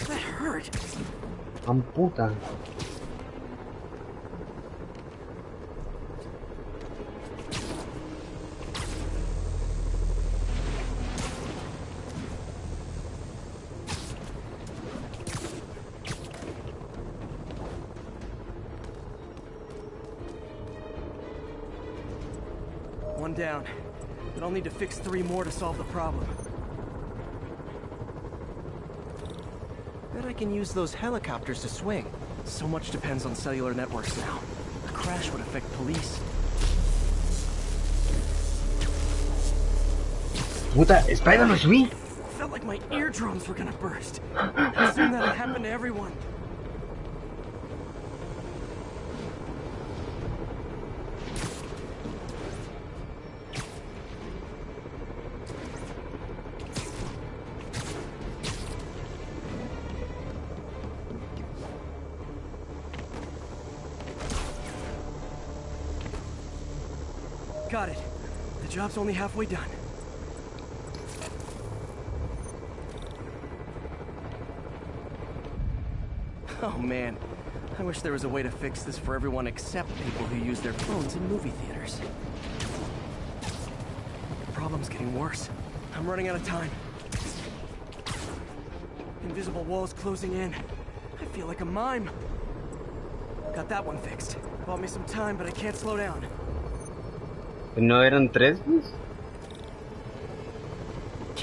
Speaker 2: That hurt.
Speaker 1: Amputa.
Speaker 2: One down. But I'll need to fix 3 more to solve the problem. I can use those helicopters to swing. So much depends on cellular networks now. A crash would affect police.
Speaker 1: Puta, Spiderman, subí.
Speaker 2: Felt like my eardrums were gonna burst. I assume that'll happen to everyone. Got it. The job's only halfway done. Oh man, I wish there was a way to fix this for everyone except people who use their phones in movie theaters. The problem's getting worse. I'm running out of time. Invisible walls closing in. I feel like a mime. Got that one fixed. Bought me some time, but I can't slow down.
Speaker 1: ¿No eran 3?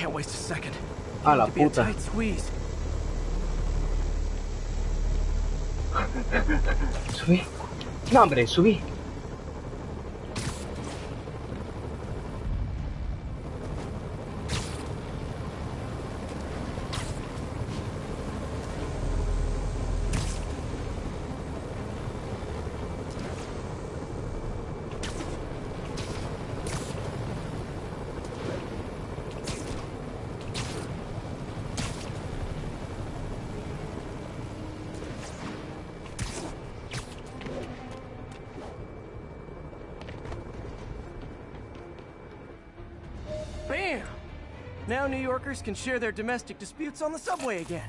Speaker 2: can't waste a second.
Speaker 1: A la
Speaker 2: To be a
Speaker 1: puta.
Speaker 2: tight squeeze.
Speaker 1: Subí. No, hombre, subí.
Speaker 2: Bam! Now New Yorkers can share their domestic disputes on the subway again.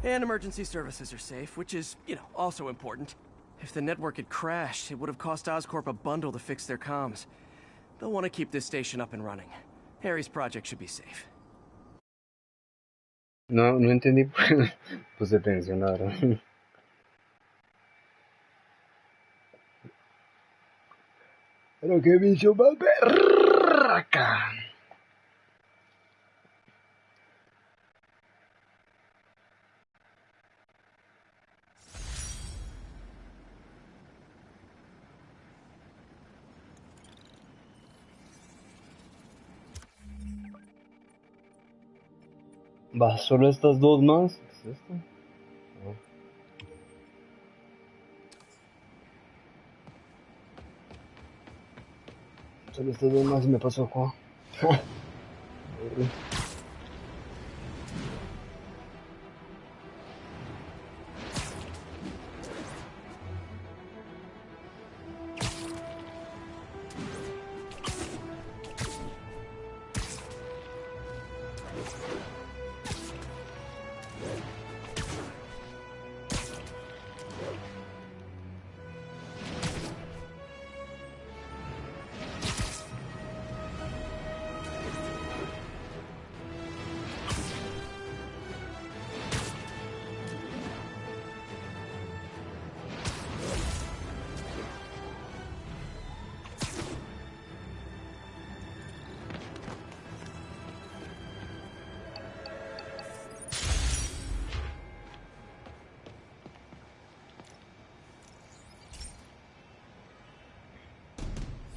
Speaker 2: And emergency services are safe, which is, you know, also important. If the network had crashed, it would have cost Oscorp a bundle to fix their comms. They'll want to keep this station up and running. Harry's project should be safe.
Speaker 1: No, no entendí. Puse atención, la verdad. Pero que bicho más berraca. Va, solo estas dos más. ¿Qué es esto? No. Solo estas dos más y me pasó acá.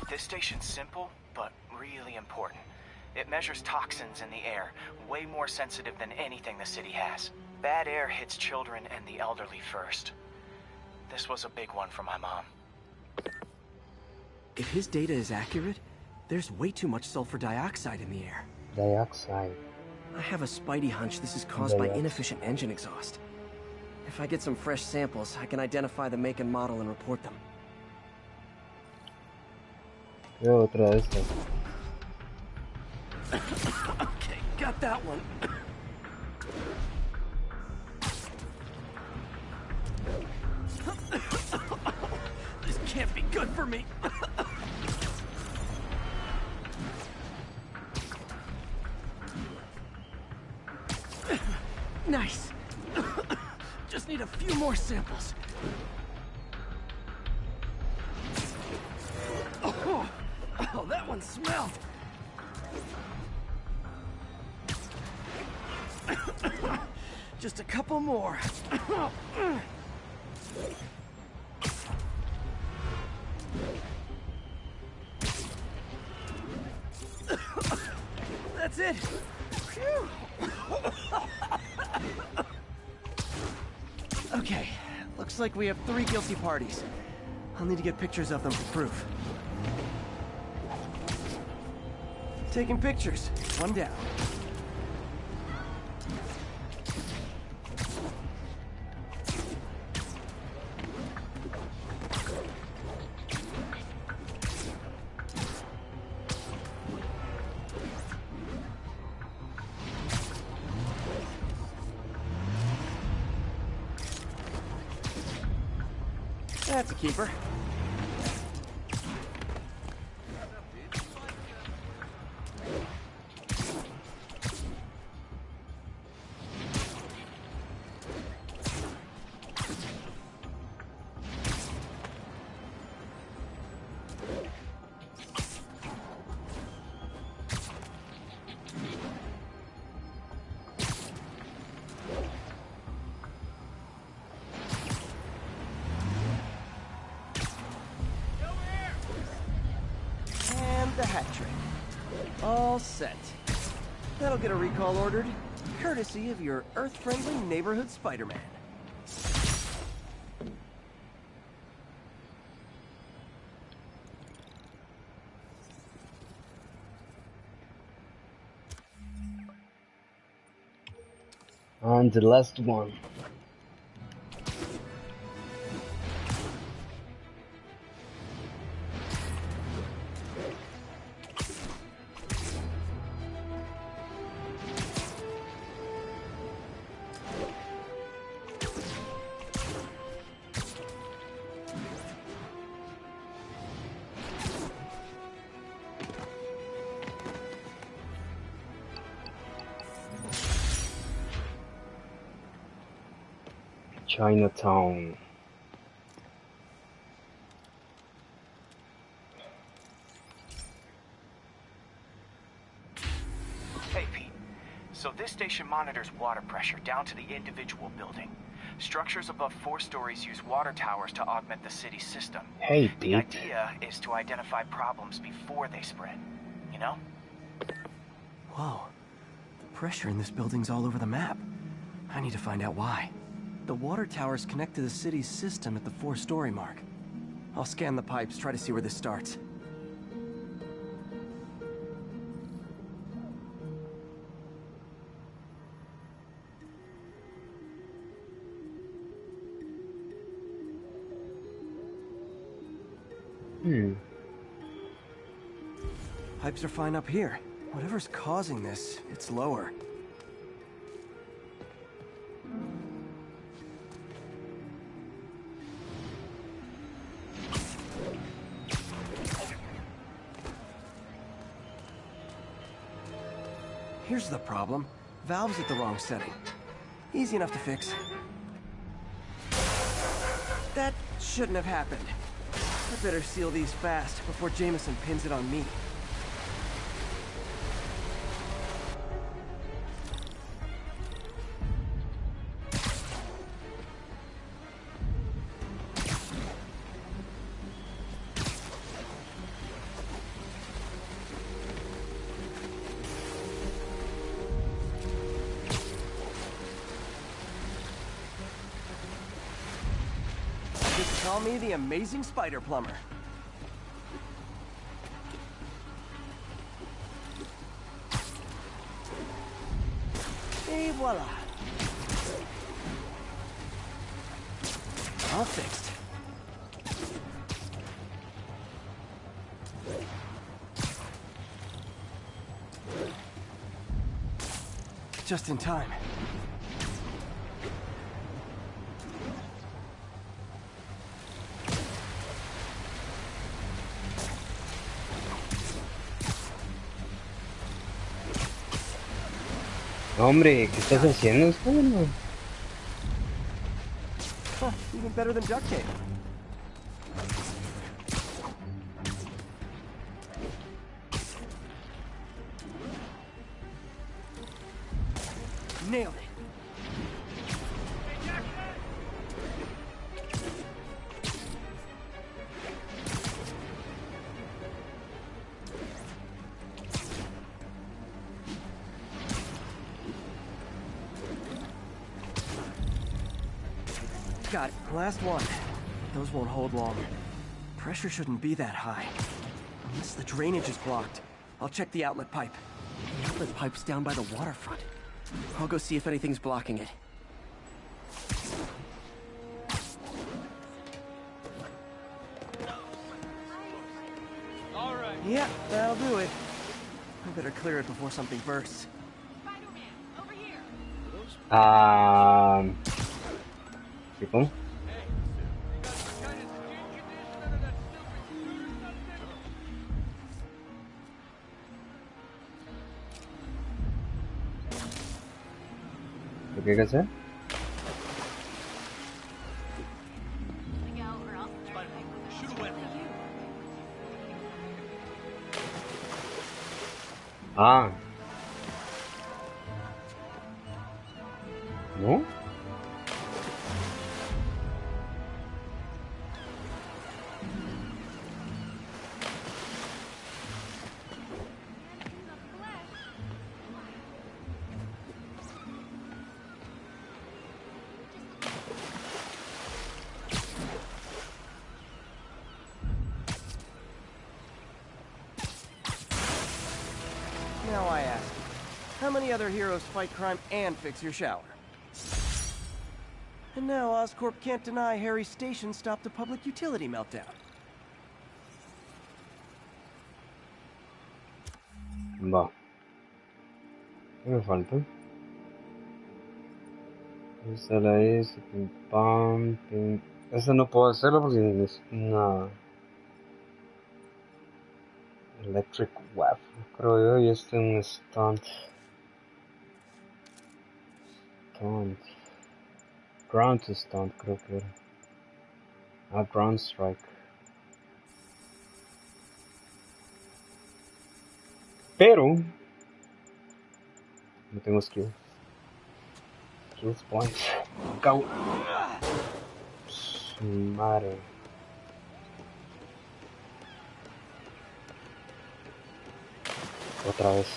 Speaker 21: This station's simple, but really important. It measures toxins in the air, way more sensitive than anything the city has. Bad air hits children and the elderly first. This was a big one for my mom.
Speaker 2: If his data is accurate, there's way too much sulfur dioxide in the air.
Speaker 1: Dioxide.
Speaker 2: I have a spidey hunch this is caused by inefficient engine exhaust. If I get some fresh samples, I can identify the make and model and report them.
Speaker 1: Veo otra de estas.
Speaker 2: Okay, got that one. This can't be good for me. Nice. Just need a few more samples. Oh, that one smelled. Just a couple more. That's it. Phew. Okay, looks like we have 3 guilty parties. I'll need to get pictures of them for proof. Taking pictures. One down. That's a keeper. the hat trick. All set. That'll get a recall ordered, courtesy of your Earth-friendly neighborhood Spider-Man.
Speaker 1: On to the last one. Chinatown.
Speaker 21: Hey, Pete. So this station monitors water pressure down to the individual building. Structures above 4 stories use water towers to augment the city's system.
Speaker 1: Hey, Pete.
Speaker 21: The idea is to identify problems before they spread, you know?
Speaker 2: Whoa. The pressure in this building's all over the map. I need to find out why. The water towers connect to the city's system at the 4-story mark. I'll scan the pipes, try to see where this starts. Pipes are fine up here. Whatever's causing this, it's lower. Here's the problem. Valve's at the wrong setting. Easy enough to fix. That shouldn't have happened. I better seal these fast before Jameson pins it on me. Call me the amazing spider plumber. Et voila. All fixed. Just in time.
Speaker 1: Hombre, ¿qué estás haciendo, Spiderman?
Speaker 2: Huh, even better than duct tape. Nailed it. Got it. Last one. Those won't hold long. Pressure shouldn't be that high. Unless the drainage is blocked. I'll check the outlet pipe. The outlet pipe's down by the waterfront. I'll go see if anything's blocking it.
Speaker 12: All right.
Speaker 2: Yeah, that'll do it. I better clear it before something bursts.
Speaker 1: People? ¿Qué hay que hacer? Ah. ¿No?
Speaker 2: many other heroes fight crime and fix your shower. And now Oscorp can't deny Harry's station stopped a public utility meltdown.
Speaker 1: Va. ¿Qué me falta? Esta la es. Pim, pam, pim. Esta no puedo hacerlo porque es una electric web, creo yo, y este es un stunt. Ground to stunt, creo que era. Ah, ground strike. Pero no tengo skill. Skills points. Cago. Madre. Otra vez.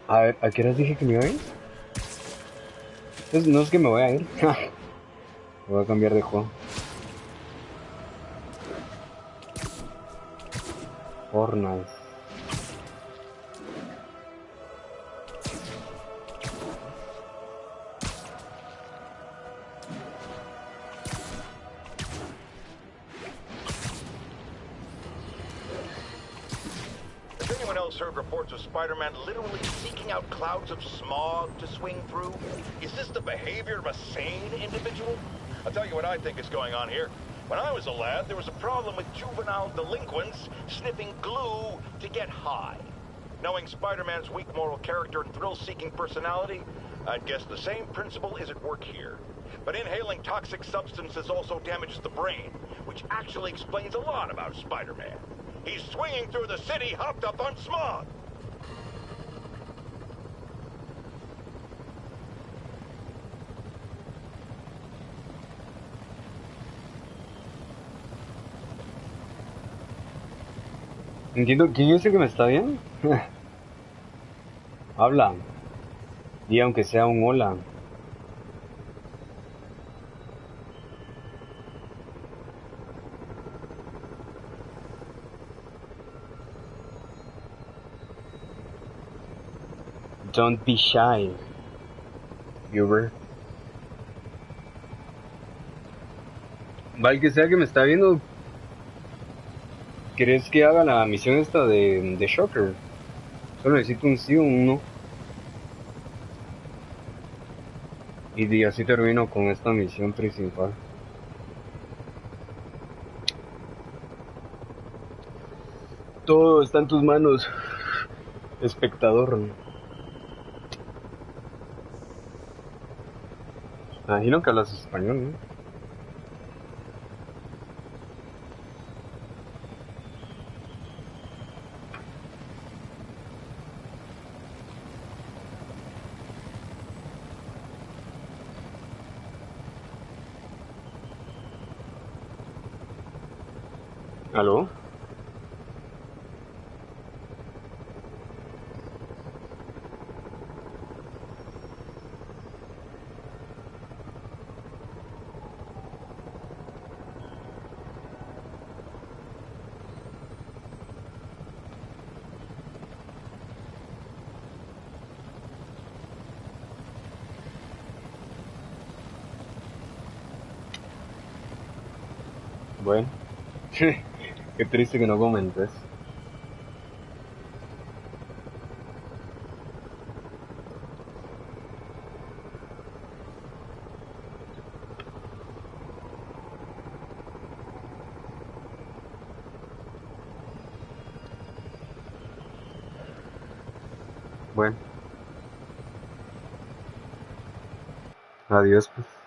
Speaker 1: A ver, ¿a qué horas dije que me iba a ir? Pues no es que me voy a ir. Voy a cambiar de juego. Fortnite.
Speaker 3: Has anyone else heard reports of Spider-Man literally seeking out clouds of smog to swing through? Is this the behavior of a sane individual? I'll tell you what I think is going on here. When I was a lad, there was a problem with juvenile delinquents sniffing glue to get high. Knowing Spider-Man's weak moral character and thrill-seeking personality, I'd guess the same principle is at work here. But inhaling toxic substances also damages the brain, which actually explains a lot about Spider-Man. He's swinging through the city hopped up on smog.
Speaker 1: Entiendo, ¿quién es el que me está viendo? Habla. Y aunque sea un hola. Don't be shy, viewer. Val, que sea que me está viendo. ¿Querés que haga la misión esta de Shocker? Solo necesito un sí o un no. Y así termino con esta misión principal. Todo está en tus manos, espectador. Imagino que hablas español, ¿no? ¿Aló? Bueno. Qué triste que no comentes. Bueno. Adiós, pues.